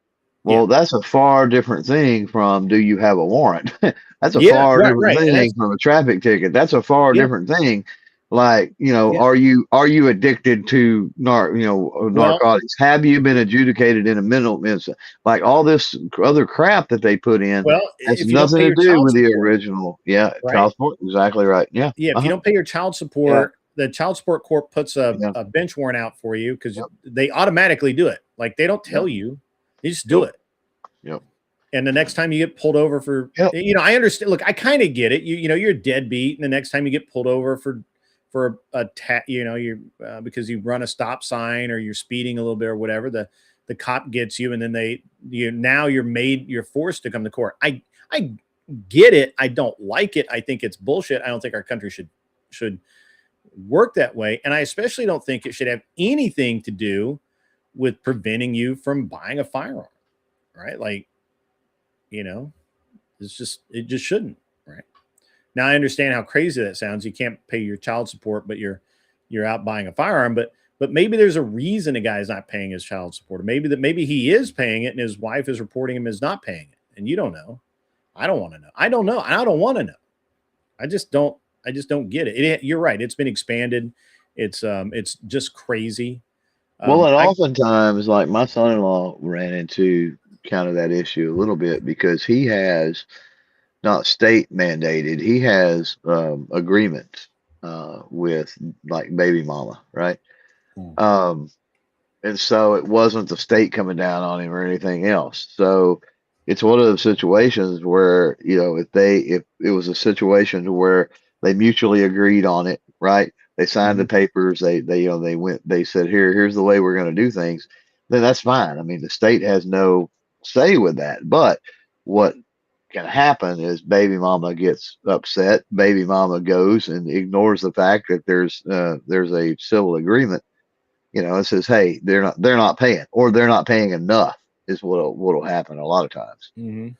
yeah, Well, that's a far different thing from do you have a warrant? That's a yeah. far Right, different right. And thing that's from a traffic ticket. That's a far yeah, different thing. Like, Yeah. are you addicted to Well, narcotics? Have you been adjudicated in a mental incident? Like all this other crap that they put in has if you don't nothing pay to your do child with the support, original. Yeah, right? child support. Exactly right. Yeah. Yeah, if you Uh-huh. don't pay your child Yeah. support, the child support court puts Yeah. a bench warrant out for you because Yep. they automatically do it. Like they don't Yep. tell you, they just do Yep. it. Yep. And the next time you get pulled over for, Yep. I understand. Look, I kind of get it. You're a deadbeat, and the next time you get pulled over for you're because you run a stop sign or you're speeding a little bit or whatever, the cop gets you, and then you're forced to come to court. I get it. I don't like it. I think it's bullshit. I don't think our country should work that way, and I especially don't think it should have anything to do with preventing you from buying a firearm. Right? Like, you know, it just shouldn't. Right? Now I understand how crazy that sounds. You can't pay your child support, but you're out buying a firearm. But maybe there's a reason a guy's not paying his child support. Or maybe he is paying it and his wife is reporting him as not paying it, and you don't know. I don't want to know. I don't know. I don't want to know. I just don't. I just don't get it. You're right. It's been expanded. It's just crazy. Well, and I oftentimes, like my son-in-law ran into kind of that issue a little bit because he has not state mandated. He has agreements with like baby mama, right? Hmm. Um, and so it wasn't the state coming down on him or anything else. So it's one of those situations where if it was a situation to where they mutually agreed on it, right? They signed the Mhm. papers. They said here's the way we're going to do things. Then that's fine. I mean, the state has no say with that. But what can happen is baby mama gets upset. Baby mama goes and ignores the fact that there's a civil agreement. It says, hey, they're not paying, or they're not paying enough is what'll happen a lot of times. Mhm.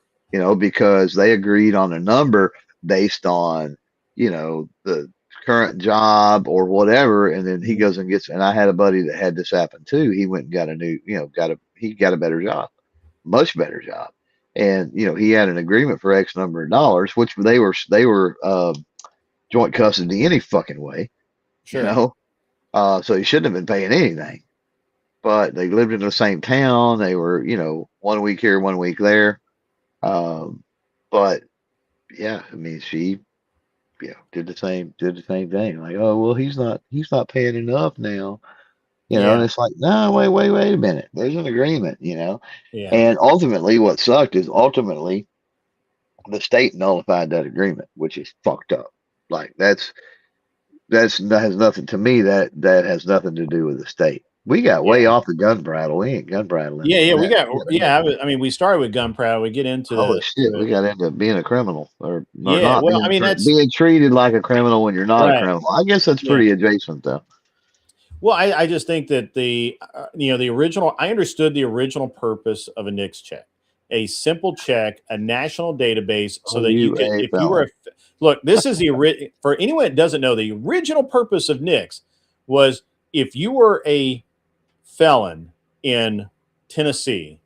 Because they agreed on a number based on the current job or whatever, and then he Mhm. goes and gets. And I had a buddy that had this happen too. He went and got a new, he got a better job, much better job, and he had an agreement for X number of dollars, which they were joint custody any fucking way, you Sure. know. So he shouldn't have been paying anything, but they lived in the same town. They were, 1 week here, 1 week there. Um, but yeah, I mean, she, did the same thing. Like, oh, well, he's not paying enough now, and Yeah. it's like, no, wait a minute. There's an agreement. Yeah. And ultimately, what sucked is ultimately the state nullified that agreement, which is fucked up. Like that has nothing to me. That has nothing to do with the state. We got way Yeah. off the gun prattle. We ain't gun prattling. Yeah. Yeah. We That got. Yeah. I mean, we started with Gun Prattle. We get holy into shit, we got into being a criminal or yeah. not Well, I mean, that's being treated like a criminal when you're not a right. criminal. I guess that's Yeah. pretty adjacent though. Well, I just think that the original, I understood the original purpose of a NICS check, a simple check, a national database, so Are that you you could, a if you were felon? look, this is for anyone that doesn't know, the original purpose of NICS was if you were a felon in Tennessee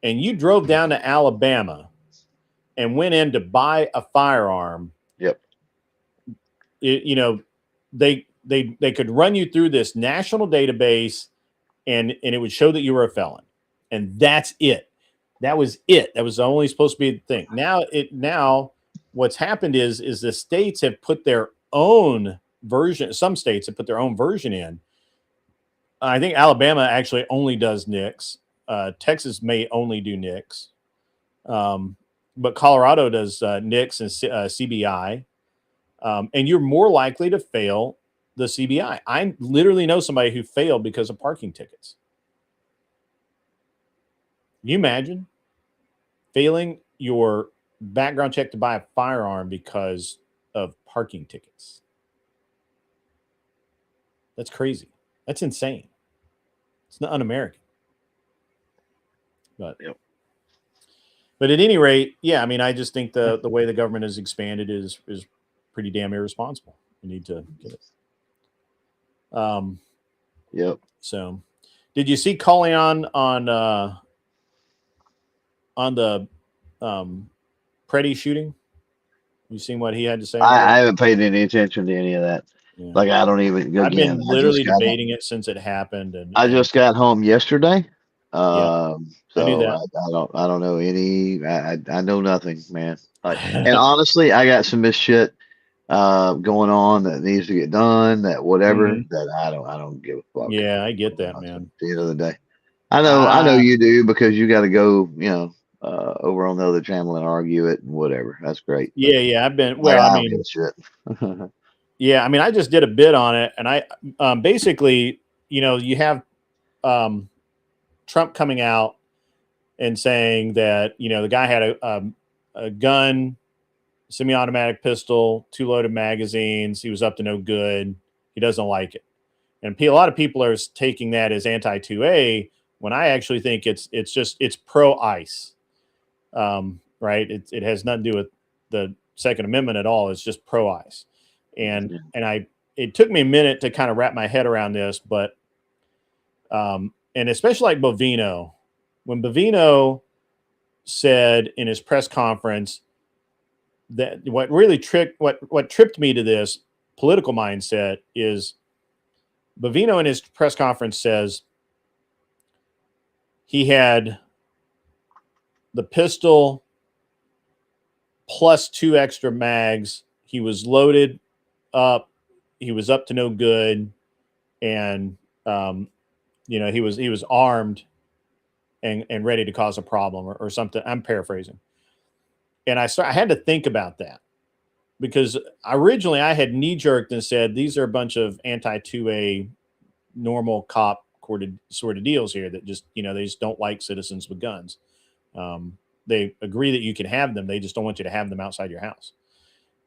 and you drove down to Alabama and went in to buy a firearm, Yep. it, you know, they could run you through this national database and it would show that you were a felon, and that's it. That was it. That was only supposed to be the thing. Now what's happened is the states have put their own version. Some states have put their own version in. I think Alabama actually only does NICS. Texas may only do NICS, um, but Colorado does NICS and CBI, and you're more likely to fail the CBI. I literally know somebody who failed because of parking tickets. Can you imagine failing your background check to buy a firearm because of parking tickets? That's crazy. That's insane. It's not un-American. But Yep. but at any rate, yeah, I mean, I just think the way the government has expanded is pretty damn irresponsible. We need to get it. Yep. So, did you see calling on the Preddy shooting? You seen what he had to say I about it? haven't paid any attention to any of that. Yeah. Like I don't even I've again. been literally debating it since it happened, I and just got home yesterday. yeah, I knew So that. I don't know any. I know nothing, man. Like, and honestly, I got some this shit going on that needs to get done. That whatever Mhm. that I don't give a fuck. Yeah, I get that, At man. the end of the day, I know Ah, you do because you got to go, over on the other channel and argue it and whatever. That's great, but yeah, yeah. I've been like well. I I don't give mean, a shit. yeah. I mean, I just did a bit on it, and I basically, you have um, Trump coming out and saying that the guy had a gun, semi-automatic pistol, two loaded magazines. He was up to no good. He doesn't like it, and a lot of people are taking that as anti 2A when I actually think it's pro ICE. Right? It has nothing to do with the Second Amendment at all. It's just pro ICE, and I it took me a minute to kind of wrap my head around this, but and especially like Bovino, when Bovino said in his press conference that what tripped me to this political mindset is Bovino in his press conference says he had the pistol plus two extra mags. He was loaded up. He was up to no good, and um, he was armed and ready to cause a problem or something. I'm paraphrasing, and I had to think about that because originally I had knee jerked and said these are a bunch of anti 2A normal cop sort of deals here that just they just don't like citizens with guns. They agree that you can have them, they just don't want you to have them outside your house.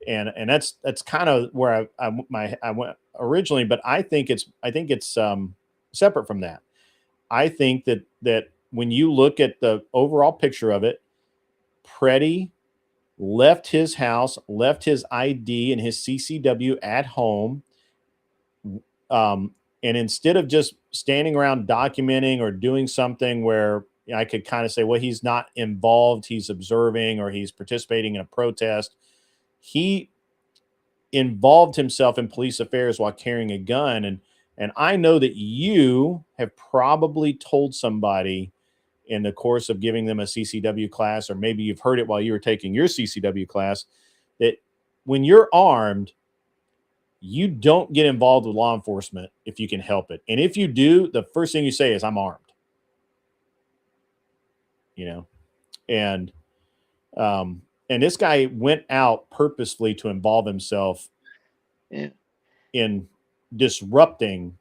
And that's kind of where I went originally, but I think it's separate from that. I think that when you look at the overall picture of it, Preddy left his house, left his ID and his CCW at home, um, and instead of just standing around documenting or doing something where I could kind of say, well, he's not involved, he's observing or he's participating in a protest, he involved himself in police affairs while carrying a gun. And I know that you have probably told somebody in the course of giving them a CCW class, or maybe you've heard it while you were taking your CCW class, that when you're armed, you don't get involved with law enforcement if you can help it. And if you do, the first thing you say is, I'm armed, you know? And, um, and this guy went out purposefully to involve himself Yeah. in disrupting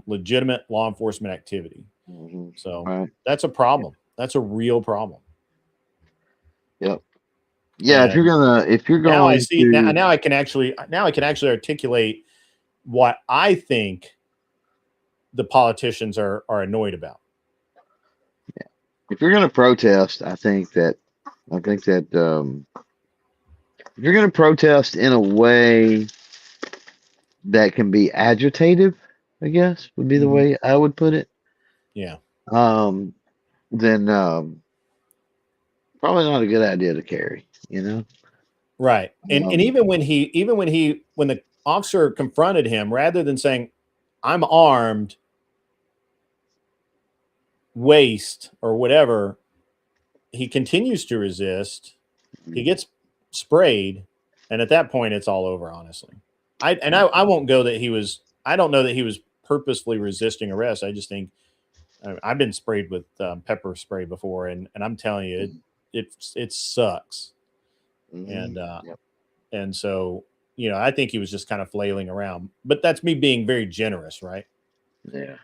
legitimate law enforcement activity. Hmm. So Right. that's a problem. That's a real problem. Yep. Yeah. And If you're now I going see now, to, now I can actually articulate what I think the politicians are annoyed about. if you're going to protest, I think that if you're going to protest in a way that can be agitative, I guess would be the Mm-hmm. way I would put it. Yeah. Um, then probably not a good idea to carry. You know. Right. And Um, even when the officer confronted him, rather than saying, I'm armed, waste, or whatever, he continues to resist. He gets sprayed, and at that point it's all over, honestly. I won't go that he was I don't know that he was purposefully resisting arrest. I just think I've been sprayed with pepper spray before, and I'm telling you, it sucks. mm-hmm. And Yep. and so I think he was just kind of flailing around. But that's me being very generous, right? Yeah.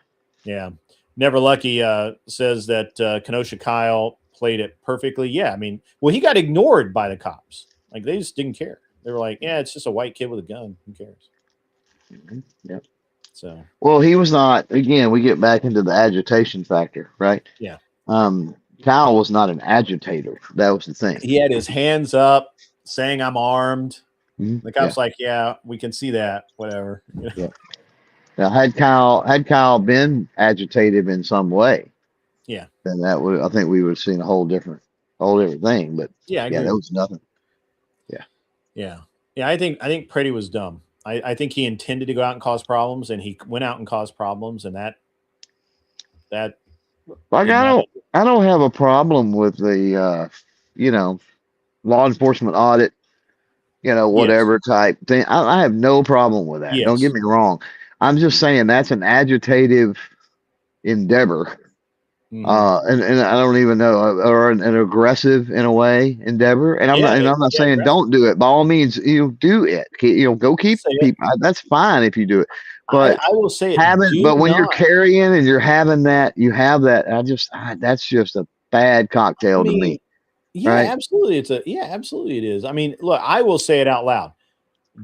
Yeah. Never Lucky says that Kenosha Kyle played it perfectly. Yeah, I mean, well, he got ignored by the cops. Like they just didn't care. They were like, "Yeah, it's just a white kid with a gun. Who cares?" Mm-hmm. Yep. So Well, he was not. Again, we get back into the agitation factor, right? yeah, Um, Kyle was not an agitator. That was the thing. he had his hands up, saying, "I'm armed." Hmm. The Yeah. cops like, "Yeah, we can see that. Whatever." Yeah. Now, had Kyle been agitated in some way, Yeah, then that would I think we would have seen a whole different thing. But yeah, I yeah, agree. that was nothing. Yeah. Yeah, yeah. I think Pretty was dumb. I think he intended to go out and cause problems, and he went out and caused problems, and that Like in my I don't have a problem with the you know, law enforcement audit, yes, whatever type thing. I have no problem with that. Don't get yes, me wrong. I'm just saying that's an agitative endeavor. hmm And I don't even know, or an aggressive in a way endeavor. And yeah, I'm not yeah, saying aggressive. don't do it. By all means, do it. Go I'll keep say it. people. That's fine if you do it. But I will say it. Do but when you're not. carrying and you're having that, you have that. That's just a bad I cocktail to mean, me, yeah, right? absolutely. Yeah, absolutely it is. I mean, look, I will say it out loud.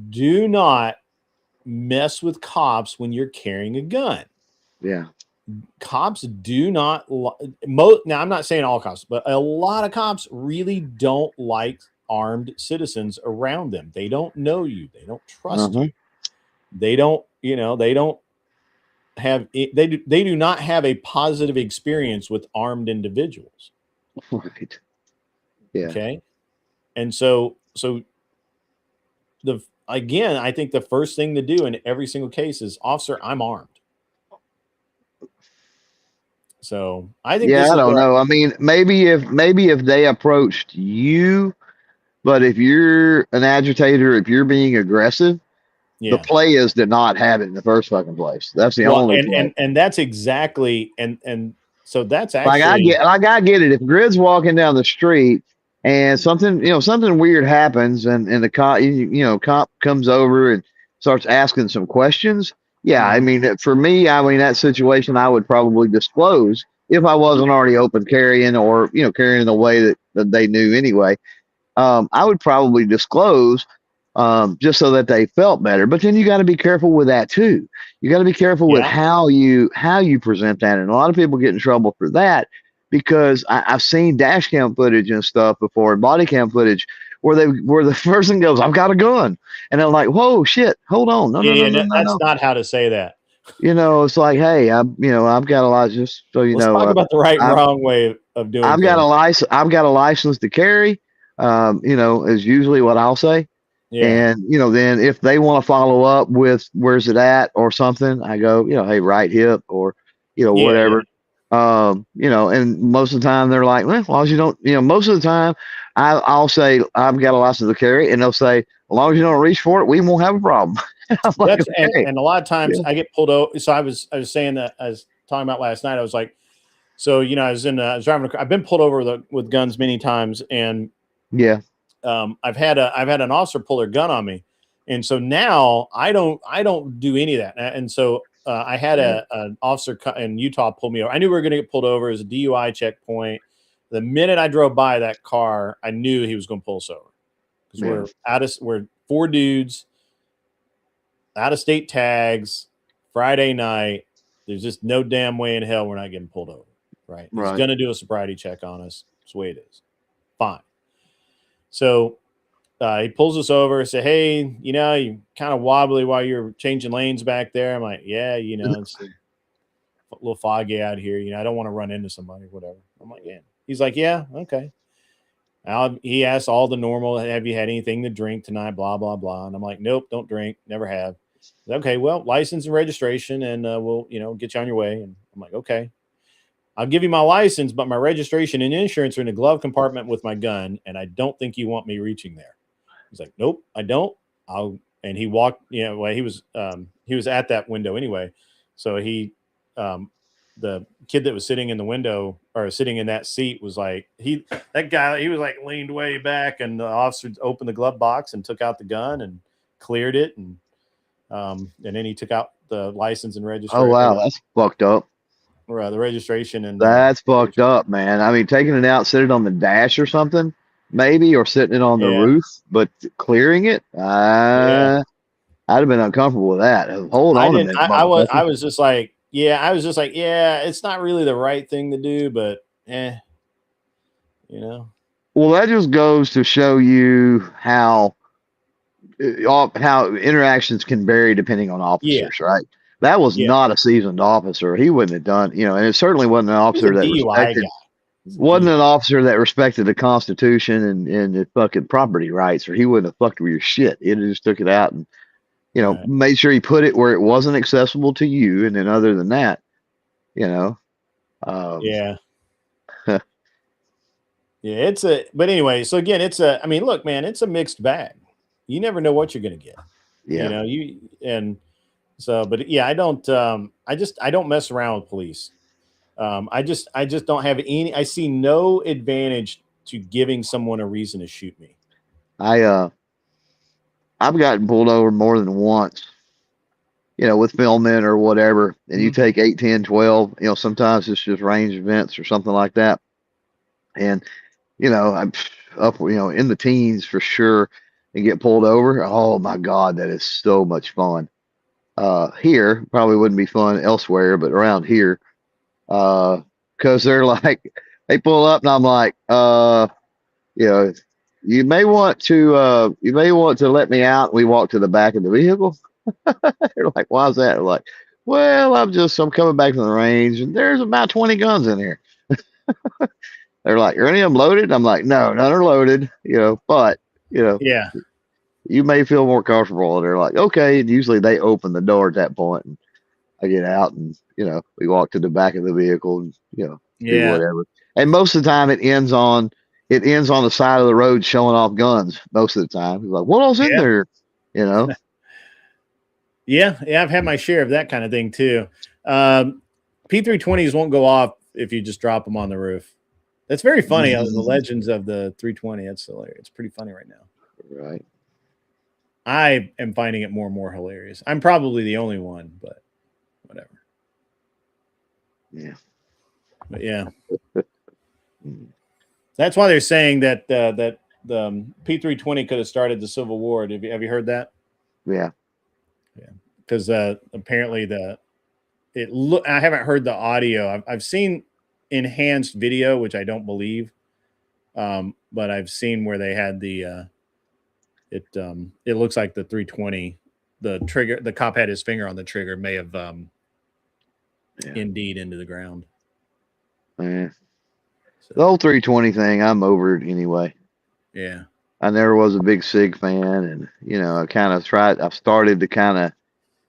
Do not mess with cops when you're carrying a gun. Yeah. Cops do not now I'm not saying all cops, but a lot of cops really don't like armed citizens around them. They don't know you, they don't trust Uh-huh. you. They don't, they don't they do not have a positive experience with armed individuals. Right. Yeah. Okay? And so the again, I think the first thing to do in every single case is, officer, I'm armed. So I think Yeah, this I is don't where, know. I mean, maybe if they approached you, but if you're an agitator, if you're being aggressive, the yeah. play is to not have it in the first fucking place. That's the Well, only and play. that's exactly, and so that's Like actually, I get it. If Grid's walking down the street and something weird happens and the cop comes over and starts asking some questions. Yeah, I mhm, mean for me, I mean that situation I would probably disclose if I wasn't already open carrying or carrying in a way that they knew anyway. I would probably disclose just so that they felt better. But then you got to be careful with that too. You got to be careful with yeah, how you present that, and a lot of people get in trouble for that because I've seen dash cam footage and stuff before, and body cam footage where the person goes, "I've got a gun," and I'm like, "Whoa, shit, hold on, no, yeah, no, no, yeah. no, no, That's no." not how to say that. It's like, hey, I've got a lot. Just so you Let's know, talk about the right and I've wrong way of doing I've got a things. license. I've got a license to carry. Is usually what I'll say. Yeah, And then if they want to follow up with where's it at or something, I go, hey, right hip or yeah, yeah, whatever. And most of the time they're like, well, as long as you don't, most of the time I'll say I've got a license to carry, and they'll say, as long as you don't reach for it, we won't have a problem. I'm like, that's, okay, and a lot of times yeah, I get pulled over. So I was saying that, I was talking about last night. I was like, so I was driving a car. I've been pulled over with guns many times, and yeah, I've had an officer pull their gun on me, and so now I don't do any of that. And so I had yeah, an officer in Utah pull me over. I knew we were going to get pulled over as a DUI checkpoint. The minute I drove by that car, I knew he was going to pull us over, because yeah, we're four dudes, out of state tags, Friday night. There's just no damn way in hell we're not getting pulled over, right? He's right, going to do a sobriety check on us. That's the way it is. Fine. So he pulls us over, say, hey, you kind of wobbly while you're changing lanes back there. I'm like, yeah, it's a little foggy out here. I don't want to run into somebody, whatever. I'm like, yeah. He's like, yeah, okay. He asks all the normal, have you had anything to drink tonight? Blah, blah, blah. And I'm like, nope, don't drink. Never have. Okay, well, license and registration, and we'll, get you on your way. And I'm like, okay. I'll give you my license, but my registration and insurance are in the glove compartment with my gun, and I don't think you want me reaching there. He's like, nope, I don't. And he walked, well, he was at that window anyway. So um, the kid that was sitting in the window or sitting in that seat was like, that guy, he was like leaned way back, and the officer opened the glove box and took out the gun and cleared it. And then he took out the license and oh register, wow, that's fucked up. or the registration and That's fucked up, man. I mean, taking it out, sit it on the dash or something, maybe, or sitting it on the yeah, roof, but clearing it, yeah. I'd have been uncomfortable with that. Hold I on a didn't. minute, I motherfucker. was just like, yeah. I was just like, yeah. It's not really the right thing to do, but you know. Well, that just goes to show you how interactions can vary depending on Yeah, officers, right? That was yeah. not a seasoned officer. He wouldn't have done, and it certainly wasn't an He's a officer that DUI guy. respected He's a wasn't DUI. an officer that respected the Constitution and the fucking property rights, or he wouldn't have fucked with your shit. He'd have just took it out and Right. made sure he put it where it wasn't accessible to you. And then other than that, you know, um, Yeah. Yeah. But anyway, so again, I mean, look, man, it's a mixed bag. You never know what you're going to get, yeah, and so, but yeah, I don't mess around with police. I just don't have I see no advantage to giving someone a reason to shoot me. I, I've gotten pulled over more than once, with filming or whatever, and you Mhm. take 8, 10, 12, sometimes it's just range events or something like that. And, I'm up, in the teens for sure and get pulled over. Oh my God, that is so much fun. Here probably wouldn't be fun elsewhere, but around here, cause they're like, they pull up and I'm like, you know, you may want to let me out. We walk to the back of the vehicle. They're like, why is that? They're like, well, I'm coming back from the range and there's about 20 guns in here. They're like, are any of them loaded? I'm like, no, none are loaded, but, you know, Yeah. you may feel more comfortable. And they're like, okay. And usually they open the door at that point and I get out and, we walk to the back of the vehicle and, do Yeah. whatever. And most of the time it ends on the side of the road showing off guns most of the time. He's like, what else in Yeah. there? You know? Yeah. Yeah. I've had my share of that kind of thing too. Um, P320s won't go off if you just drop them on the roof. That's very funny. The legends of the 320. That's hilarious. It's pretty funny right now. Right. I am finding it more and more hilarious. I'm probably the only one, but whatever. Yeah. But yeah, Mm. that's why they're saying that the P320 could have started the Civil War. Have you heard that? Yeah. Yeah, because apparently I haven't heard the audio. I've seen enhanced video, which I don't believe, but I've seen where they had it looks like the 320, the trigger, the cop had his finger on the trigger, may have Yeah. indeed into the ground. Yeah. The So whole 320 thing, I'm over it anyway. yeah, I never was a big SIG fan, and I've started to kind of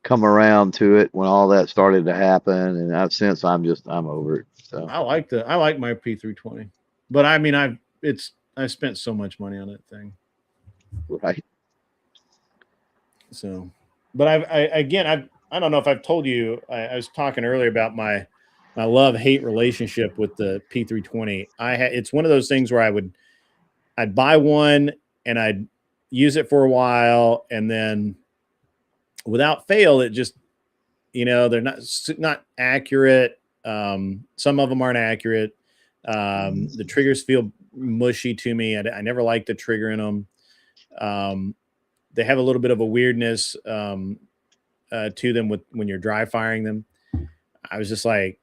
come around to it when all that started to happen, and I'm over it. So I like my P320, but I mean I've spent so much money on that thing. right. So, but I don't know if I've told you. I was talking earlier about my love hate relationship with the P320. It's one of those things where I'd buy one and I'd use it for a while, and then without fail, it just they're not accurate. Some of them aren't accurate. The triggers feel mushy to me. I never liked the trigger in them. They have a little bit of a weirdness to them when you're dry firing them. I was just like,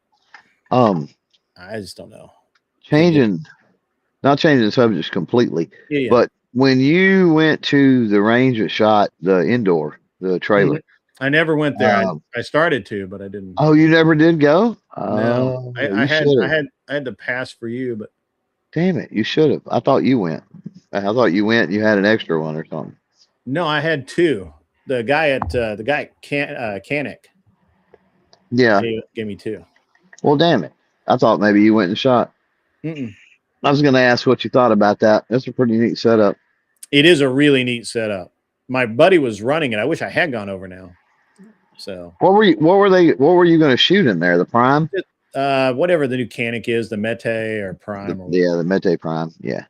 Um, I just don't know. Can't get. changing, not changing the subject completely, Yeah, yeah. but when you went to the range that shot the indoor, the Mhm. trailer, I never went there. um, I started to, but I didn't. oh, you never did go? No, Oh, you should have. I had to pass for you, but Damn it, you should have. I thought you went. I thought you went. You had an extra one or something. no, I had two. The guy at Canic Yeah. gave me two. Well, damn it. I thought maybe you went and shot. Mm-mm. I was going to ask what you thought about that. That's a pretty neat setup. It is a really neat setup. My buddy was running it. I wish I had gone over now. So What were you going to shoot in there? The Prime? whatever the new Canic is, the Mete or Prime or Yeah, whatever. the Mete Prime. Yeah.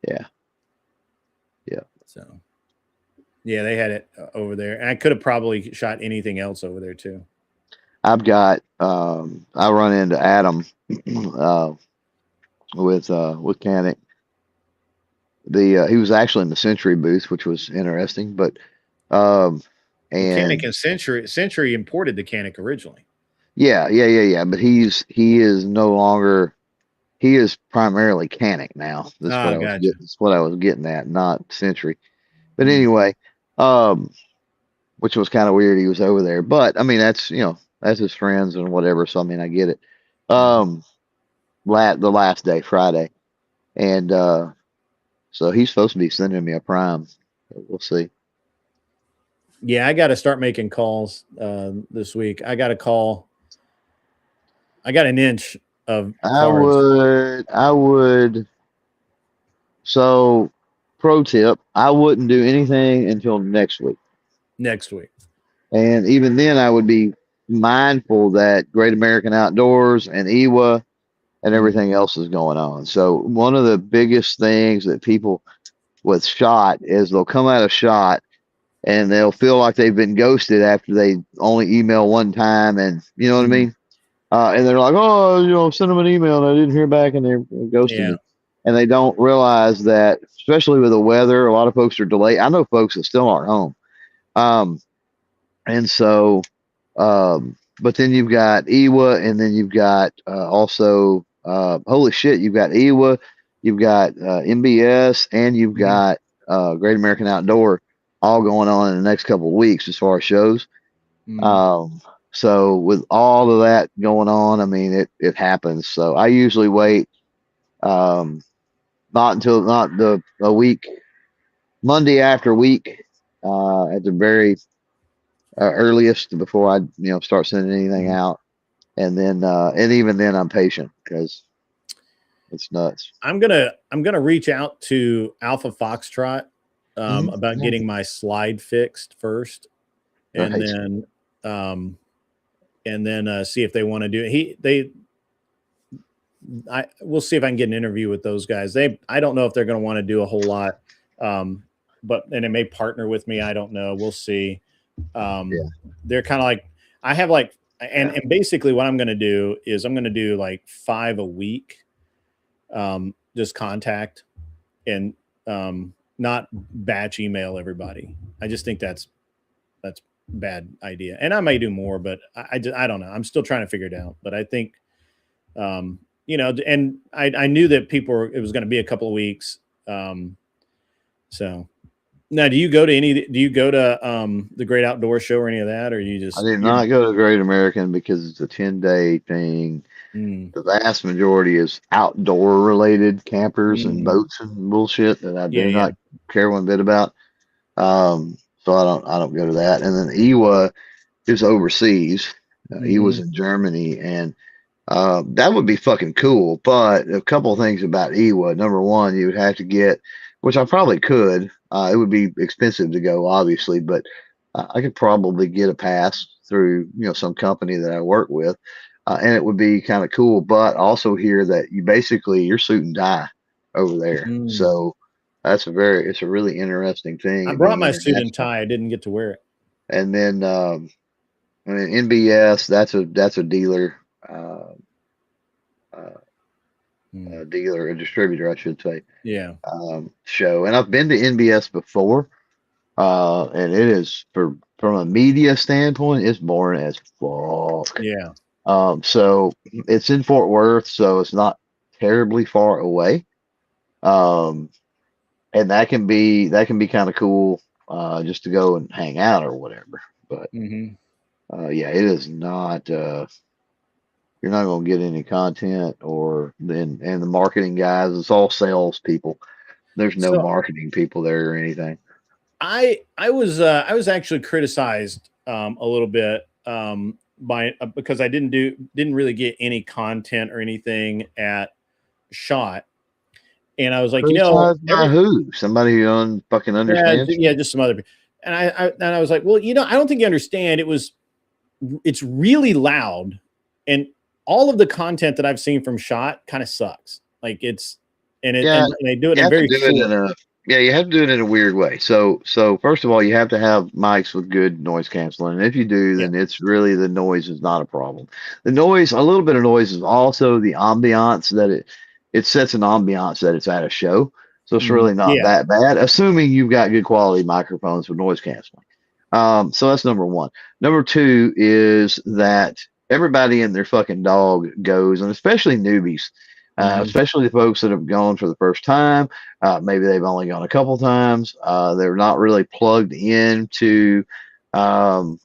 Yeah. Yeah. So yeah, they had it over there, and I could have probably shot anything else over there too. I run into Adam uh, with Canic. He was actually in the Century booth, which was interesting, but um, Well, Canic and and Century imported the Canic originally. yeah. But he is no longer. He is primarily Canic now. Ah, gotcha. That's what I was getting at, not Century. But Hmm. anyway, um, which was kind of weird. He was over there, but I mean, that's his friends and whatever. So I mean, I get it. Yeah. Um, the last day, Friday, and so he's supposed to be sending me a Prime. We'll see. Yeah, I got to start making calls this week. I got to call. I got an inch of I cards would, I would. So, pro tip: I wouldn't do anything until next week, next week. and even then, I would be mindful that Great American Outdoors and EWA and Mm, everything else is going on. So, one of the biggest things that people with shot is they'll come out of shot and they'll feel like they've been ghosted after they only email one time, and you know what I mm, mean. And they're like, oh, send them an email and I didn't hear back and they're ghosting yeah. me. And they don't realize that, especially with the weather, a lot of folks are delayed. I know folks that still aren't home. Um, and so, but then you've got EWA, and then you've got also, holy shit, you've got EWA, you've got MBS, and you've Mhm, got Great American Outdoor all going on in the next couple of weeks as far as shows. mhm, Um, so with all of that going on, I mean, it happens. So I usually wait, um, not the a week, Monday after week, at the very earliest before I start sending anything mhm. out, and even then I'm patient because it's nuts. I'm gonna reach out to Alpha Foxtrot about Yeah, getting my slide fixed first, and right. then um, see if they want to do it. I we'll see if I can get an interview with those guys. I don't know if they're going to want to do a whole lot, um, and it may partner with me. I don't know. We'll see. Yeah, They're kind of like I have like and basically what I'm going to do is I'm going to do like 5 a week, just contact and not batch email everybody. I just think that's bad idea, and I may do more, but I don't know. I'm still trying to figure it out, but I think and I knew that it was going to be a couple of weeks. Um, so now, do you go to the Great Outdoor Show or any of that, or I did you're not go to Great American because it's a 10-day thing. mm, The vast majority is outdoor related campers and mm, boats and bullshit that I yeah, do yeah, not care one bit about. So I don't go to that. And then EWA is overseas. EWA's hmm, in Germany, and that would be fucking cool. But a couple of things about EWA. Number one, you would have to get, which I probably could. It would be expensive to go, obviously, but I could probably get a pass through some company that I work with, and it would be kind of cool. But also hear that you're suit and tie over there, mm. so it's a really interesting thing I and brought being my suit and international. tie. I didn't get to wear it. And then I mean NBS, that's a dealer. Uh, uh, Mm, a distributor, I should say, yeah, show. And I've been to NBS before, and it is from a media standpoint, it's boring as fuck. yeah, So it's in Fort Worth, so it's not terribly far away. Um, and that can be kind of cool, just to go and hang out or whatever. But hmm. yeah, it is not. You're not going to get any content or then and the marketing guys. It's all sales people. There's no So marketing people there or anything. I was actually criticized a little bit by because I didn't really get any content or anything at Shot, and I was like, Criticized by every who? Somebody who fucking yeah, understands. yeah, just some other people. And I was like, well, I don't think you understand. It's really loud, and all of the content that I've seen from Shot kind of sucks. Like Yeah, and they do it you in have to very do it in short. a yeah, you have to do it in a weird way. So first of all, you have to have mics with good noise canceling. And if you do, Yeah. then it's really the noise is not a problem. The noise, a little bit of noise is also the ambiance that it sets an ambiance that it's at a show. So it's Mhm. really not Yeah. that bad, assuming you've got good quality microphones with noise canceling. So that's number one. Number two is that everybody and their fucking dog goes, and especially newbies, Mhm. especially the folks that have gone for the first time. Maybe they've only gone a couple times. They're not really plugged into, the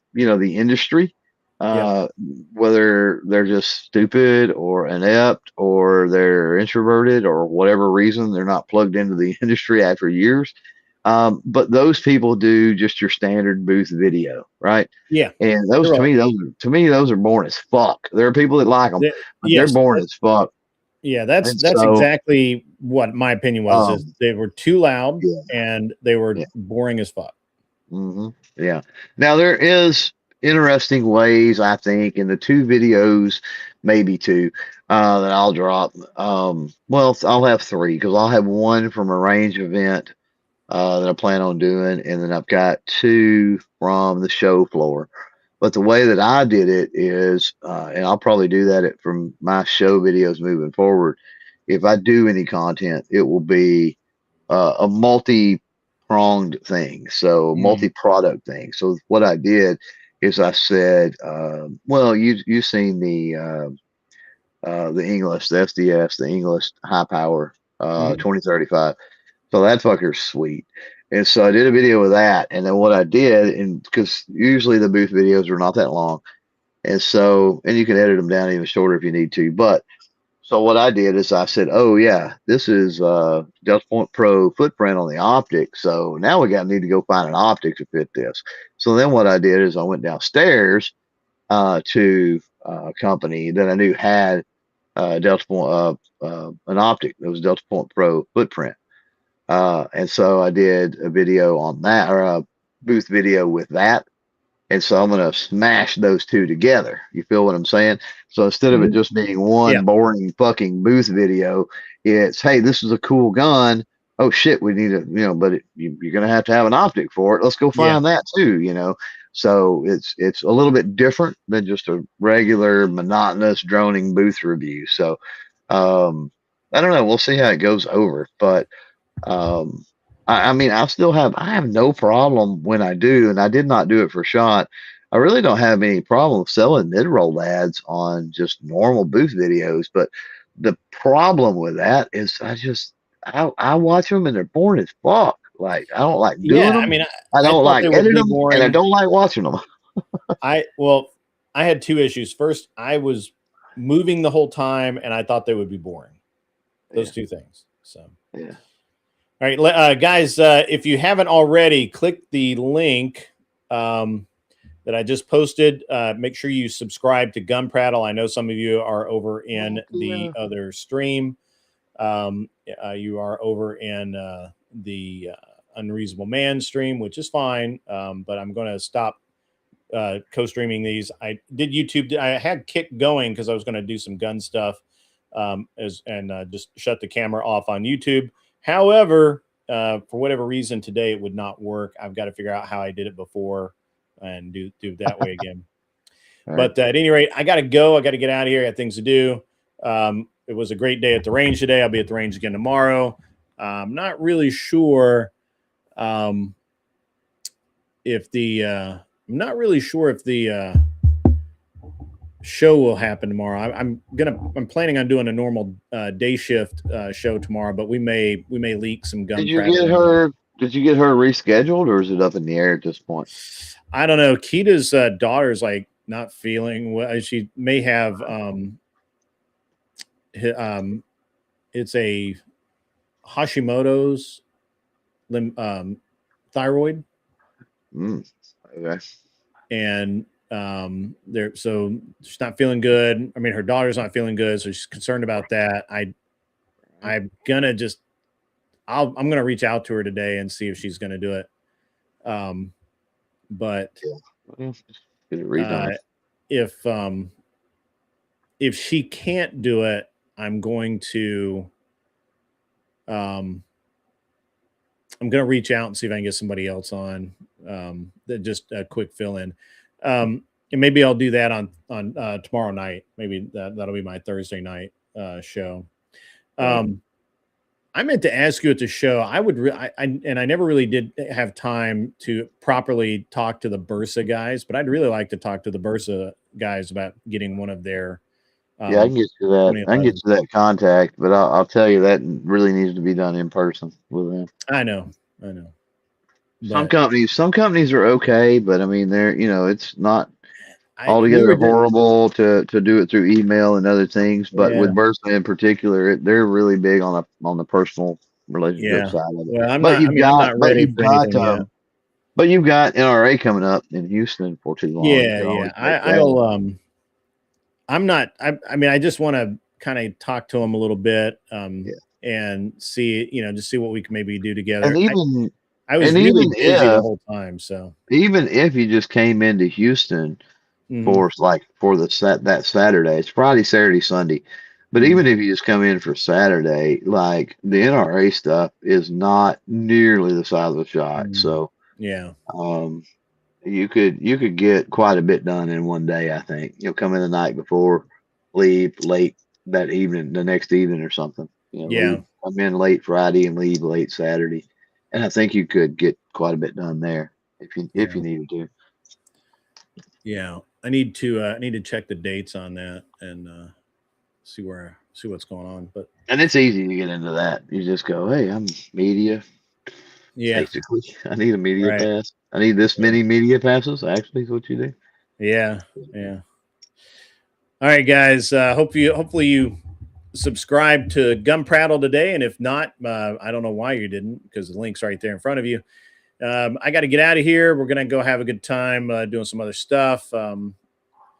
industry. Yep. Uh, Whether they're just stupid or inept or they're introverted or whatever reason, they're not plugged into the industry after years. But those people do just your standard booth video, right? Yeah, And there are. to me, those are boring as fuck. There are people that like them, but they're Yes, boring as fuck. yeah, that's And that's so, exactly what my opinion was. Is um, they were too loud yeah, and they were yeah. boring as fuck. Yeah. Now there is interesting ways, I think, in the two videos, maybe two, that I'll drop. Well, I'll have three because I'll have one from a range event that I plan on doing, and then I've got two from the show floor. But the way that I did it is, and I'll probably do that from my show videos moving forward. If I do any content, it will be a multi-pronged thing, so Mm, multi-product thing. So what I did is I said, well, you've seen the English, the SDS, the English high power mhm. 2035. So that fucker's sweet. And so I did a video with that, and then what I did, and because usually the booth videos are not that long, and so and you can edit them down even shorter if you need to, but so what I did is I said, "Oh yeah, this is Delta Point Pro footprint on the optic. So now we got need to go find an optic to fit this." So then what I did is I went downstairs to a company that I knew had Delta Point an optic that was Delta Point Pro footprint, and so I did a video on that or a booth video with that, and so I'm going to smash those two together. You feel what I'm saying? So instead of it Mhm. just being Yeah, one boring fucking booth video, it's, hey, this is a cool gun. Oh shit, we need to, but you're going to have an optic for it. Let's go yeah, find that too. So it's a little bit different than just a regular monotonous droning booth review. So um, I don't know. We'll see how it goes over, but um, I mean, I have no problem when I do, and I did not do it for shot. I really don't have any problem selling mid-roll ads on just normal booth videos, but the problem with that is I watch them and they're boring as fuck. Like I don't like doing yeah. I them, mean, I I don't thought like they would editing be them, and I boring. don't like watching them. Well, I had two issues. First, I was moving the whole time, and I thought they would be boring. Those Yeah, two things. So, all yeah. right, guys, if you haven't already, click the link um, that I just posted. Make sure you subscribe to Gun Prattle. I know some of you are over in Heck the yeah. other stream. You are over in the Unreasonable Man stream, which is fine. But I'm going to stop co-streaming these. I did YouTube. I had Kick going because I was going to do some gun stuff, just shut the camera off on YouTube. However, for whatever reason today it would not work. I've got to figure out how I did it before and do it that way again. All right. But at any rate, I got to go. I got to get out of here. I got things to do. It was a great day at the range today. I'll be at the range again tomorrow. I'm not really sure um, if the I'm not really sure if the show will happen tomorrow. I'm planning on doing a normal day shift show tomorrow, but we may leak some Did gun you get prattling. her? Did you get her rescheduled, or is it up in the air at this point? I don't know. Kita's daughter's like not feeling well. She may have um it's a Hashimoto's thyroid, Mm, okay. and there so she's not feeling good. I mean, her daughter's not feeling good, so she's concerned about that. I'm gonna just I'm gonna reach out to her today and see if she's gonna do it. Um, but Yeah. Well, just get it uh, redone. if if she can't do it, I'm going to um, I'm going to reach out and see if I can get somebody else on. Just a quick fill in, and maybe I'll do that on tomorrow night. Maybe that'll be my Thursday night show. Right. Um, I meant to ask you at the show. I never really did have time to properly talk to the Bursa guys, but I'd really like to talk to the Bursa guys about getting one of their Yeah, I can um, get you that. I can get 2011. you that contact, but I'll tell you that really needs to be done in person with them. I know, Some but companies are okay, but I mean, it's not I we were altogether just horrible to do it through email and other things. But yeah. with Bursa in particular, they're really big on the personal relationship Yeah. side of it. Well, I'm But not. I you've mean, I'm got, not ready for anything yet. but you've got NRA coming up in Houston for too long. You Yeah, can yeah. always make that. I'm not. I mean, I just want to kind of talk to him a little bit, Yeah, and see, just see what we can maybe do together. and even I was and really even busy the if whole time, so. even if you just came into Houston Hmm. for the that Saturday, it's Friday, Saturday, Sunday. But Hmm. even if you just come in for Saturday, like the NRA stuff is not nearly the size of the shot. Hmm. So Yeah, um, you could get quite a bit done in one day. I think you'll come in the night before, leave late that evening, the next evening or something. yeah, Leave come in late Friday and leave late Saturday, and I think you could get quite a bit done there if yeah, you needed to. yeah. I need to check the dates on that and see what's going on. But And it's easy to get into that. You just go, hey, I'm media. yeah, Basically, I need a media right. pass. I need this Yeah, many media passes. Actually, is what you do. yeah, yeah. All right, guys. Hopefully you subscribe to Gun Prattle today, and if not, I don't know why you didn't, because the link's right there in front of you. I got to get out of here. We're gonna go have a good time doing some other stuff.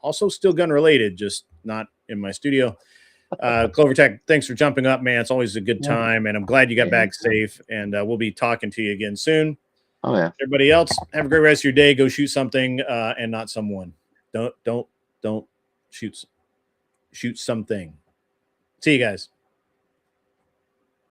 Also, still gun related, just not in my studio. Clover Tech, thanks for jumping up, man. It's always a good Yeah. time, and I'm glad you got back Anytime. safe. And we'll be talking to you again soon. Oh yeah. Everybody else, have a great rest of your day. Go shoot something and not someone. Don't shoot shoot something. See you guys.